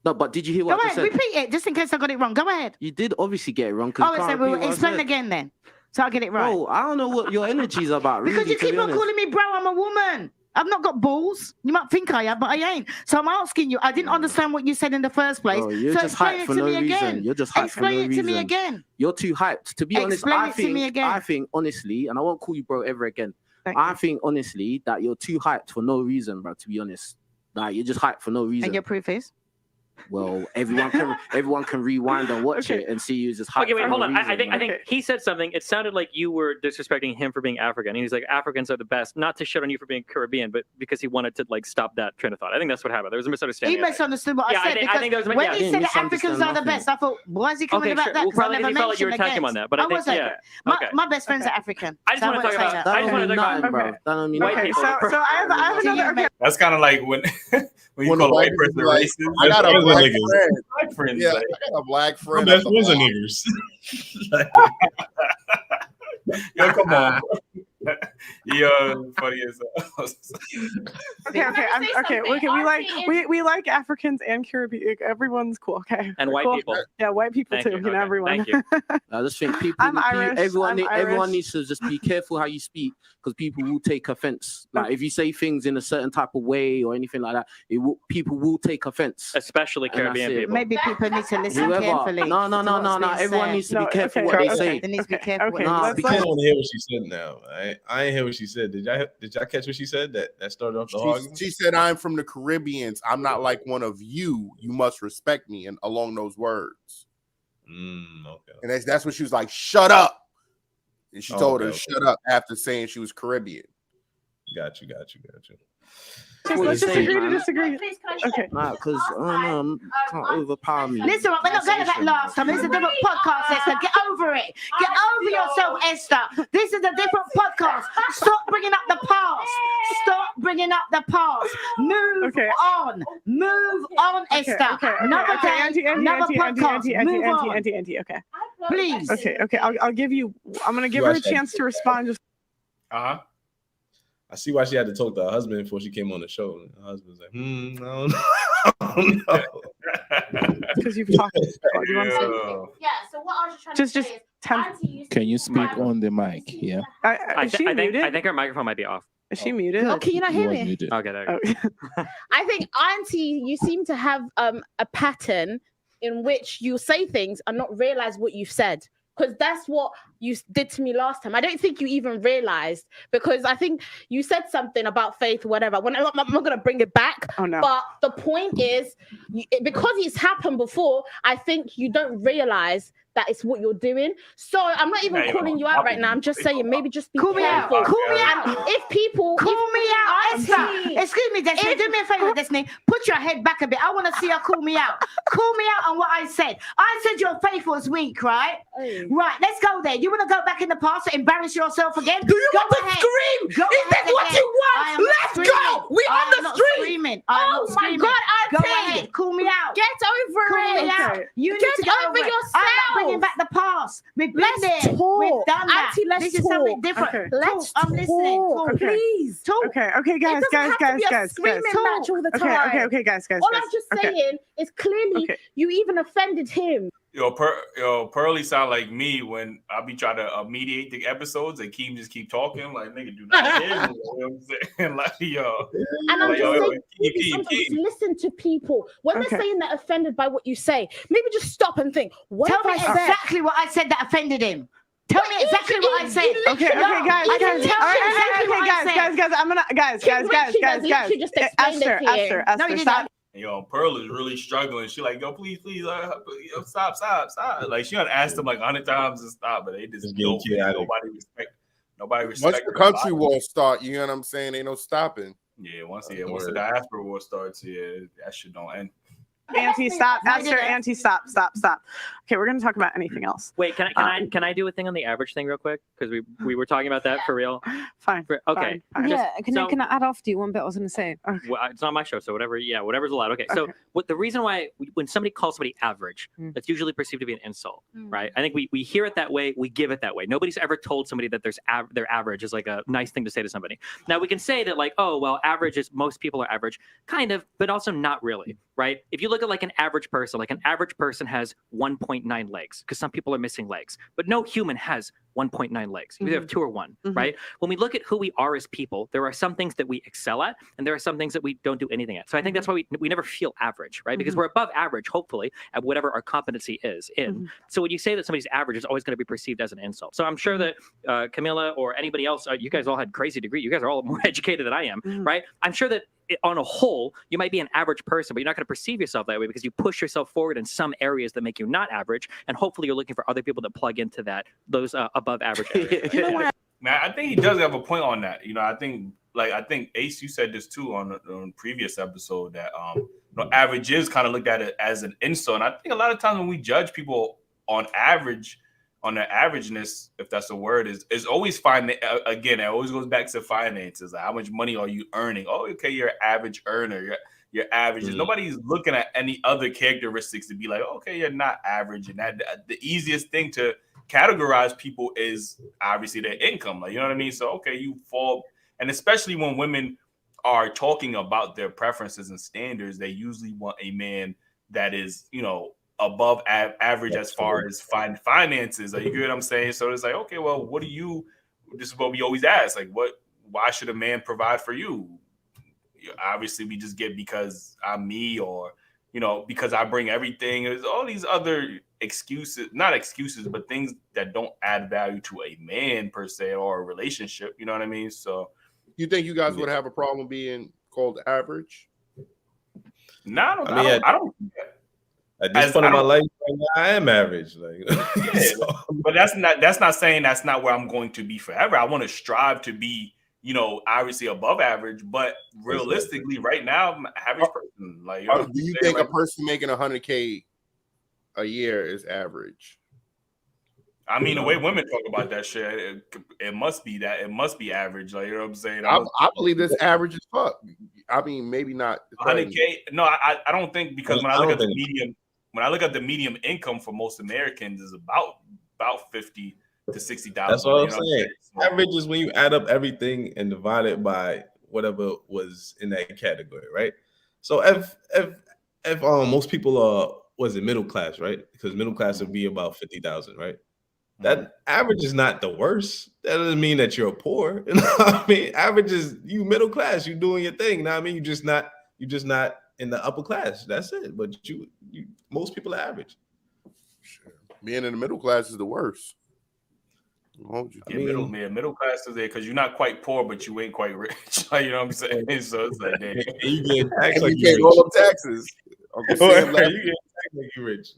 No, but did you hear what I just said? Repeat it, just in case I got it wrong. Go ahead. You did obviously get it wrong. Oh, so we'll explain again then, so I'll get it right. Oh, I don't know what your energy's about. Because really, you keep on calling me bro. I'm a woman. I've not got balls. You might think I am, but I ain't. So I'm asking you. I didn't understand what you said in the first place. Oh, you're so just hyped for no reason. Again. You're just hyped for no reason. Explain it to me again. You're too hyped. To be honest, I think honestly, and I won't call you bro ever again. I think honestly that you're too hyped for no reason, bro. To be honest, like you're just hyped for no reason. And your proof is? Well, everyone can rewind and watch it and see you just hyped. Okay, wait, hold on. Reason, I think he said something. It sounded like you were disrespecting him for being African. He was like, Africans are the best, not to shit on you for being Caribbean, but because he wanted to like stop that train of thought. I think that's what happened. There was a misunderstanding. He misunderstood what I said. I think there was when he said that Africans are the best, I thought, why is he coming about that? Well, probably because he felt like you were attacking him on that. But I think, my best friends are African. I just want to talk about. I just want to talk about white people. So I have another. That's kind of like when you call a white person racist. I got a black friend. Black friends, yeah, like, I got a black friend. My best friends are niggers. Yo, come on. Yo, funny as hell. Okay. We like Africans and Caribbean. Everyone's cool. Okay. And white people. Yeah, white people too. You know, everyone. Thank you. I just think people. I'm Irish. Everyone needs to just be careful how you speak, because people will take offense. Like if you say things in a certain type of way or anything like that, people will take offense. Especially Caribbean people. Maybe people need to listen carefully. No. Everyone needs to be careful what they say. They need to be careful. I don't want to hear what she said now. I ain't hear what she said. Did y'all catch what she said? That started off the argument. She said, "I'm from the Caribbeans. I'm not like one of you. You must respect me." And along those words. Okay. And that's what she was like. Shut up. And she told her shut up after saying she was Caribbean. Got you. Let's just agree to disagree. Okay. Nah, because can't overpower me. Listen, we're not going to that last time. This is a different podcast, Esther. Get over it. Get over yourself, Esther. This is a different podcast. Stop bringing up the past. Stop bringing up the past. Move on. Move on, Esther. Another day, another podcast. Move on. Auntie. Okay. Please. Okay. I'll give you. I'm gonna give her a chance to respond. Just. I see why she had to talk to her husband before she came on the show. Her husband's like, I don't know. Because you've talked. You want to say? Yeah. So what I was trying to say is, can you speak on the mic? Yeah. I think her microphone might be off. Is she muted? Oh, can you not hear me? Okay, there you go. I think, Auntie, you seem to have a pattern in which you say things and not realize what you've said. Because that's what you did to me last time. I don't think you even realized, because I think you said something about faith, whatever. I'm not going to bring it back. Oh, no. But the point is, because it's happened before, I think you don't realize that it's what you're doing. So I'm not even calling you out right now. I'm just saying, maybe just be careful. Call me out. If people call me out, Esther. Excuse me, Destiny. Do me a favor, Destiny. Put your head back a bit. I want to see her call me out. Call me out on what I said. I said your faith was weak, right? Right. Let's go there. You want to go back in the past to embarrass yourself again? Do you want to scream? Is that what you want? Let's go. We on the street. Screaming. Oh my God, Go ahead, call me out. Get over Call it. me out. You need to Get over it. yourself. I'm not bringing back the past. We've been Let's there. talk. We've done that. Auntie, let's This is something talk. different. Okay. Let's I'm listening. talk. Talk. Please. Talk. Okay, It doesn't have to be a screaming match all the time. Okay, guys. All I'm just saying is clearly you even offended him. Yo, Pearly sound like me when I be trying to mediate the episodes and Keem just keep talking. Like, nigga, do not hear me. You know what I'm saying? Like, yo. And I'm like, just saying, maybe Keem. sometimes listen to people. When they're saying they're offended by what you say, maybe just stop and think, what Tell if me I said? exactly what I said that offended him. Tell me exactly what I said. Okay, guys. I'm gonna, guys. Esther, stop. Yo, Pearl is really struggling. She like, yo, please, stop. Like, she done asked them like 100 times to stop, but they just don't. Nobody respect. Once the country war start, you know what I'm saying? Ain't no stopping. Yeah, once the diaspora war starts, that shit don't end. Auntie, stop. Esther, Auntie, stop. Okay, we're gonna talk about anything else. Wait, can I do a thing on the average thing real quick? Because we were talking about that for real. Fine. Okay. Can I add after you one bit I was gonna say? Well, it's not my show, so whatever's allowed. Okay. So the reason why when somebody calls somebody average, that's usually perceived to be an insult, right? I think we hear it that way, we give it that way. Nobody's ever told somebody that their average is like a nice thing to say to somebody. Now we can say that like, oh well, average is most people are average, kind of, but also not really, right? If you look at like an average person has 1.9 legs because some people are missing legs, but no human has 1.9 legs. You either have 2 or 1, right? When we look at who we are as people, there are some things that we excel at, and there are some things that we don't do anything at. So I think that's why we never feel average, right? Because we're above average, hopefully, at whatever our competency is in. So when you say that somebody's average, it's always going to be perceived as an insult. So I'm sure that Camilla or anybody else, you guys all had crazy degree. You guys are all more educated than I am, right? I'm sure that on a whole, you might be an average person, but you're not going to perceive yourself that way because you push yourself forward in some areas that make you not average, and hopefully you're looking for other people to plug into those above average areas. You know what? Man, I think he does have a point on that. You know, I think Ace, you said this too on previous episode that average is kind of looked at it as an insult. And I think a lot of times when we judge people on average, on their averageness, if that's a word, is always fine. Again, it always goes back to finances. Like, how much money are you earning? Oh, okay, you're an average earner. You're average. Nobody's looking at any other characteristics to be like, okay, you're not average. And that the easiest thing to categorize people is obviously their income. Like, you know what I mean? So, okay, you fall. And especially when women are talking about their preferences and standards, they usually want a man that is, above average as far as finances. Like, you get what I'm saying? So it's like, okay, well, this is what we always ask. Like, why should a man provide for you? Obviously, we just get because I'm me, or, because I bring everything. There's all these other excuses, not excuses, but things that don't add value to a man per se or a relationship. You know what I mean? So you think you guys would have a problem being called average? No, I don't. At this point in my life, I am average. Like, but that's not saying that's not where I'm going to be forever. I want to strive to be, obviously above average, but realistically, right now, I'm an average person. Like, do you think a person making $100K a year is average? I mean, the way women talk about that shit, it must be that. It must be average. Like, you know what I'm saying? I believe this average as fuck. I mean, maybe not 100K. No, I don't think, because when I look at the medium income for most Americans is about 50 to 60,000. That's what I'm saying. Average is when you add up everything and divide it by whatever was in that category, right? So if most people are middle class, right? Because middle class would be about 50,000, right? That average is not the worst. That doesn't mean that you're poor. You know what I mean? Average is you middle class, you doing your thing. You know what I mean? You're just not in the upper class. That's it. But you most people are average. Sure. Being in the middle class is the worst. Middle class is there because you're not quite poor, but you ain't quite rich. You know what I'm saying? So it's like, damn. You get taxed like you can't roll up taxes. You get taxed like you rich.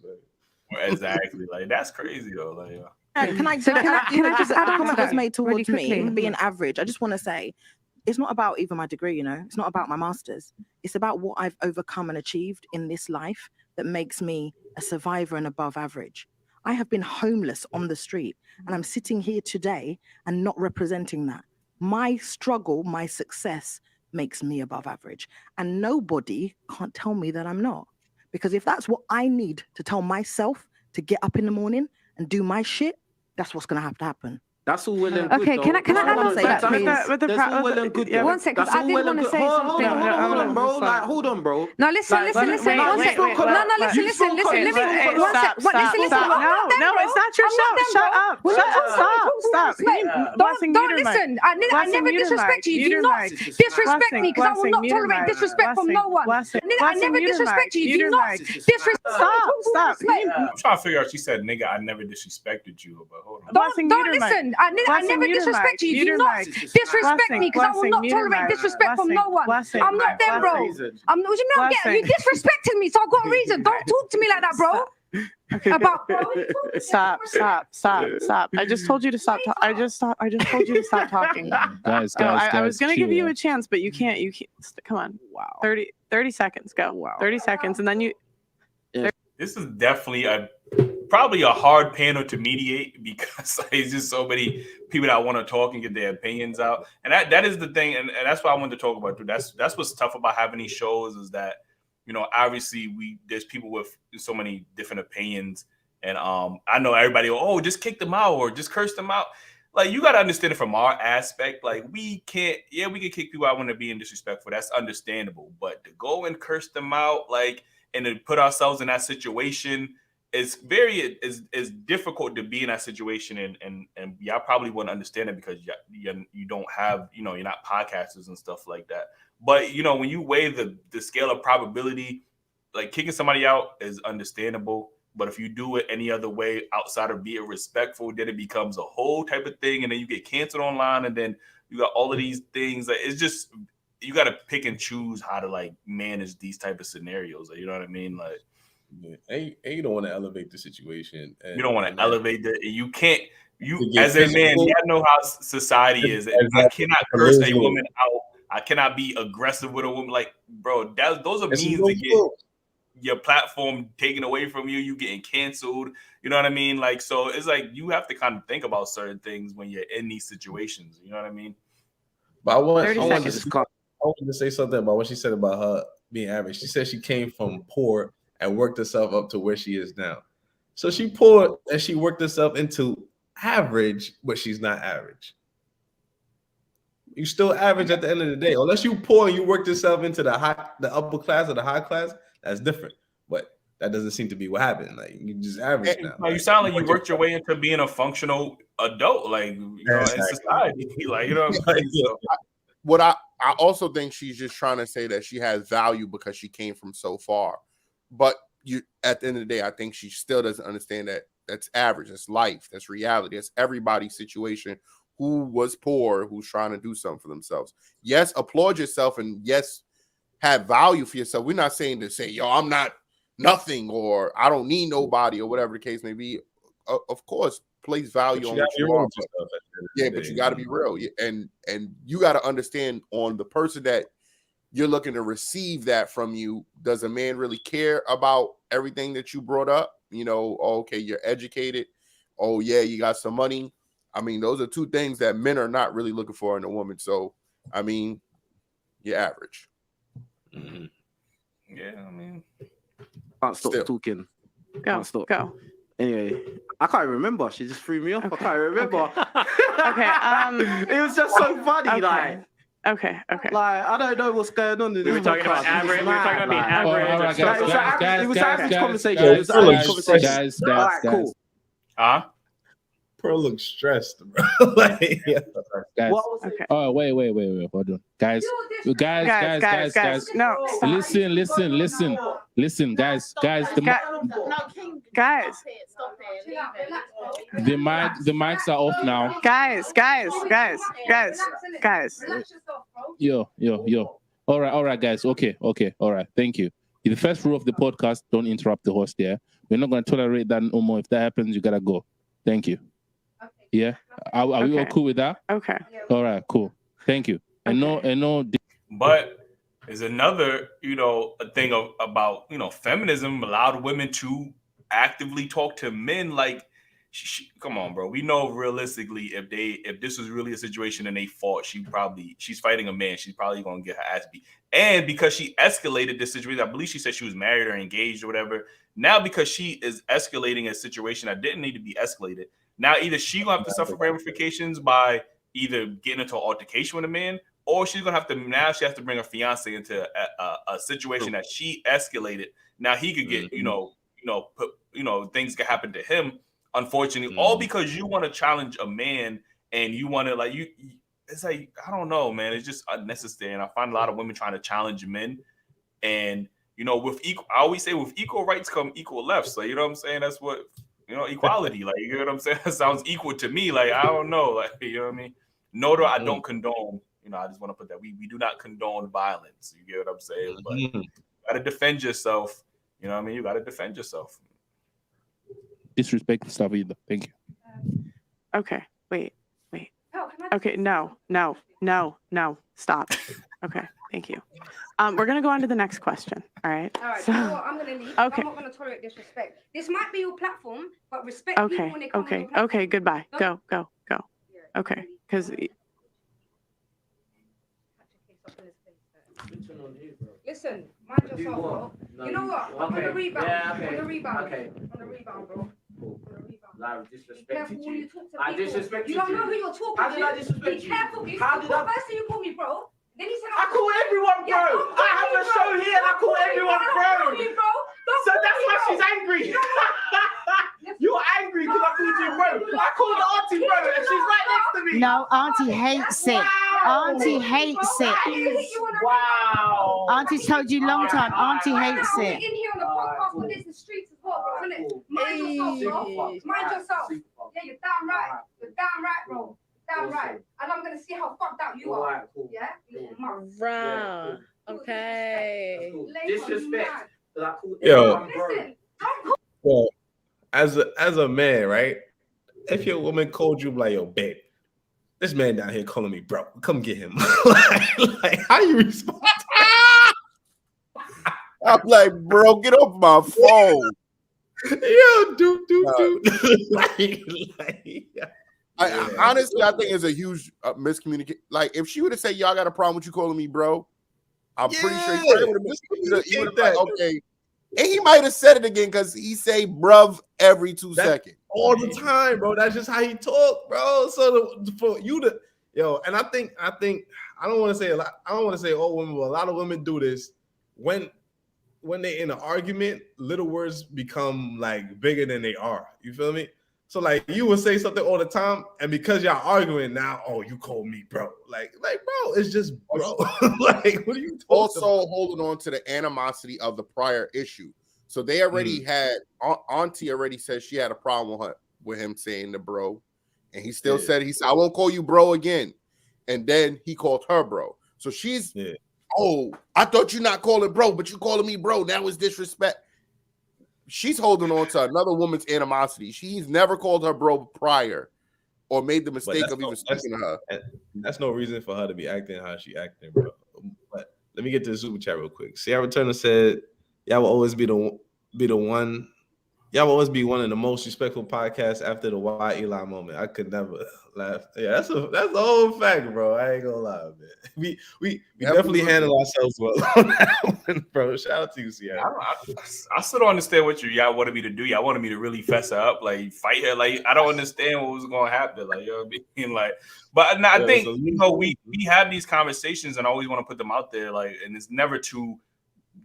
Exactly. Like, that's crazy though. Like, Can I just add a comment that's made towards me being average? I just want to say, it's not about even my degree, it's not about my master's. It's about what I've overcome and achieved in this life that makes me a survivor and above average. I have been homeless on the street, and I'm sitting here today and not representing that. My struggle, my success makes me above average. And nobody can't tell me that I'm not. Because if that's what I need to tell myself to get up in the morning and do my shit, that's what's going to have to happen. That's all well and good. Okay, can I say that, please? That's all well and good. One second, I did want to say something. Hold on, bro. Like, hold on, bro. No, listen. One second. Listen. One second. Listen. No, it's not your show. Shut up. Stop. Don't listen. I never disrespect you. Do not disrespect me because I will not tolerate disrespect from no one. I never disrespect you. Do not disrespect. Stop. I'm trying to figure out. She said, "Nigga, I never disrespected you," but hold on. Don't listen. I never disrespect you. Do not disrespect me because I will not tolerate disrespect from no one. I'm not them, bro. You disrespected me, so I've got a reason. Don't talk to me like that, bro. Stop. I just told you to stop. I just told you to stop talking. Guys, I was gonna give you a chance, but you can't. Come on. Wow. 30 seconds. Go. Wow. 30 seconds, and then you. This is definitely probably a hard panel to mediate because there's just so many people that want to talk and get their opinions out, and that is the thing, and that's what I wanted to talk about too. That's what's tough about having these shows is that, you know, obviously there's people with so many different opinions, and I know everybody just kick them out or just curse them out. Like, you got to understand it from our aspect. Like, we can kick people out when they're being disrespectful. That's understandable, but to go and curse them out, like, and to put ourselves in that situation, it's difficult to be in that situation, and y'all probably wouldn't understand it because you don't have, you know, you're not podcasters and stuff like that. But, you know, when you weigh the scale of probability, like, kicking somebody out is understandable, but if you do it any other way outside of being respectful, then it becomes a whole type of thing, and then you get canceled online, and then you got all of these things. Like, it's just, you got to pick and choose how to, like, manage these type of scenarios. Like, you know what I mean? Like, you don't want to elevate the situation. You don't want to elevate the. You can't. You as a man, you gotta know how society is. I cannot curse a woman out. I cannot be aggressive with a woman. Like, bro, those are means to get your platform taken away from you. You getting canceled. You know what I mean? Like, so it's like you have to kind of think about certain things when you're in these situations. You know what I mean? But I wanted to say something about what she said about her being average. She said she came from poor and worked herself up to where she is now. So she poor and she worked herself into average, but she's not average. You still average at the end of the day. Unless you poor and you worked yourself into the upper class or the high class, that's different. But that doesn't seem to be what happened. Like, you just average now. You sound like you worked your way into being a functional adult, like, you know, in society. Like, you know what I'm saying? So, what I also think she's just trying to say that she has value because she came from so far. But at the end of the day, I think she still doesn't understand that that's average. That's life. That's reality. That's everybody's situation who was poor, who's trying to do something for themselves. Yes, applaud yourself, and yes, have value for yourself. We're not saying to say, yo, I'm not nothing, or I don't need nobody, or whatever the case may be. Of course, place value on what you are. But you got to be real. And you got to understand on the person that you're looking to receive that from you. Does a man really care about everything that you brought up? You know, okay, you're educated. Oh, yeah, you got some money. I mean, those are two things that men are not really looking for in a woman. So, I mean, you're average. Mm-hmm. Yeah, I mean, can't stop talking. Go. Anyway, I can't remember. She just threw me off. Okay. I can't remember. Okay. It was just so funny. Okay. Like, Okay. Like, I don't know what's going on. We were talking about average. We were talking about being average. It was an average conversation. It was an average conversation. All right, cool. Pearl looks stressed, bro. Like, yeah. Guys. Okay. Oh, wait. Hold on. Guys. No. Listen, guys. Guys. The mics are off now. Guys. Yo. All right, guys. Okay. All right. Thank you. The first rule of the podcast: don't interrupt the host. Yeah, we're not going to tolerate that no more. If that happens, you gotta go. Thank you. Yeah. Are we all cool with that? Okay. All right. Cool. Thank you. I know. But there's another, a thing about, feminism allowed women to actively talk to men. Like, come on, bro. We know realistically if this was really a situation and they fought, she's fighting a man. She's probably gonna get her ass beat. And because she escalated this situation, I believe she said she was married or engaged or whatever. Now because she is escalating a situation that didn't need to be escalated, now either she gonna have to suffer ramifications by either getting into an altercation with a man, or she's gonna have to she has to bring her fiance into a situation that she escalated. Now he could get things could happen to him. Unfortunately, all because you want to challenge a man and you want to it's like, I don't know, man. It's just unnecessary. And I find a lot of women trying to challenge men. And, I always say with equal rights come equal lefts. So, you know what I'm saying? That's what, equality. Like, you know what I'm saying? That sounds equal to me. Like, I don't know. Like, you know what I mean? No, I don't condone. I just want to put that. We do not condone violence. You get what I'm saying? But you got to defend yourself. You know what I mean? You got to defend yourself. Disrespectful stuff either. Thank you. Okay, wait. Okay, no, stop. Okay, thank you. We're gonna go on to the next question. All right. All right. So, You know what? I'm gonna leave. Okay. I'm not gonna tolerate disrespect. This might be your platform, but respect people when they come on your platform. Okay. Goodbye. Go. Okay, because. Listen, mind yourself, bro. You know what? On the rebound. On the rebound, bro. I disrespected you. I disrespected you. You don't know who you're talking to. How did I disrespect you? Be careful. How did I? First thing you call me bro. Then he said, I call everyone bro. I have a show here and I call everyone bro. So that's why she's angry. You're angry because I called you bro. I called the auntie bro and she's right next to me. No, auntie hates it. Auntie hates it. Wow. Auntie told you long time. Auntie hates We're it. in here on the podcast, but there's the streets as well, bro, isn't it? Mind yourself, bro. Mind yourself. Yeah, you're damn right. You're damn right, bro. Damn right. And I'm gonna see how fucked up you are. Yeah? Wow. Okay. Disrespect. Yo. Listen, Well, as a man, right? If your woman called you like, yo, babe, this man down here calling me bro, come get him. like how you respond? I'm like, bro, get off my phone. Yo, dude. Honestly, I think it's a huge miscommunication. Like, if she would have said, "Y'all got a problem with you calling me bro," I'm pretty sure he would have been like, okay. And he might have said it again because he say "bruv" every 2 seconds. All the time, bro. That's just how he talk, bro. So for you to, and I think I don't want to say a lot. I don't want to say all women, but a lot of women do this when they're in an argument. Little words become like bigger than they are. You feel me? So like you will say something all the time, and because y'all arguing now, oh, you called me bro. Like bro, it's just bro. Like what are you talking also about? holding on to the animosity of the prior issue. So they already had auntie already said she had a problem with him saying the bro, and he still said I won't call you bro again, and then he called her bro. So she's oh, I thought you not calling bro, but you calling me bro. Now it's disrespect. She's holding on to another woman's animosity. She's never called her bro prior or made the mistake of even speaking to her. That's no reason for her to be acting how she acting, bro. But let me get to the super chat real quick. Sierra Turner said, y'all will always be the one. Y'all will always be one of the most respectful podcasts after the Why Eli moment. I could never laugh. Yeah, that's the whole fact, bro. I ain't gonna lie, man. We definitely handle ourselves well on that one, bro. Shout out to you, Sierra. I still don't understand what y'all wanted me to do. Y'all wanted me to really fess her up, like fight her. Like I don't understand what was gonna happen. Like you know what I mean? Like, but I think we have these conversations and I always want to put them out there. Like, and it's never to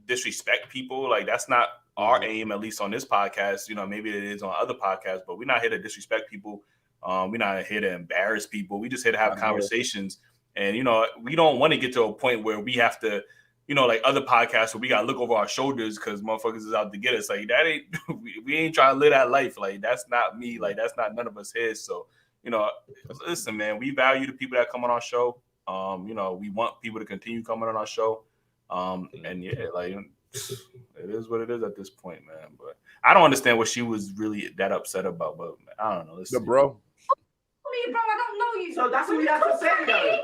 disrespect people. Like that's not our aim, at least on this podcast. Maybe it is on other podcasts, but we're not here to disrespect people. We're not here to embarrass people. We just here to have conversations. And, we don't want to get to a point where we have to, like other podcasts where we got to look over our shoulders because motherfuckers is out to get us. Like that ain't, we ain't trying to live that life. Like that's not me. Like that's not none of us here. So, listen, man, we value the people that come on our show. We want people to continue coming on our show. And yeah, like it is what it is at this point, man. But I don't understand what she was really that upset about. But I don't know. Bro. Me, bro, I don't know you. So that's what you have to say, though.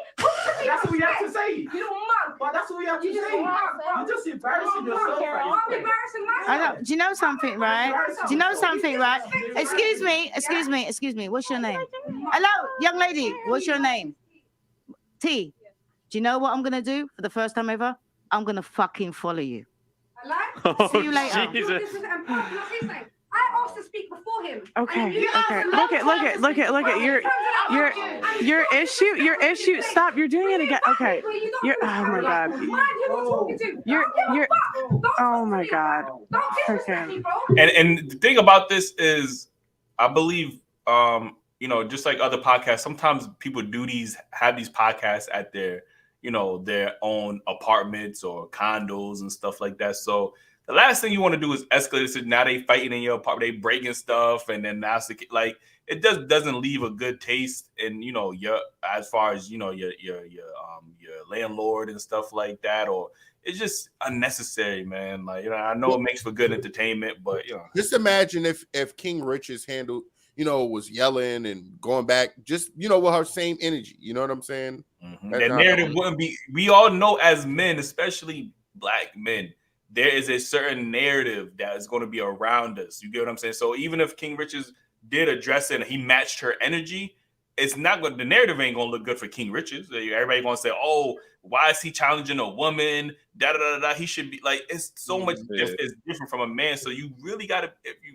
That's what we have to say. You don't mug. But that's what we have to say. You're just embarrassing yourself. I'm embarrassing myself. Do you know something, right? Do you know something, right? Excuse me. What's your name? Hello, young lady. What's your name? T. Do you know what I'm gonna do for the first time ever? I'm gonna fucking follow you. See you later. Jesus. I asked to speak before him. Okay. Look at your issue. Stop. You're doing it again. Okay. Oh my God. You're oh my God. Okay. And the thing about this is, I believe, you know, just like other podcasts, sometimes people have these podcasts at their, you know, their own apartments or condos and stuff like that. So the last thing you want to do is escalate it. Now they fighting in your apartment, they breaking stuff, and then that's like it doesn't leave a good taste in, you know, your, as far as, you know, your landlord and stuff like that, or it's just unnecessary, man. Like, you know, I know it makes for good entertainment, but you know, just imagine if King Rich's handled, you know, was yelling and going back, just, you know, with her same energy. You know what I'm saying? Mm-hmm. That narrative wouldn't be. We all know as men, especially black men, there is a certain narrative that is going to be around us. You get what I'm saying? So even if King Rich's did address it and he matched her energy, it's not going. The narrative ain't going to look good for King Rich's. Everybody going to say, "Oh, why is he challenging a woman? Da da da da." He should be like. It's so much. It's different from a man. So you really got to.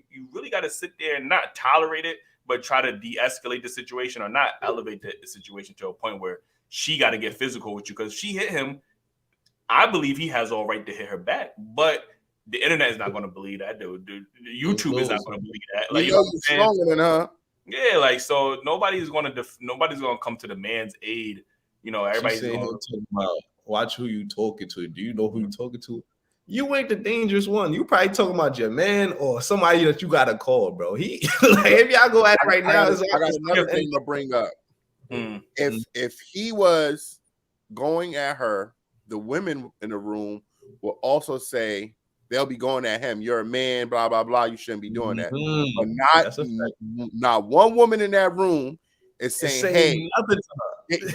You really got to sit there and not tolerate it, but try to de-escalate the situation or not elevate the situation to a point where she got to get physical with you, because she hit him. I believe he has all right to hit her back, but the internet is not going to believe that. The YouTube is not going to believe that. Like, you know what I'm saying? Stronger than her. Yeah, like, so nobody's going to come to the man's aid. You know, everybody's going to talk about watch who you talking to. Do you know who you talking to? You ain't the dangerous one. You probably talking about your man or somebody that you got to call, bro. He like, if y'all go at it right now, I got another thing to bring up. If he was going at her, the women in the room will also say, they'll be going at him. You're a man, blah, blah, blah. You shouldn't be doing that. But not one woman in that room is saying, hey,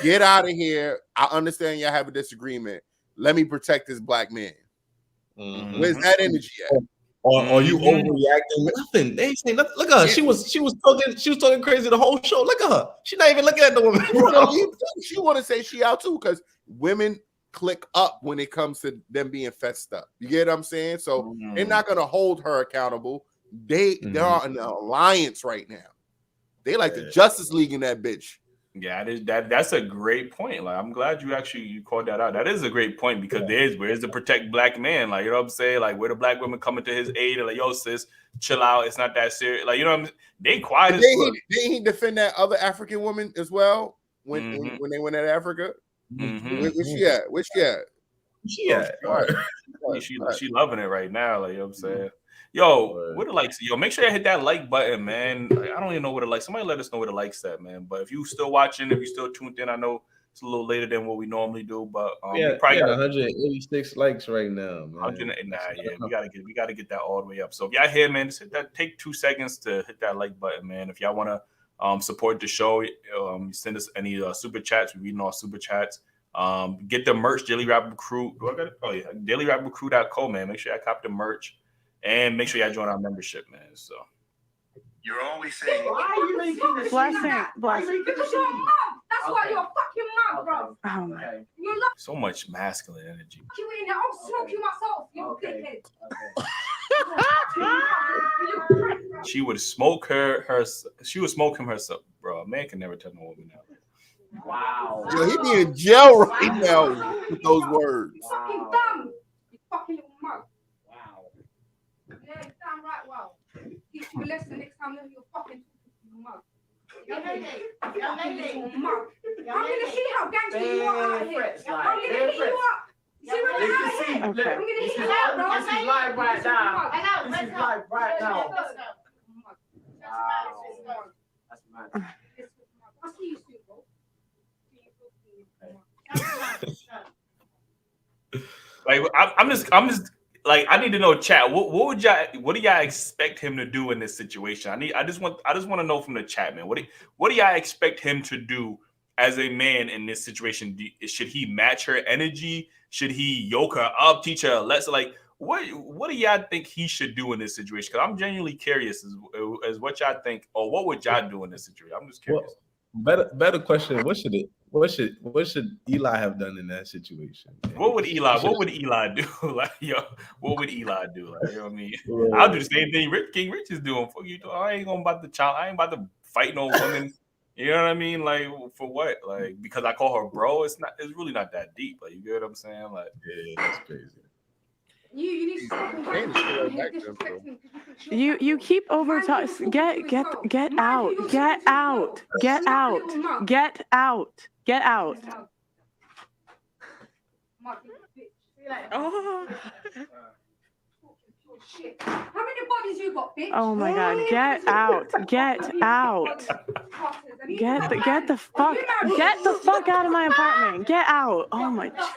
get out of here. I understand y'all have a disagreement. Let me protect this black man. Where's that energy at? Or you overreacting? Nothing. They ain't saying nothing. Look at her. She was talking crazy the whole show. Look at her. She's not even looking at the woman. She want to say she out too, because women click up when it comes to them being fessed up. You get what I'm saying? So they're not gonna hold her accountable. They're in an alliance right now. They like the Justice League in that bitch. Yeah, that's a great point. Like, I'm glad you called that out. That is a great point, because where's the protect black man? Like, you know what I'm saying? Like, where the black women coming to his aid and like, yo, sis, chill out. It's not that serious. Like, you know what I'm saying? They quiet as fuck. Did he defend that other African woman as well when they went at Africa? Where's she at? She loving it right now. Like, you know what I'm saying? Yo, what the likes? Yo, make sure you hit that like button, man. Like, I don't even know what the like. Somebody let us know what the likes at, man. But if you still watching, if you still tuned in, I know it's a little later than what we normally do, but we probably got 186 likes right now, man. We gotta get that all the way up. So if y'all here, man, just hit that. Take 2 seconds to hit that like button, man. If y'all wanna support the show, send us any super chats. We're reading all super chats. Get the merch, Dailyrapupcrew. Dailyrapupcrew.co, man. Make sure I cop the merch, and make sure y'all join our membership, man. So you're always saying, why are you making this? Blessing. Because you're a mom. That's why you're a fucking mom, bro. Oh my. So much masculine energy. You in there? I'll smoke you myself. You dickhead. She would smoke her. She would smoke him herself, bro. A man can never tell no woman that. Wow. Yo, he be in jail right now with those words. You fucking dumb. You fucking little mug. Wow. Yeah, damn right. Wow. Teach you a lesson next time. You're fucking mug. Young lady. Mug. I'm gonna see how gangster you are out here. I'm gonna beat you up. See what I'm saying? I'm gonna hit you out, bro. This is live right now. This is live right now. That's mad. I'll see you soon, bro. Like, I'm just like, I need to know, chat. What do y'all expect him to do in this situation? I just want to know from the chat, man. What do y'all expect him to do as a man in this situation, should he match her energy? Should he yoke her up, teach her a lesson? Like, what do y'all think he should do in this situation? Because I'm genuinely curious as what y'all think, or what would y'all do in this situation? I'm just curious. Better question. What should Eli have done in that situation? Man? What would Eli do? Like, yo, what would Eli do? Like, you know what I mean? I'll do the same thing King Rich is doing. Fuck you. I ain't about to fight no woman. You know what I mean? Like, for what? Like, because I call her bro, it's really not that deep. Like, you get what I'm saying? Like, yeah, that's crazy. You need to stop You keep over talking. Get out. Oh. Shit. How many bodies you got, bitch? Oh my god, get out. Get the fuck out of my apartment. Get out. Oh my god.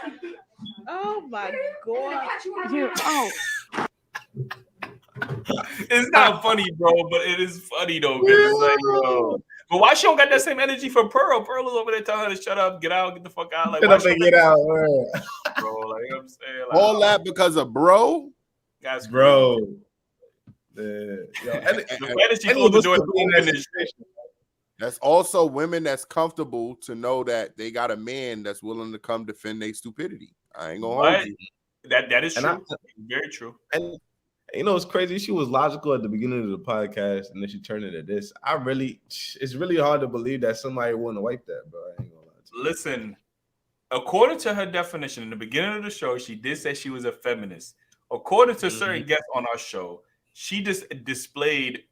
It's not funny, bro, but it is funny though. It's like, yo. But why she don't got that same energy for Pearl? Pearl is over there telling her to shut up, get out, get the fuck out. Like, get up and get out, bro. Like, you know what I'm saying? Like, all that because of bro. That's bro. That's also women that's comfortable to know that they got a man that's willing to come defend their stupidity. I ain't gonna hold you. That is true. Very true. And you know, it's crazy. She was logical at the beginning of the podcast, and then she turned into this. It's really hard to believe that somebody want to wipe that, bro. I ain't gonna lie to you. Listen, according to her definition in the beginning of the show, she did say she was a feminist. According to certain guests on our show, she just displayed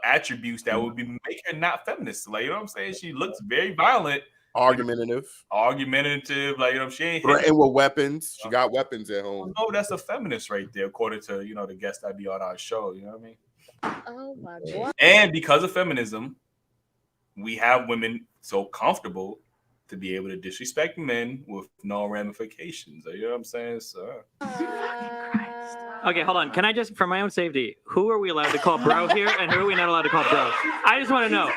attributes that would make her not feminist. Like, you know what I'm saying? She looks very violent. Argumentative, like, you know, she ain't threatened with weapons. She got weapons at home. Oh, that's a feminist right there, according to the guests that be on our show. You know what I mean? Oh my god! And because of feminism, we have women so comfortable to be able to disrespect men with no ramifications. You know what I'm saying? So. Okay, hold on. Can I just, for my own safety, who are we allowed to call bro here, and who are we not allowed to call bro? I just want to know.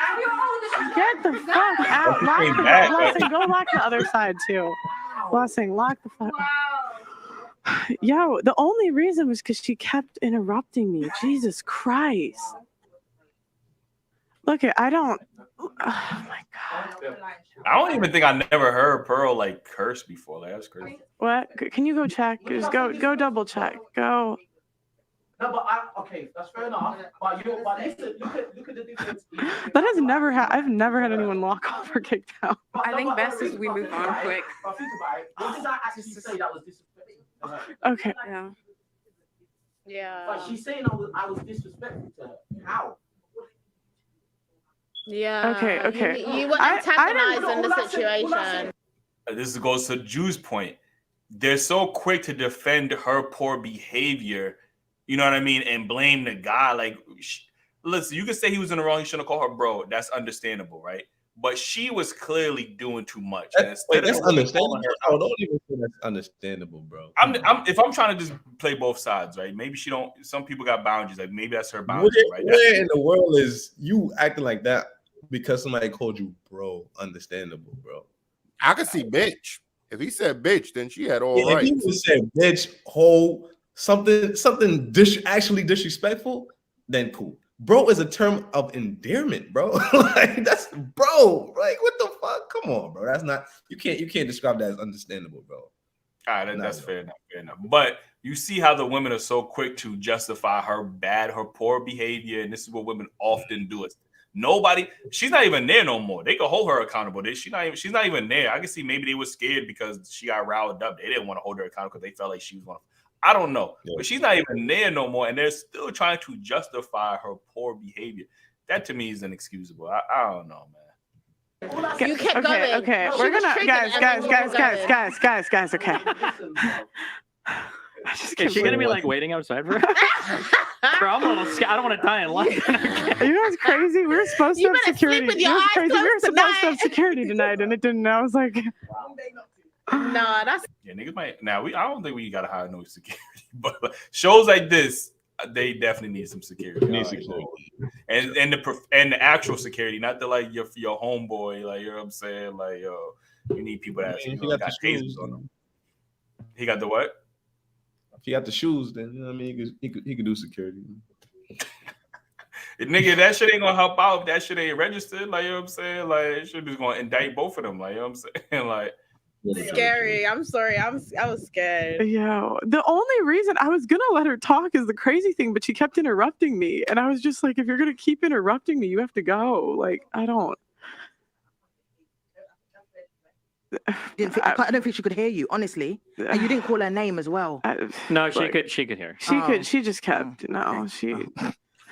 Get the fuck out. Blessing, go lock the other side too. Blessing, lock the fuck. Yo, the only reason was because she kept interrupting me. Jesus Christ. Look, I don't. Oh my god. I don't even think I never heard Pearl like curse before. Like, that's crazy. What? Can you go check? Just go double check. Go. No, but okay, that's fair enough. But listen, look at the difference. That has never I've never had anyone walk off or kicked out. I think best is we move on quick. But think about it. What did I actually say that was disrespectful? Okay. Yeah. Yeah. But she's saying I was disrespectful to her. How? Yeah. Okay. You were antagonizing the situation. This goes to Drew's point. They're so quick to defend her poor behavior, you know what I mean, and blame the guy. Like, listen, you can say he was in the wrong. You shouldn't call her bro. That's understandable, right? But she was clearly doing too much. That's understandable. I don't even think that's understandable, bro. If I'm trying to just play both sides, right? Maybe she don't. Some people got boundaries. Like, maybe that's her boundary, right? Where in the world is you acting like that because somebody called you bro? Understandable, bro. I could see bitch. If he said bitch, then she had all right. If he would say bitch, hoe, something actually disrespectful, then cool. Bro is a term of endearment, bro. Like, that's bro. Like, what the fuck? Come on, bro. That's not you can't describe that as understandable, bro. All right, that's fair enough. But you see how the women are so quick to justify her poor behavior, and this is what women often do. She's not even there no more. They can hold her accountable. She's not even there. I can see maybe they were scared because she got riled up. They didn't want to hold her accountable because they felt like she was one of. I don't know, but she's not even there no more, and they're still trying to justify her poor behavior. That to me is inexcusable. I don't know, man. You kept going. Okay. We're gonna guys. Okay. Is she gonna be like waiting outside for her? Bro, I'm a little scared. I don't want to die in line. Are you guys crazy? We were supposed to have security. With your eyes We were supposed to have security tonight, and it didn't. I was like, nah, that's niggas might. Now I don't think we gotta hire no security, but shows like this, they definitely need some security. Need security. And the actual security, not the like your homeboy, like, you know what I'm saying? Like, yo, you need people that got tasers on them. He got the what? If he got the shoes, then you know what I mean, he could do security. Nigga, that shit ain't gonna help out if that shit ain't registered. Like, you know what I'm saying? Like, it should be gonna indict both of them. Like, you know what I'm saying? Like, scary. I'm sorry. I was scared. Yeah. The only reason I was gonna let her talk is the crazy thing, but she kept interrupting me, and I was just like, if you're gonna keep interrupting me, you have to go. Like, I don't. I don't think she could hear you, honestly. And you didn't call her name as well. No, she could hear. She just kept. No, she.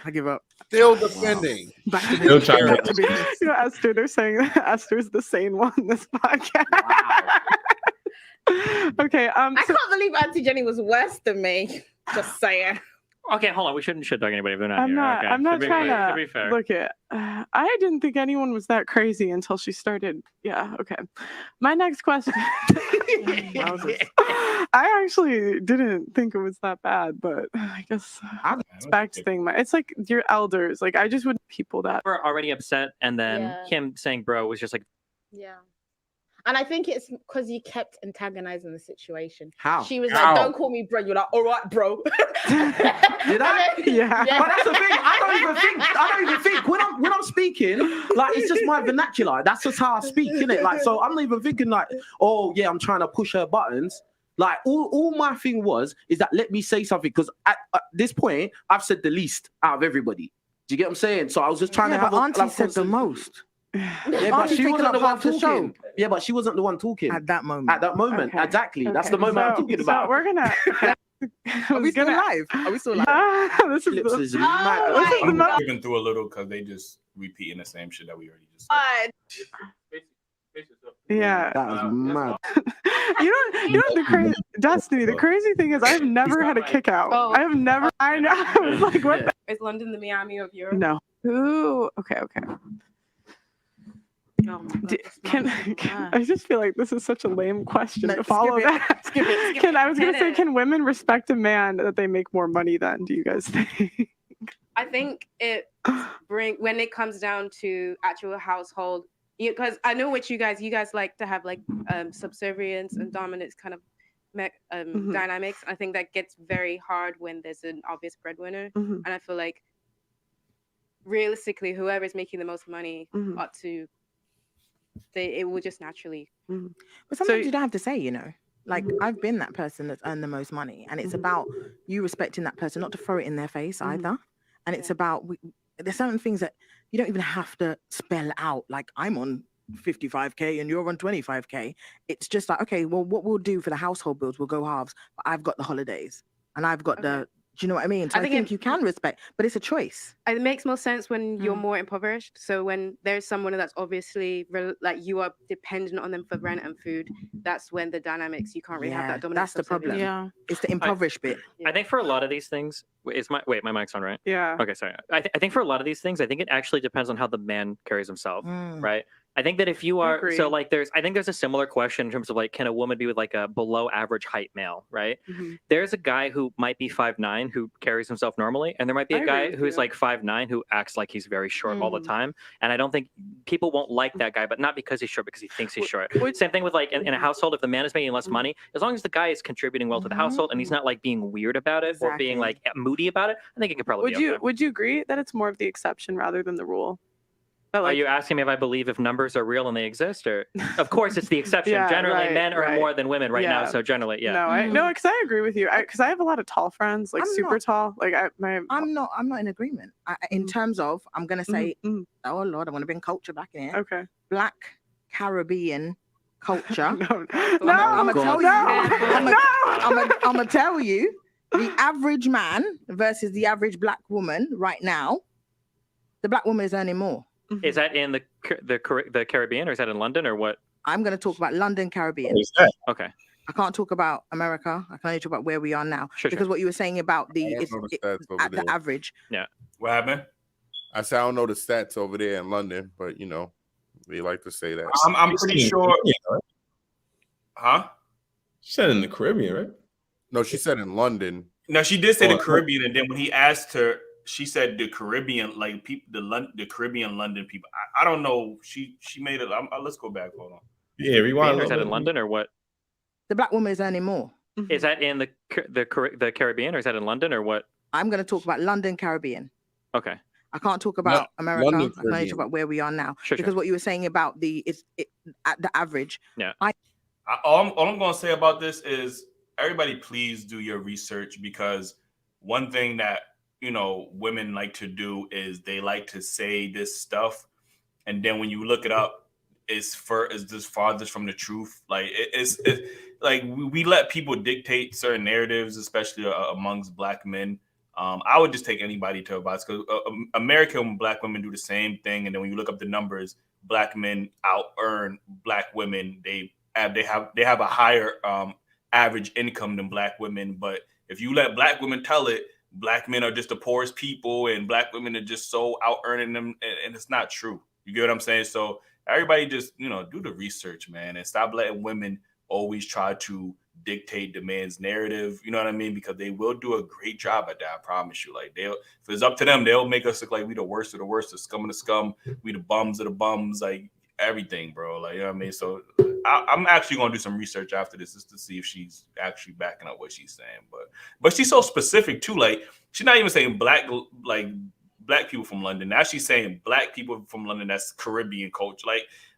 I give up. Still defending. Back to Still business. trying Back to business. You know, Esther, they're saying that Esther's the sane one in this podcast. Okay. I can't believe Auntie Jenny was worse than me. Just saying. Okay, hold on. We shouldn't shit talk anybody if they're not I'm here. not. Okay. I'm not trying to be fair. look at. I didn't think anyone was that crazy until she started. Yeah. Okay. My next question. I actually didn't think it was that bad, but I guess it's back to thing. It's like your elders. Like, I just would people that We're already upset, and then Yeah. him saying "bro" was just like, Yeah. And I think it's because you kept antagonizing the situation. How? She was How? like, "Don't call me bro." You're like, "All right, bro." Did I? Yeah. But that's the thing. I don't even think when I'm speaking, like, it's just my vernacular. That's just how I speak, innit? Like, so I'm not even thinking like, oh yeah, I'm trying to push her buttons. Like, all my thing is that let me say something, because at this point I've said the least out of everybody. Do you get what I'm saying? So I was just trying to have but Auntie said the most. Yeah, but she wasn't the one talking. Yeah, but she wasn't the one talking at that moment. At that moment, Okay. exactly. That's Okay. the moment I'm talking about. So we're gonna. Are we still live? Are we still live? This is Clips the, is mad. this is the I'm most. skipping through a little because they just repeating the same shit that we already just said. Yeah. That was mad. You know the crazy Destiny. The crazy thing is, I've never had a kick out. Oh. I have never. I know. I was like, what? Is London the Miami of Europe? No. Ooh. Okay. Oh my God, that's Can not- I just feel like this is such a lame question No, to follow skip it. that? Skip it. Can I was gonna Hit say, it. can women respect a man that they make more money than? Do you guys think? I think when it comes down to actual household, because I know what you guys like to have like subservience and dominance kind of dynamics. I think that gets very hard when there's an obvious breadwinner, and I feel like realistically, whoever's making the most money ought to. It will just naturally. But sometimes you don't have to say, you know. Like, I've been that person that's earned the most money, and it's about you respecting that person, not to throw it in their face either. And it's about there's certain things that you don't even have to spell out. Like, I'm on 55K and you're on 25K. It's just like, okay, well, what we'll do for the household bills, we'll go halves. But I've got the holidays, and I've got the. Do you know what I mean? So I think you can respect, but it's a choice. It makes more sense when you're more impoverished. So when there's someone that's obviously like you are dependent on them for rent and food, that's when the dynamics you can't really have that dominance. That's the problem. Yeah, it's the impoverished bit. I think for a lot of these things, my mic's on, right? Yeah. Okay, sorry. I think for a lot of these things, I think it actually depends on how the man carries himself, right? I think that if you are so like I think there's a similar question in terms of like, can a woman be with like a below average height male, right? There's a guy who might be 5'9" who carries himself normally, and there might be a guy who's like 5'9" who acts like he's very short all the time. And I don't think people won't like that guy, but not because he's short, because he thinks he's short. Same thing with like in a household, if the man is making less money, as long as the guy is contributing well to the household and he's not like being weird about it or being like moody about it, I think it could probably be okay. Would you agree that it's more of the exception rather than the rule? Are you asking me if I believe if numbers are real and they exist, or of course it's the exception. Generally, men are more than women right now, so generally, yeah. No, because I agree with you. Because I have a lot of tall friends, like super tall. Like I'm not in agreement. In terms of, I'm gonna say, oh Lord, I want to bring culture back in here. Okay. Black Caribbean culture. I'm gonna tell you, the average man versus the average black woman right now, the black woman is earning more. Is that in the Caribbean, or is that in London, or what? I'm going to talk about London, Caribbean. Okay. I can't talk about America. I can only talk about where we are now. Because what you were saying about at the average. Yeah. What happened? I said I don't know the stats over there in London, but you know, we like to say that. I'm pretty sure. Huh? She said in the Caribbean, right? No, she said in London. No, she did say the Or- Caribbean, and then when he asked her, she said the Caribbean, like people, the Caribbean London people. I don't know. She made it. Let's go back. Hold on. Yeah, rewind. Is that in London or what? The black woman is earning more. Is that in the Caribbean or is that in London or what? I'm going to talk about London, Caribbean. Okay. I can't talk about America. London, I can only talk about where we are now. Because what you were saying about at the average. Yeah. All I'm going to say about this is everybody, please do your research, because one thing that women like to do is they like to say this stuff, and then when you look it up, it's just farthest from the truth. Like it's like we let people dictate certain narratives, especially amongst black men. I would just take anybody to advice, because American black women do the same thing, and then when you look up the numbers, black men out earn black women. They have a higher average income than black women. But if you let black women tell it, black men are just the poorest people, and black women are just so out earning them, and it's not true. You get what I'm saying? So everybody just do the research, man, and stop letting women always try to dictate the man's narrative. You know what I mean? Because they will do a great job at that. I promise you. Like if it's up to them, they'll make us look like we the worst of the worst, the scum of the scum, we the bums of the bums, like everything, bro. Like, you know what I mean? So I'm actually gonna do some research after this just to see if she's actually backing up what she's saying. But she's so specific too. Like she's not even saying black people from London. Now she's saying black people from London. That's Caribbean culture.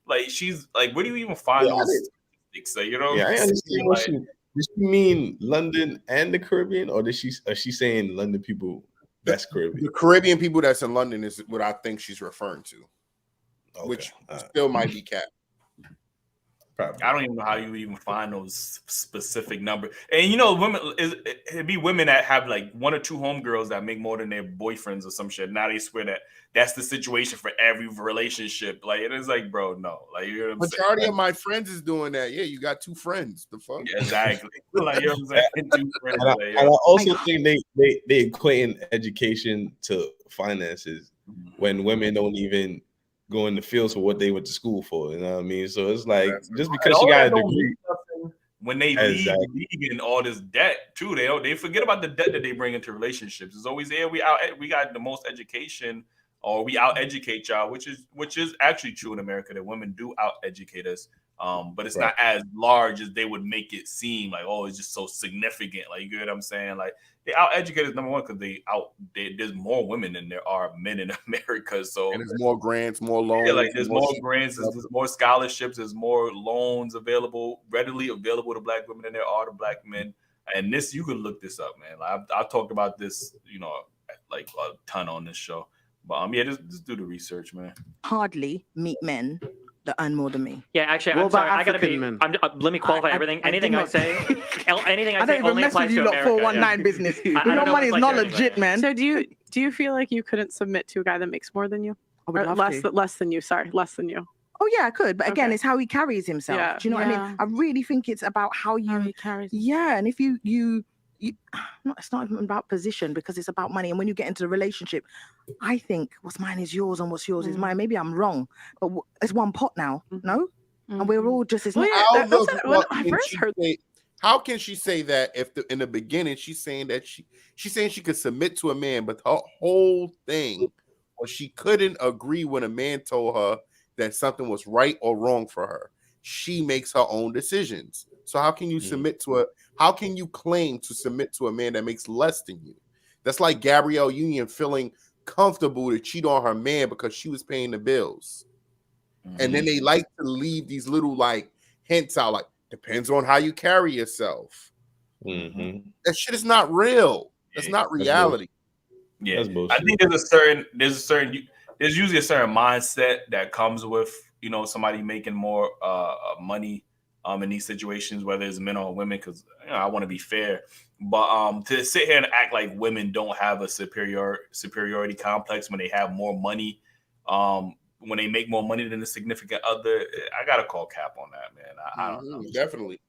Like she's like, where do you even find those statistics? Like, Yeah, I understand. What does she mean London and the Caribbean, or is she saying London people that's Caribbean? The Caribbean people that's in London is what I think she's referring to, which still might be capped. Probably. I don't even know how you even find those specific numbers. And women, it'd be women that have like one or two homegirls that make more than their boyfriends or some shit. Now they swear that that's the situation for every relationship. Like it is like, bro, no. Like, you know what I'm saying? Majority of my friends is doing that. Yeah, you got two friends. The fuck? Yeah, exactly. Like, you know what I'm saying? Two friends. And I also think they equating education to finances when women don't even go in the fields for what they went to school for. You know what I mean? So it's like just because she got a degree, when they leave in all this debt too, they forget about the debt that they bring into relationships. It's always we got the most education, or we out educate y'all, which is actually true in America, that women do out educate us. But it's not as large as they would make it seem. Like, oh, it's just so significant. Like, you get what I'm saying? Like, they out educate us, number one, because there's more women than there are men in America. So and there's more grants, more loans. Yeah, like there's more grants, there's more scholarships, there's more loans readily available to black women than there are to black men. And this, you can look this up, man. Like, I've talked about this, like a ton on this show. But yeah, just do the research, man. Hardly meet men that earn more than me. Yeah, actually, I'm sorry. I gotta be. Let me qualify everything. Anything I say, anything I say only applies to America. 419 business. Your money is not legit, man. So do you feel like you couldn't submit to a guy that makes more than you, or less than you? Sorry, less than you. Oh yeah, I could, but again, it's how he carries himself. Yeah. Do you know what I mean? I really think it's about how he carries. Yeah, and if you it's not even about position, because it's about money. And when you get into the relationship, I think what's mine is yours and what's yours is mine. Maybe I'm wrong, but it's one pot now, no? And we're all just as how can she say that if in the beginning she's saying that she's saying she could submit to a man, but her whole thing was she couldn't agree when a man told her that something was right or wrong for her. She makes her own decisions. So how can you how can you claim to submit to a man that makes less than you? That's like Gabrielle Union feeling comfortable to cheat on her man because she was paying the bills. And then they like to leave these little like hints out, like, depends on how you carry yourself. That shit is not real. That's not reality. Yeah, I think there's usually a certain mindset that comes with somebody making more money in these situations, whether it's men or women, because I want to be fair. But to sit here and act like women don't have a superiority complex when they have more money, when they make more money than a significant other, I gotta call cap on that, man. I don't know. Definitely.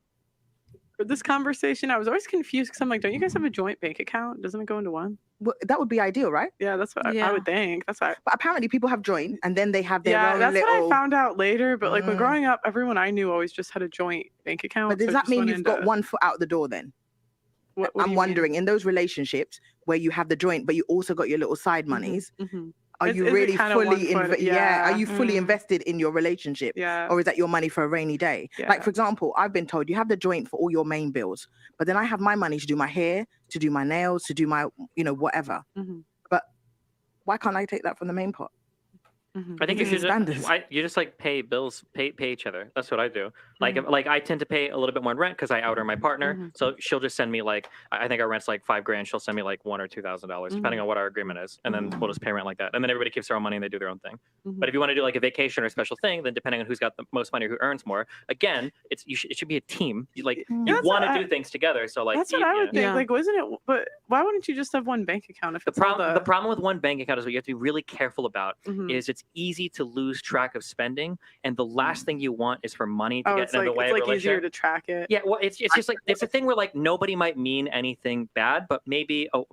For this conversation, I was always confused because I'm like, don't you guys have a joint bank account? Doesn't it go into one? Well, that would be ideal, right? Yeah, that's what I would think. That's why. But apparently, people have joint, and then they have their own that's little. what I found out later. But like when growing up, everyone I knew always just had a joint bank account. But does that mean you've got one foot out the door then? I'm wondering, in those relationships where you have the joint, but you also got your little side monies, are you really fully are you fully invested in your relationship? Or is that your money for a rainy day? Like, for example, I've been told you have the joint for all your main bills, but then I have my money to do my hair, to do my nails, to do my, whatever. But why can't I take that from the main pot? I think you should you just like pay bills, pay each other. That's what I do. Like I tend to pay a little bit more in rent because I outer my partner. So she'll just send me like, I think our rent's like $5,000. She'll send me like $1,000 or $2,000 depending on what our agreement is, and then we'll just pay rent like that. And then everybody keeps their own money and they do their own thing. But if you want to do like a vacation or a special thing, then depending on who's got the most money or who earns more, again, it should be a team. You want to do things together. So like that's what I would think. Like, wasn't it? But why wouldn't you just have one bank account? If the problem with one bank account is what you have to be really careful about is it's easy to lose track of spending, and the last thing you want is for money to get in the way of a relationship. Easier to track it. Yeah, well, it's just like it's a thing where like nobody might mean anything bad, but maybe I'll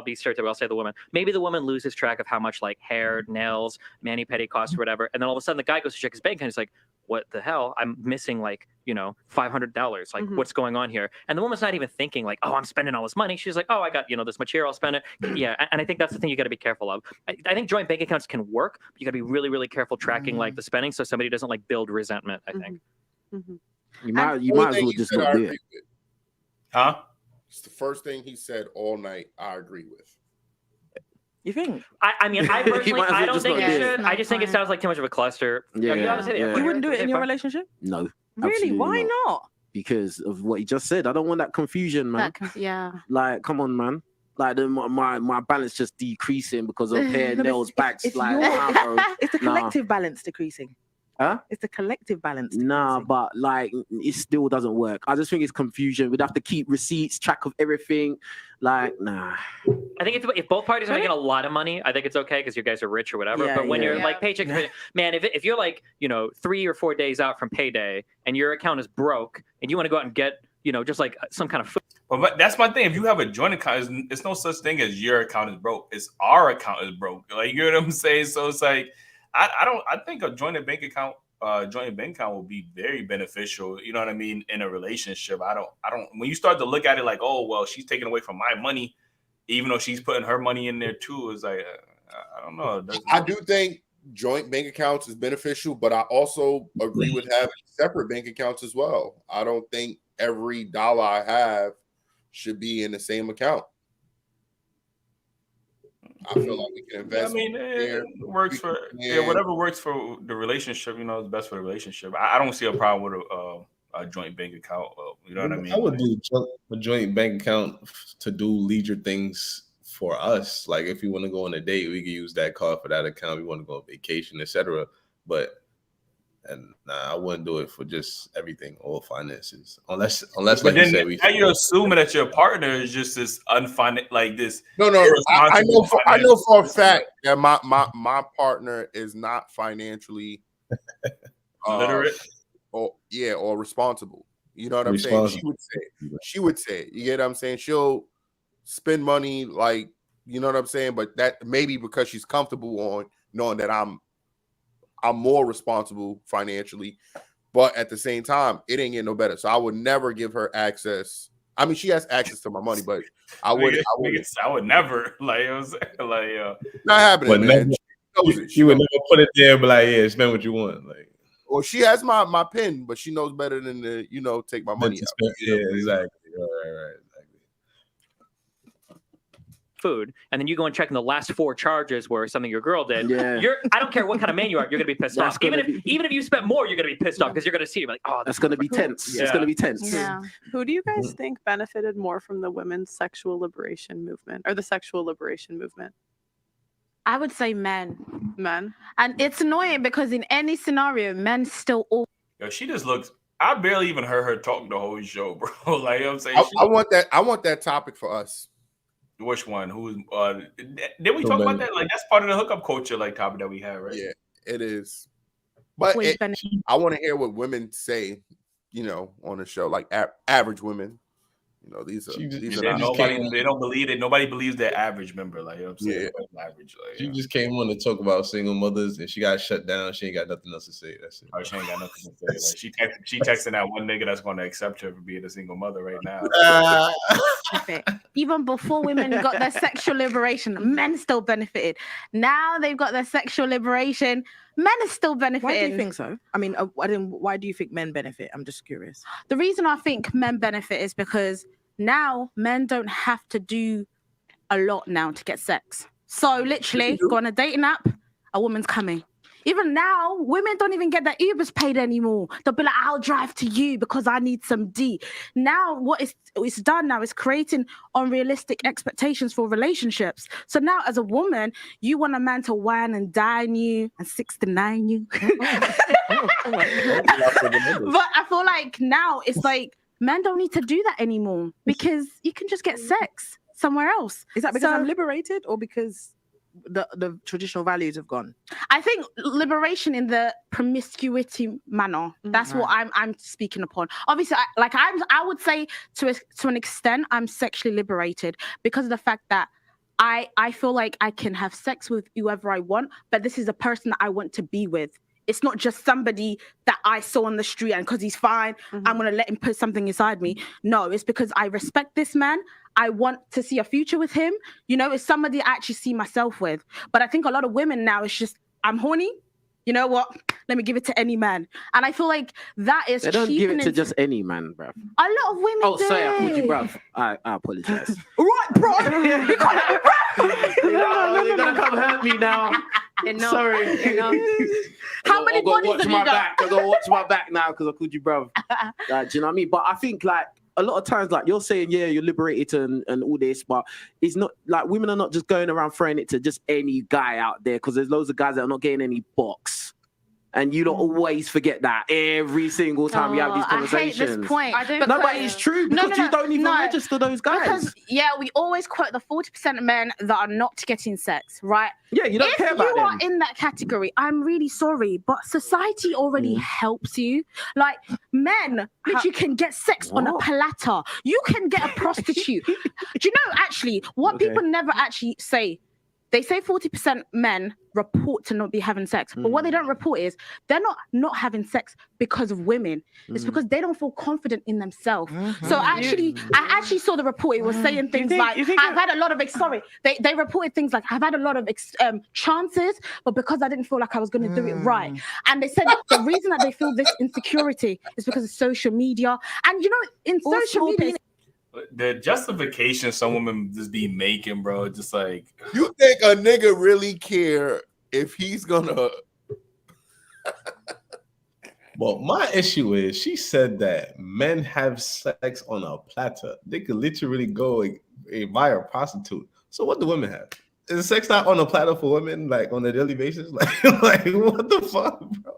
be stereotypical. I'll say the woman. Maybe the woman loses track of how much like hair, nails, mani-pedi cost or whatever, and then all of a sudden the guy goes to check his bank and he's like, "What the hell? I'm missing like $500. Like what's going on here?" And the woman's not even thinking like, "Oh, I'm spending all this money." She's like, "Oh, I got this much here. I'll spend it." Yeah, and I think that's the thing you got to be careful of. I think joint bank accounts can work, but you got to be really, really careful tracking like the spending so somebody doesn't like build resentment. I think. You might as well just not do it. Huh? It's the first thing he said all night. I agree with. You think? I mean, I personally, I don't think you should. I just think it sounds like too much of a cluster. You wouldn't do it in your relationship? No. Really? Why not? Because of what he just said. I don't want that confusion, man. Like, come on, man. Like my balance just decreasing because of hair, nails, backs. It's the collective balance decreasing. Huh? It's the collective balance. Nah, but like it still doesn't work. I just think it's confusion. We'd have to keep receipts, track of everything. Like, nah. I think if both parties are making a lot of money, I think it's okay because you guys are rich or whatever. But when you're like paycheck, man, if you're like 3 or 4 days out from payday and your account is broke and you want to go out and get just like some kind of food. But that's my thing. If you have a joint account, it's no such thing as your account is broke. It's our account is broke. Like, you know what I'm saying? So it's like, I think a joint bank account will be very beneficial. You know what I mean? In a relationship, I don't. When you start to look at it like, oh well, she's taking away from my money, even though she's putting her money in there too. It's like, I don't know. I do think joint bank accounts is beneficial, but I also agree with having separate bank accounts as well. I don't think every dollar I have should be in the same account. I feel like we can invest. I mean, it works for whatever works for the relationship. Is best for the relationship. I don't see a problem with a joint bank account. You know what I mean? I would do a joint bank account to do leisure things for us. Like if we want to go on a date, we can use that card for that account. We want to go on vacation, etc. But I wouldn't do it for just everything, all finances, unless like you said, now you're assuming that your partner is just this unfinanced, like this. No, I know for a fact that my partner is not financially literate, or responsible. You know what I'm saying? She would say, you get what I'm saying? She'll spend money, like, you know what I'm saying? But that maybe because she's comfortable on knowing that I'm more responsible financially, but at the same time, it ain't getting no better. So I would never give her access. I mean, she has access to my money, but I would never. Like, it was like not happening. Man. She would never put it there, but like, yeah, spend what you want. Like, well, she has my pen, but she knows better than to take my money out. Yeah, exactly. Right. Food, and then you go and check in the last 4 charges where something your girl did. I don't care what kind of man you are, you're gonna be pissed off. Even if you spent more, you're gonna be pissed off because you're gonna see it like, oh, that's gonna be tense. It's gonna be tense. Yeah. Who do you guys think benefited more from the women's sexual liberation movement or the sexual liberation movement? I would say men. Men. And it's annoying because in any scenario, men still all. Yo, she just looks. I barely even heard her talk the whole show, bro. Like, you know what I'm saying? I want that topic for us. Which one? Who's did we talk about that? Like, that's part of the hookup culture, like, topic that we have, right? Yeah, it is. But I want to hear what women say, on the show, like average women. These are they don't believe it. Nobody believes they're average member. Like, you know what I'm saying? Average. Like, she just came on to talk about single mothers, and she got shut down. She ain't got nothing else to say. That's it. Oh, she ain't got nothing to say. Like, she texting that one nigga that's going to accept her for being a single mother right now. benefit. Even before women got their sexual liberation, men still benefited. Now they've got their sexual liberation, men are still benefiting. Why do you think so? I mean, why do you think men benefit? I'm just curious. The reason I think men benefit is because now men don't have to do a lot now to get sex. So literally, go on a dating app, a woman's coming. Even now, women don't even get their Ubers paid anymore. They'll be like, I'll drive to you because I need some D. Now, what it's done now is creating unrealistic expectations for relationships. So now, as a woman, you want a man to wine and dine you and 69 you. But I feel like now it's like men don't need to do that anymore because you can just get sex somewhere else. Is that because I'm liberated or because the traditional values have gone? I think liberation in the promiscuity manner. That's what I'm speaking upon. Obviously, I would say to an extent I'm sexually liberated because of the fact that I feel like I can have sex with whoever I want, but this is a person that I want to be with. It's not just somebody that I saw on the street and because he's fine, I'm going to let him put something inside me. No, it's because I respect this man. I want to see a future with him. You know, it's somebody I actually see myself with. But I think a lot of women now, it's just, I'm horny. You know what? Let me give it to any man. And I feel like that is They don't give it to just any man, bruv. A lot of women Oh, do. sorry, I called you bruv. I apologize. Right, bro. You call it bruv. You're gonna come hurt me now. Sorry. How many bodies have you got? I gotta watch my back now because I called you bruv. Do you know what I mean? But I think like a lot of times, like you're saying, yeah, you're liberated and all this, but it's not like women are not just going around throwing it to just any guy out there because there's loads of guys that are not getting any box. And you don't always forget that every single time you have these conversations. I hate this point. No, but it's true because you don't even register those guys. Because, we always quote the 40% of men that are not getting sex, right? Yeah, you don't care about them. If you are in that category, I'm really sorry, but society already helps you. Like, men literally can get sex on a platter. You can get a prostitute. Do you know, actually, what people never actually say? They say 40% men report to not be having sex, but what they don't report is they're not having sex because of women. It's because they don't feel confident in themselves. So I actually saw the report. It was saying things like, I've had a lot of, they reported things like, I've had a lot of chances, but because I didn't feel like I was going to do it right. And they said the reason that they feel this insecurity is because of social media. And you know, in social media, the justification some women just be making, bro, just like, you think a nigga really care if he's gonna? Well, my issue is she said that men have sex on a platter. They could literally go and buy a prostitute. So what do women have? Is sex not on a platter for women, like on a daily basis? Like what the fuck, bro?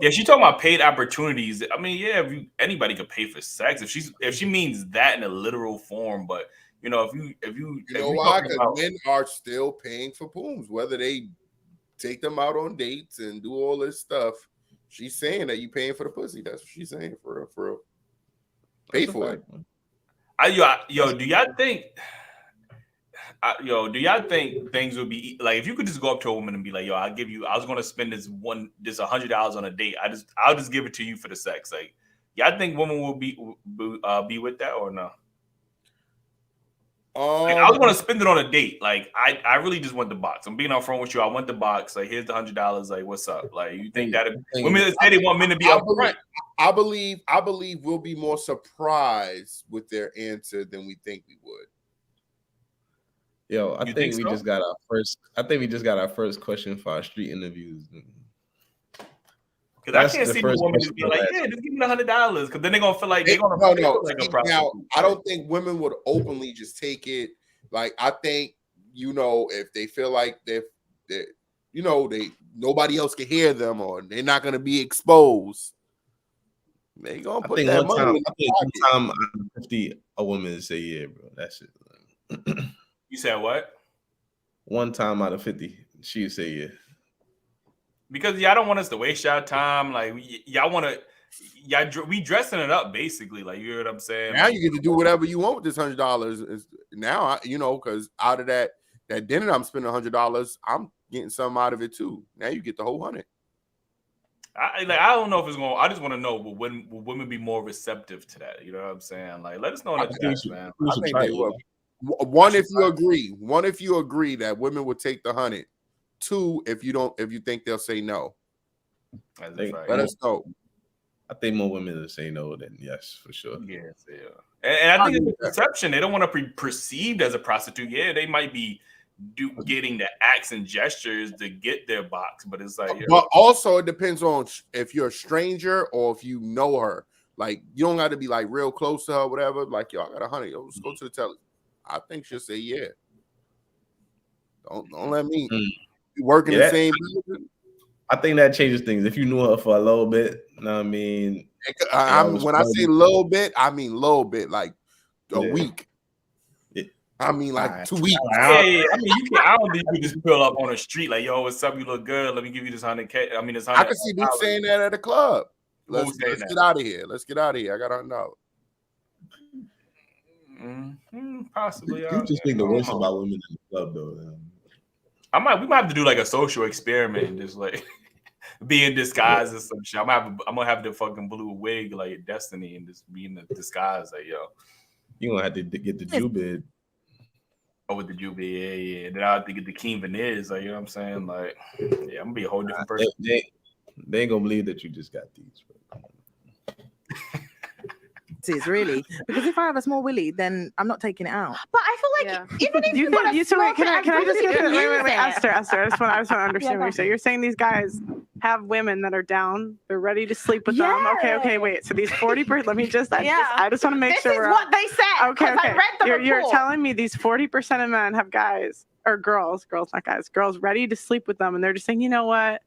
Yeah, she's talking about paid opportunities. I mean, yeah, anybody could pay for sex if she means that in a literal form. But you know, if you know why? Because men are still paying for pooms, whether they take them out on dates and do all this stuff. She's saying that you paying for the pussy. That's what she's saying for real. Pay for it. Do y'all think? Do y'all think things would be like if you could just go up to a woman and be like, yo, I was gonna spend this $100 on a date. I'll just give it to you for the sex. Like, y'all think women will be with that or no? Like, I was gonna spend it on a date. Like, I really just want the box. I'm being upfront with you. I want the box. Like, here's the $100. Like, what's up? Like, you think that women say they want men to be upfront? I believe we'll be more surprised with their answer than we think we would. Yo, I think we just got our first question for our street interviews. Because I can't see the woman just be like, yeah, just give me $100. Because then they're gonna feel like they're gonna feel like a prostitute. Now, I don't think women would openly just take it. Like, I think, you know, if they feel like nobody else can hear them or they're not gonna be exposed, they gonna put that money. I think one time out of 50, a woman say yeah, bro. That's it. You said what? One time out of 50, she would say yeah. Because y'all don't want us to waste y'all time. Like, we dressing it up basically. Like, you hear what I'm saying? Now you get to do whatever you want with this $100. Now, because out of that dinner I'm spending $100, I'm getting something out of it too. Now you get the whole $100. I don't know if it's going. I just want to know will women be more receptive to that? You know what I'm saying? Like, let us know in the chats, man. I think they will. One, if you agree. One, if you agree that women would take the 100. 2, if you think they'll say no. Let us know. I think more women will say no than yes, for sure. Yes, yeah. And I think it's a perception. They don't want to be perceived as a prostitute. Yeah, they might be getting the acts and gestures to get their box, but it's like. But also, it depends on if you're a stranger or if you know her. Like, you don't have to be like real close to her, whatever. Like, yo, I got 100. Yo, let's go to the telly. I think she'll say yeah. Don't let me work in the same building. I think that changes things. If you knew her for a little bit, you know what I mean? When I say little bit, I mean little bit, like a week. I mean like 2 weeks. Yeah. I mean, I don't think you just pull up on the street like, yo, what's up, you look good. Let me give you this 100K. I mean, it's 100. I can see dudes saying that at a club. Let's get out of here. Let's get out of here. I got $100. Possibly. You just think the worst about women in the club, though. We might have to do like a social experiment and just like be in disguise or some shit. I'm gonna have the fucking blue wig like Destiny and just be in the disguise like, yo. You gonna have to get the Jew bid. Oh, with the Jew bid, yeah. Then I have to get the Keen veneers, like, you know what I'm saying? Like, yeah, I'm gonna be a whole different person. They ain't gonna believe that you just got these. Is really, because if I have a small willy, then I'm not taking it out. But I feel like even if you got a small can I just get wait, it. Esther, I just want to understand what you're saying. You're saying these guys have women that are down, they're ready to sleep with them. Okay, wait. So these 40%, let me just I just want to make sure this is what they said. Okay. I read the report. You're telling me these 40% of men have guys or girls not guys, girls ready to sleep with them, and they're just saying, you know what,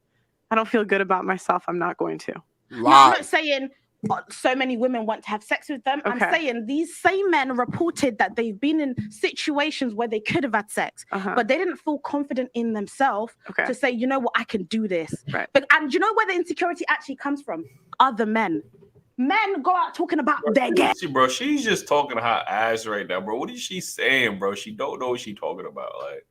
I don't feel good about myself, I'm not going to. No, I'm not saying so many women want to have sex with them. Okay. I'm saying these same men reported that they've been in situations where they could have had sex, but they didn't feel confident in themselves to say, you know what, I can do this. Right. And you know where the insecurity actually comes from? Other men. Men go out talking about their gay. Bro, she's just talking to her ass right now, bro. What is she saying, bro? She don't know what she's talking about. Like,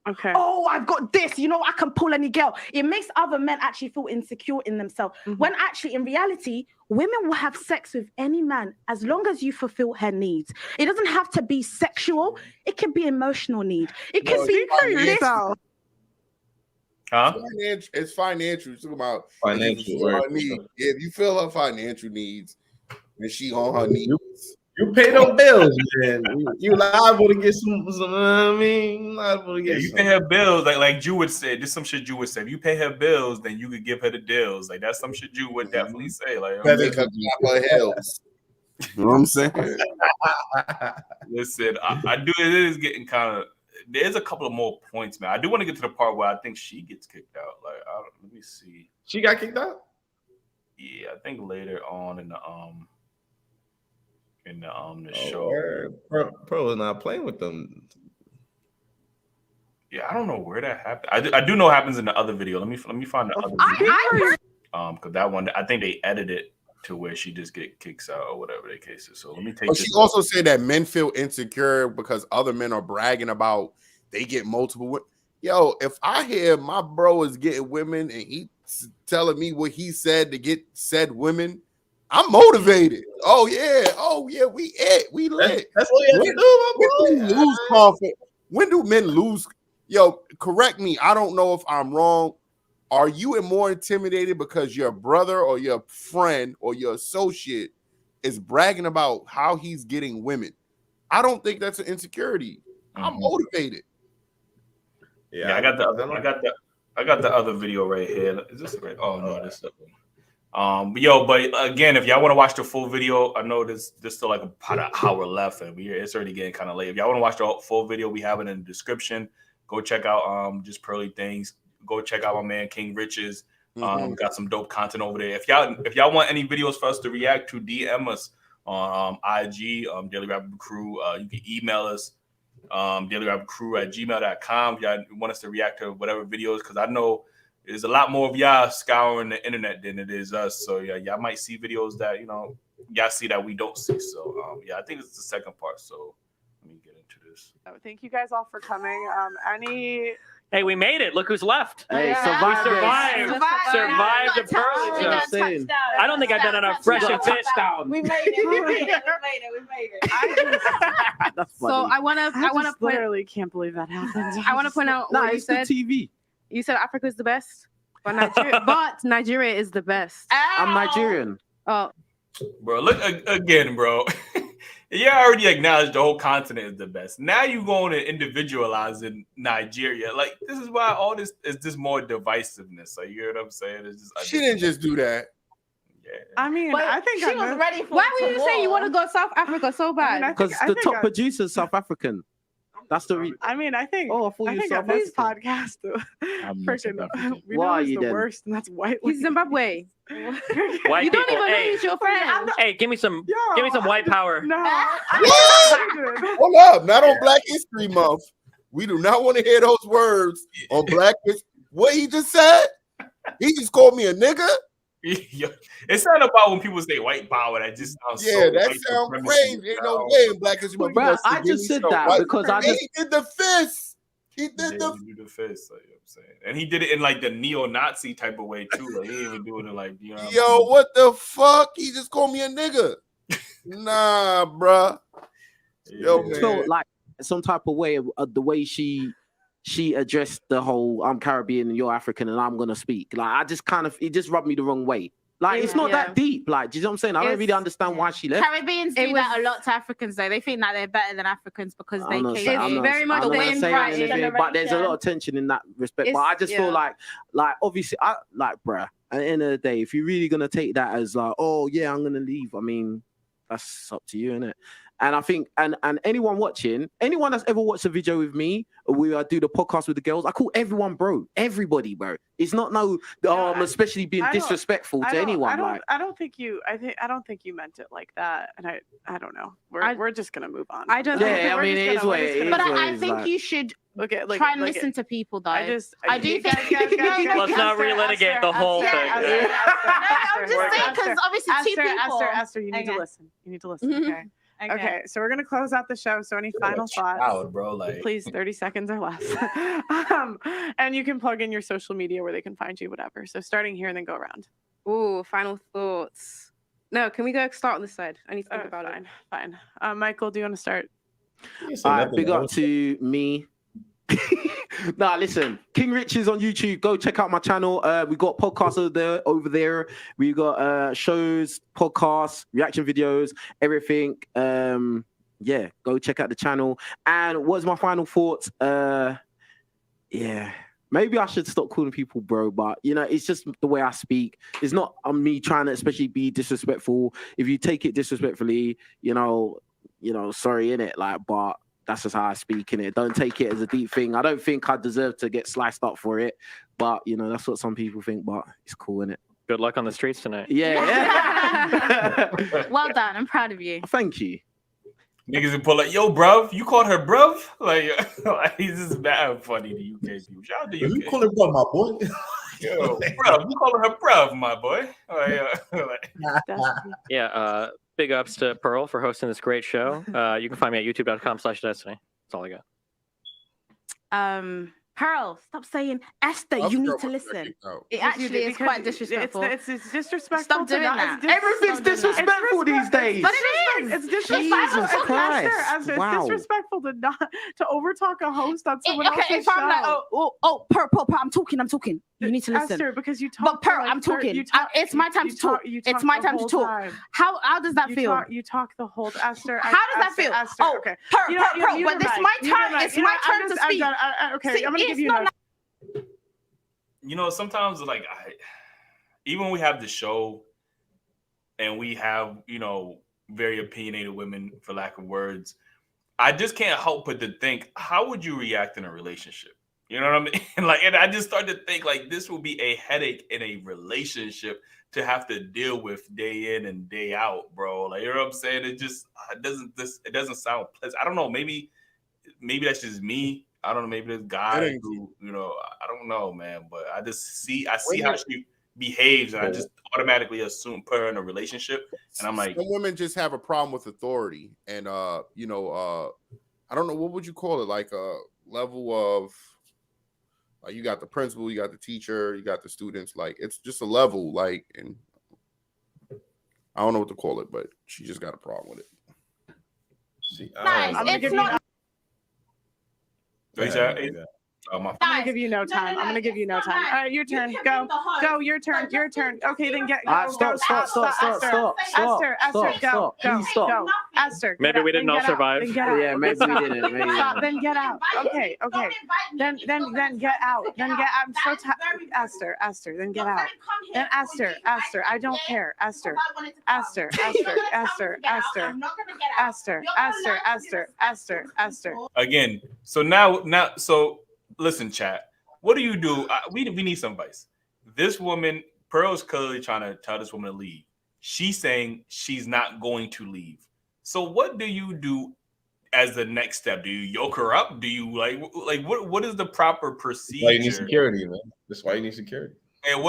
okay. Oh, I've got this. You know, I can pull any girl. It makes other men actually feel insecure in themselves. When actually, in reality, women will have sex with any man as long as you fulfill her needs. It doesn't have to be sexual. It can be emotional need. It can be for yourself. Huh? It's financial. You're talking about financial. Right? If you fill her financial needs and she on her knees. You pay no bills, man. You liable to get some. I mean, liable to get. You pay her bills, like Jew would say. This some shit Jew would say. If you pay her bills, then you could give her the deals. Like, that's some shit Jew would definitely say. Like, make her clap her heels. You know what I'm saying? Listen, I do. It is getting kind of. There's a couple of more points, man. I do want to get to the part where I think she gets kicked out. Like, let me see. She got kicked out? Yeah, I think later on in the show. Pro is not playing with them. Yeah, I don't know where that happened. I do know it happens in the other video. Let me find the other video. Because that one, I think they edited it to where she just kicks out or whatever the case is. So let me take. But she also said that men feel insecure because other men are bragging about they get multiple. Yo, if I hear my bro is getting women and he's telling me what he said to get said women, I'm motivated. Oh yeah, we lit. That's what you have to do, When do lose confidence? When do men lose? Yo, correct me. I don't know if I'm wrong. Are you more intimidated because your brother or your friend or your associate is bragging about how he's getting women? I don't think that's an insecurity. I'm motivated. Yeah, I got the other video right here. Is this right? Oh no, this is. But again, if y'all want to watch the full video, I know there's still like about an hour left, and it's already getting kind of late. If y'all want to watch the full video, we have it in the description. Go check out just Pearly Things. Go check out my man King Riches. Got some dope content over there. If y'all want any videos for us to react to, DM us on IG, Dailyrapupcrew. You can email us, dailyrapupcrew@gmail.com. If y'all want us to react to whatever videos, because I know there's a lot more of y'all scouring the internet than it is us. So yeah, y'all might see videos that y'all see that we don't see. So I think it's the second part. So Let me get into this. Oh, thank you guys all for coming. Hey, we made it. Look who's left. Hey, survived the Pearly show. I don't think I've done enough fresh and fit. We made it. So I want to literally can't believe that happened. I want to point out what you said. TV. You said Africa is the best, but Nigeria is the best. I'm Nigerian. Oh, bro, look again, bro. You already acknowledged the whole continent is the best. Now you going to individualizing Nigeria. Like, this is why all this is just more divisiveness. Like, you know what I'm saying? It's just, She didn't just do that. Yeah. I mean, but I think she was ready for. Why would you say you want to go South Africa so bad? Because the top producer is South African. That's the reason. I mean, I think. Oh, I thought you on this podcast, freaking, we know who's the worst, and that's white. He's Zimbabwe. White you don't people. even know Hey, he's your friend. hey, give me some white power. No. Hold up, not on Black History Month. We do not want to hear those words on Black History. What he just said? He just called me a nigga? It's not about when people say white power. That just sounds that sounds crazy. Ain't no way in Black History Month. Bro, I just said that because he did the fist. He did the fist. Like, you know what I'm saying, and he did it in like the neo-Nazi type of way too. Like, he didn't even do it in like, you know. Yo, what the fuck? He just called me a nigga. Nah, bruh. Yo, man. So like some type of way of the way she addressed the whole I'm Caribbean and you're African and I'm gonna speak. Like I just it just rubbed me the wrong way. Like it's not that deep. Like, do you know what I'm saying? I don't really understand why she left. Caribbeans do that a lot to Africans, though. They think that they're better than Africans because they came. It's very much the way but there's a lot of tension in that respect. But I just feel like obviously, bruh. At the end of the day, if you're really gonna take that as like, oh yeah, I'm gonna leave. I mean, that's up to you, innit? And I think, and anyone watching, anyone that's ever watched a video with me, we do the podcast with the girls, I call everyone bro, everybody bro. It's not I'm especially being disrespectful to anyone. I don't think you meant it like that, and I don't know. We're just gonna move on. I don't. Yeah, I mean it is what it is. But I think you should try and listen to people, though. I do think. Let's not relitigate the whole thing. I'm just saying because obviously two people. Esther, you need to listen. You need to listen. Okay. Okay, so we're gonna close out the show. So any final thoughts? Out, bro, like please, 30 seconds or less. And you can plug in your social media where they can find you, whatever. So starting here and then go around. Ooh, final thoughts. No, can we go start on this side? I need to think about it. Fine. Michael, do you want to start? Big up to me. Nah, listen, King Rich is on YouTube. Go check out my channel. We got podcasts over there. We got shows, podcasts, reaction videos, everything. Yeah, go check out the channel. And what's my final thoughts? Yeah, maybe I should stop calling people bro, but you know, it's just the way I speak. It's not me trying to especially be disrespectful. If you take it disrespectfully, you know, sorry, innit? Like, but that's just how I speak, innit? Don't take it as a deep thing. I don't think I deserve to get sliced up for it, but you know, that's what some people think, but it's cool, innit? Good luck on the streets tonight. Yeah. Well done. I'm proud of you. Thank you. Niggas would pull like, yo, bruv, you called her bruv? Like he's just mad funny to UK people. Shout out to UK. You call her bruv, my boy. Yo, bruv, you calling her bruv, my boy. Yeah, big ups to Pearl for hosting this great show. You can find me at youtube.com/Destiny. That's all I got. Pearl, stop saying Esther. You need to listen. It actually is quite disrespectful. It's disrespectful. Stop doing that. Everything's disrespectful these days. But it is. It's disrespectful. Jesus Christ. Esther, Wow. It's disrespectful to overtalk a host on someone else's if I'm show. like, Pearl, I'm talking. You need to listen. Esther, because you talk. But Pearl, I'm talking. It's my time to talk. It's my time to talk. How does that feel? You talk the whole Esther. How does that feel? Esther, okay. Pearl, but it's my turn. It's my turn to speak. Okay, I'm gonna give you another. You know, sometimes like even when we have the show and we have, you know, very opinionated women, for lack of words, I just can't help but to think, how would you react in a relationship? You know what I mean? And I just started to think like this will be a headache in a relationship to have to deal with day in and day out, bro. Like, you know what I'm saying? It just it doesn't sound pleasant. I don't know. Maybe that's just me. I don't know. Maybe this guy who, you know, I don't know, man. But I see how she behaves, and I just automatically assume put her in a relationship. And I'm like, some women just have a problem with authority, and I don't know, what would you call it? Like a level of, like, you got the principal, you got the teacher, you got the students. Like, it's just a level. Like, and I don't know what to call it, but she just got a problem with it. See, I'm gonna give you. I'm gonna give you no time. I'm gonna give you no time. All right, your turn. Go. Go. Your turn. Your turn. Okay, then get. Go. Stop. Esther, go. Please stop. Go. Esther. Maybe we didn't all survive. Then get out. Yeah, maybe we didn't. Maybe Stop. Then get out. Okay. Then get out. Then get. I'm so tired. Esther. Then get out. Then Esther. I don't care. Esther. Again, so listen, chat. What do you do? We need some advice. This woman, Pearl's clearly trying to tell this woman to leave. She's saying she's not going to leave. So what do you do as the next step? Do you yoke her up? Do you like what is the proper procedure? Why you need security, man. That's why you need security. And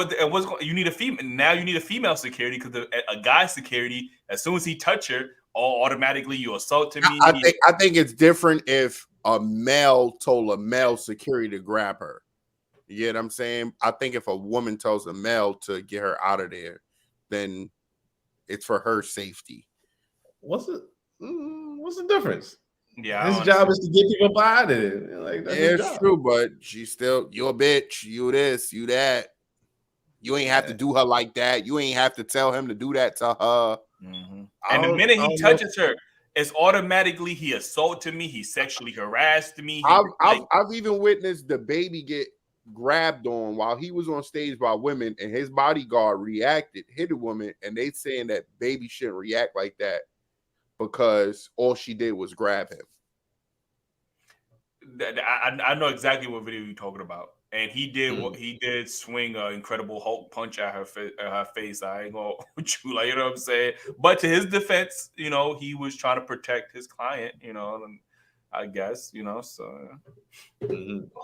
you need a female. Now you need a female security, because a guy security, as soon as he touch her, automatically you assaulted me. I think it's different if a male told a male security to grab her. You get what I'm saying? I think if a woman tells a male to get her out of there, then it's for her safety. What's the difference? Yeah, his job is to get people out of it. Like, that's it's true, but she's still, you're a bitch. You this, you that. You ain't have to do her like that. You ain't have to tell him to do that to her. Mm-hmm. And the minute he touches her, it's automatically he assaulted me. He sexually harassed me. I've even witnessed the baby get grabbed on while he was on stage by women, and his bodyguard hit a woman, and they saying that baby shouldn't react like that because all she did was grab him. I know exactly what video you're talking about. And he did swing an Incredible Hulk punch at her face. I ain't gonna you, like, you know what I'm saying? But to his defense, you know, he was trying to protect his client, you know, and I guess, you know, so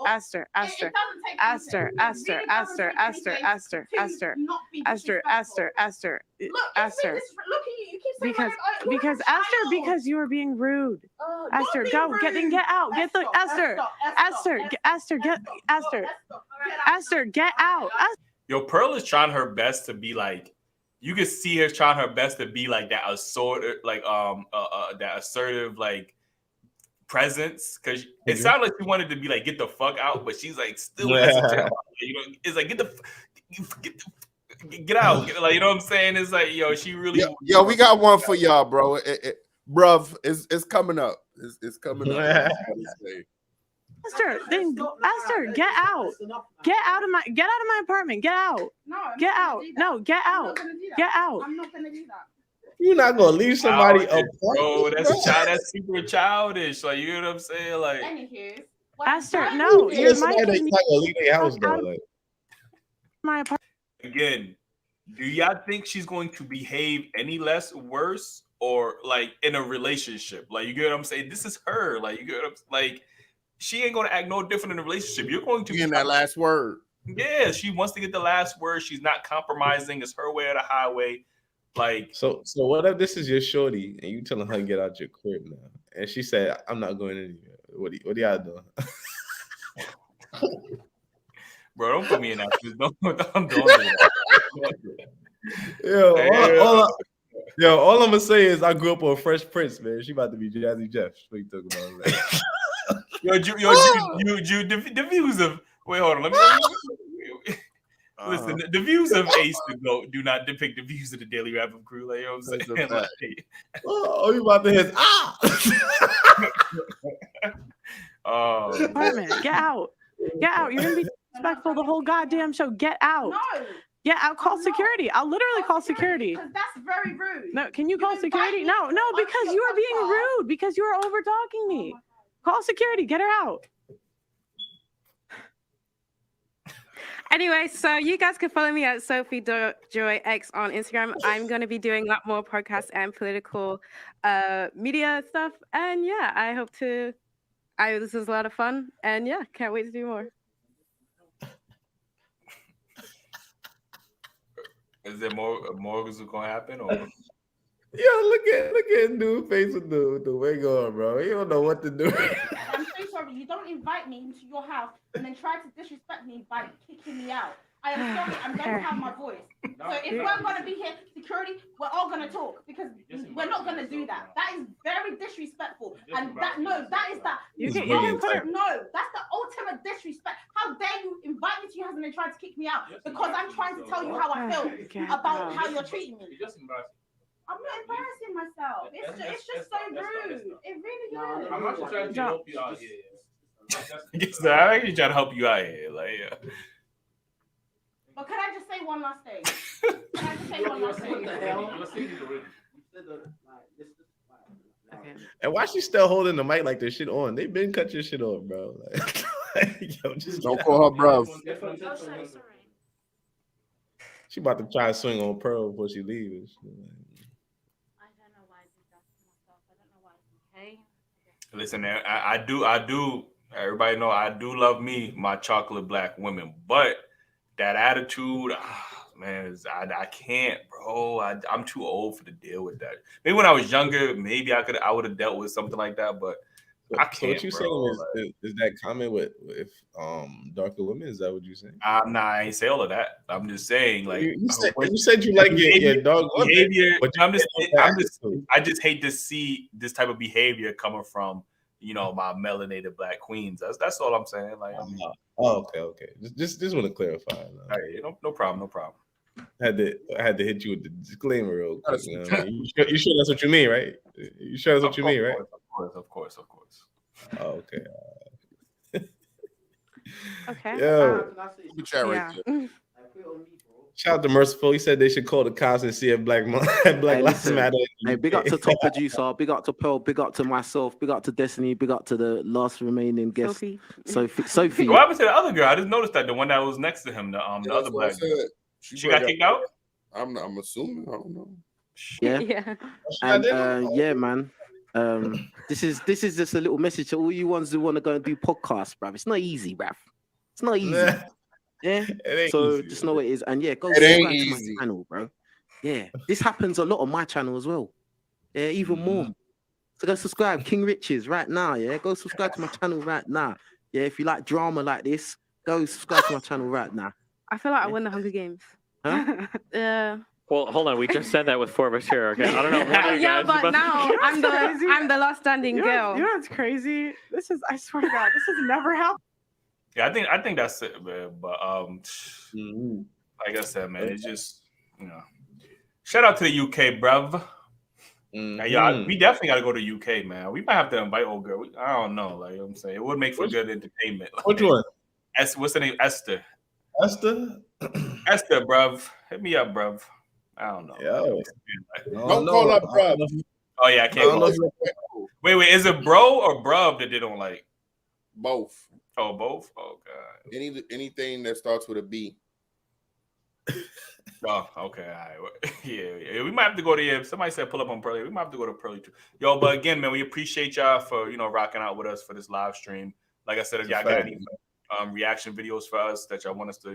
Esther. Because you were being rude. Esther, go get out. Get the Esther, get out. Yo, Pearl is trying her best to be like, you can see her trying her best to be like that assertive, like presence, because it sounded like she wanted to be like, get the fuck out, but she's like still you know, it's like get out, like, you know what I'm saying? It's like, yo, she really yo, we got one for y'all, bro. Bruv, it's coming up. It's coming up. Esther, get out. Get out of my apartment. Get out. Get out. No, get out. Get out. I'm not gonna do that. You're not gonna leave somebody up. Bro, that's super childish. Like, you know what I'm saying? Like, Esther, no, you're not gonna leave their house though. Like, my apartment. Again, do y'all think she's going to behave any less worse, or like in a relationship? Like, you get what I'm saying? This is her. Like, you get what I'm like? She ain't gonna act no different in a relationship. You're going to get that last word. Yeah, she wants to get the last word. She's not compromising. It's her way or the highway. Like, so what if this is your shorty and you telling her to get out your crib now, and she said, "I'm not going anywhere." What are y'all doing? Bro, don't put me in that. I'm doing that. All I'm gonna say is I grew up on Fresh Prince, man. She about to be Jazzy Jeff. What you talking about, man? The views of hold on. Let me listen. The views of Ace the Goat do not depict the views of the Dailyrapupcrew. Like, you know what I'm saying? You about to hit Apartment, get out. Get out. You're gonna be disrespectful the whole goddamn show. Get out. No. Yeah, I'll call security. I'll literally call security. Because that's very rude. No, can you call security? No, because you are being rude. Because you are over talking me. Call security. Get her out. Anyway, so you guys can follow me at SophieJoyX on Instagram. I'm going to be doing a lot more podcasts and political media stuff. And yeah, I hope to. This is a lot of fun. And yeah, can't wait to do more. Is there more is going to happen? Or look at dude face with the wig on, bro. He don't know what to do. I'm so sorry. You don't invite me into your house and then try to disrespect me by kicking me out. I am sorry. I'm going to have my voice. So if we're going to be here, security, we're all going to talk because we're not going to do that. That is very disrespectful. And that is that. You can put it. No, that's the ultimate disrespect. How dare you invite me to your house and then try to kick me out because I'm trying to tell you how I feel about how you're treating me. I'm not embarrassing myself. It's just so rude. It really is. I'm actually trying to help you out here. I'm actually trying to help you out here. Like, yeah. But can I just say one last thing? Can I just say one last thing? And why she still holding the mic like this shit on? They been cut your shit off, bro. Yo, just don't call her bruv. She about to try to swing on Pearl before she leaves. Listen, man, I do. Everybody know I do love me, my chocolate black women, but that attitude, man, I can't, bro. I'm too old for to deal with that. Maybe when I was younger, maybe I would have dealt with something like that, but I can't. So what you saying is that comment with darker women? Is that what you saying? Nah, I ain't say all of that. I'm just saying, like you said you like your dog behavior. But I just hate to see this type of behavior coming from my melanated black queens. That's all I'm saying. Like, I mean, okay. Just want to clarify. Hey, no problem. I had to hit you with the disclaimer real quick. You sure that's what you mean, right? You sure that's what you mean, right? Of course. Oh, okay. Okay. Yo. Right there. Shout out to Merciful. He said they should call the cops and see if Black Lives Matter. Hey, big up to top producer, big up to Pearl, big up to myself, big up to Destiny, big up to the last remaining guest, Sophie. What happened to the other girl? I just noticed that the one that was next to him, the other black girl. She got kicked out? I'm assuming. I don't know. Yeah. And yeah, man. This is just a little message to all you ones who want to go and do podcasts, bruv. It's not easy, bruv. It's not easy. Yeah. So easy, just know what it is. And yeah, go subscribe to my channel, bro. Yeah. This happens a lot on my channel as well. Yeah, even more. So go subscribe, King Riches, right now. Yeah. Go subscribe to my channel right now. Yeah, if you like drama like this, go subscribe to my channel right now. I feel like I won the Hunger Games. Huh? Well, hold on. We just said that with 4 of us here. Okay, I don't know. Yeah, but now I'm the last standing girl. You know what's crazy? I swear to God, this has never happened. Yeah, I think that's it, man. But like I said, man, it's just shout out to the UK, bruv. Yeah, we definitely got to go to UK, man. We might have to invite old girl. I don't know, like I'm saying, it would make for good entertainment. Like, which one? What's the name? Esther, Esther, bruv. Hit me up, bruv. I don't know. Yo. Don't call up bruv. Oh yeah, I can't. Wait, is it bro or bruv that they don't like? Both. Oh, both? Oh god. Anything that starts with a B. Oh, okay. All right. Yeah. We might have to go to somebody said pull up on Pearly. We might have to go to Pearly too. Yo, but again, man, we appreciate y'all for rocking out with us for this live stream. Like I said, if y'all got any reaction videos for us that y'all want us to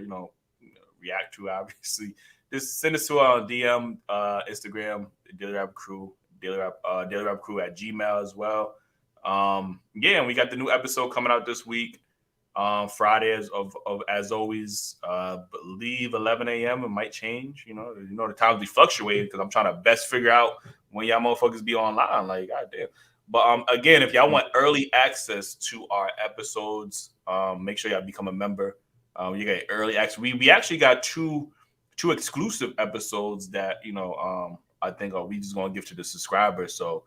react to, obviously, just send us to our DM, Instagram, Dailyrapupcrew, Dailyrapupcrew at Gmail as well. Yeah, and we got the new episode coming out this week. Friday as always, believe 11 a.m. It might change. The times be fluctuating because I'm trying to best figure out when y'all motherfuckers be online. Like, goddamn. But again, if y'all want early access to our episodes, make sure y'all become a member. You get early access. We actually got two exclusive episodes that I think we just gonna give to the subscribers. So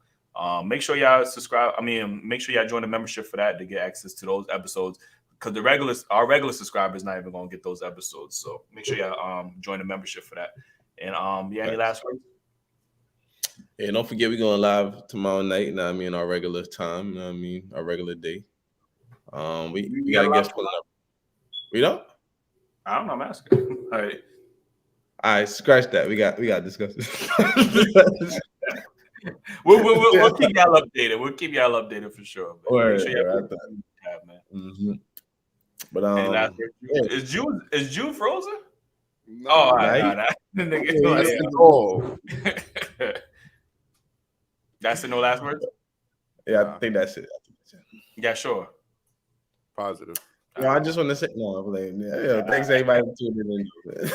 make sure y'all subscribe. Make sure y'all join the membership for that to get access to those episodes. Because our regular subscribers not even gonna get those episodes. So make sure y'all join the membership for that. And any last words? Yeah, don't forget we're going live tomorrow night. Our regular time. Our regular day. We got a guest pulling up. We don't? I don't know. I'm asking. All right, scratch that. We got to discuss this. We'll keep y'all updated. We'll keep y'all updated for sure. Word, make sure y'all man. But is Jude frozen? No, oh, That's it. No last words. Yeah, I think that's it. Yeah, sure. Positive. No, I just want to say no. Thanks everybody for tuning in.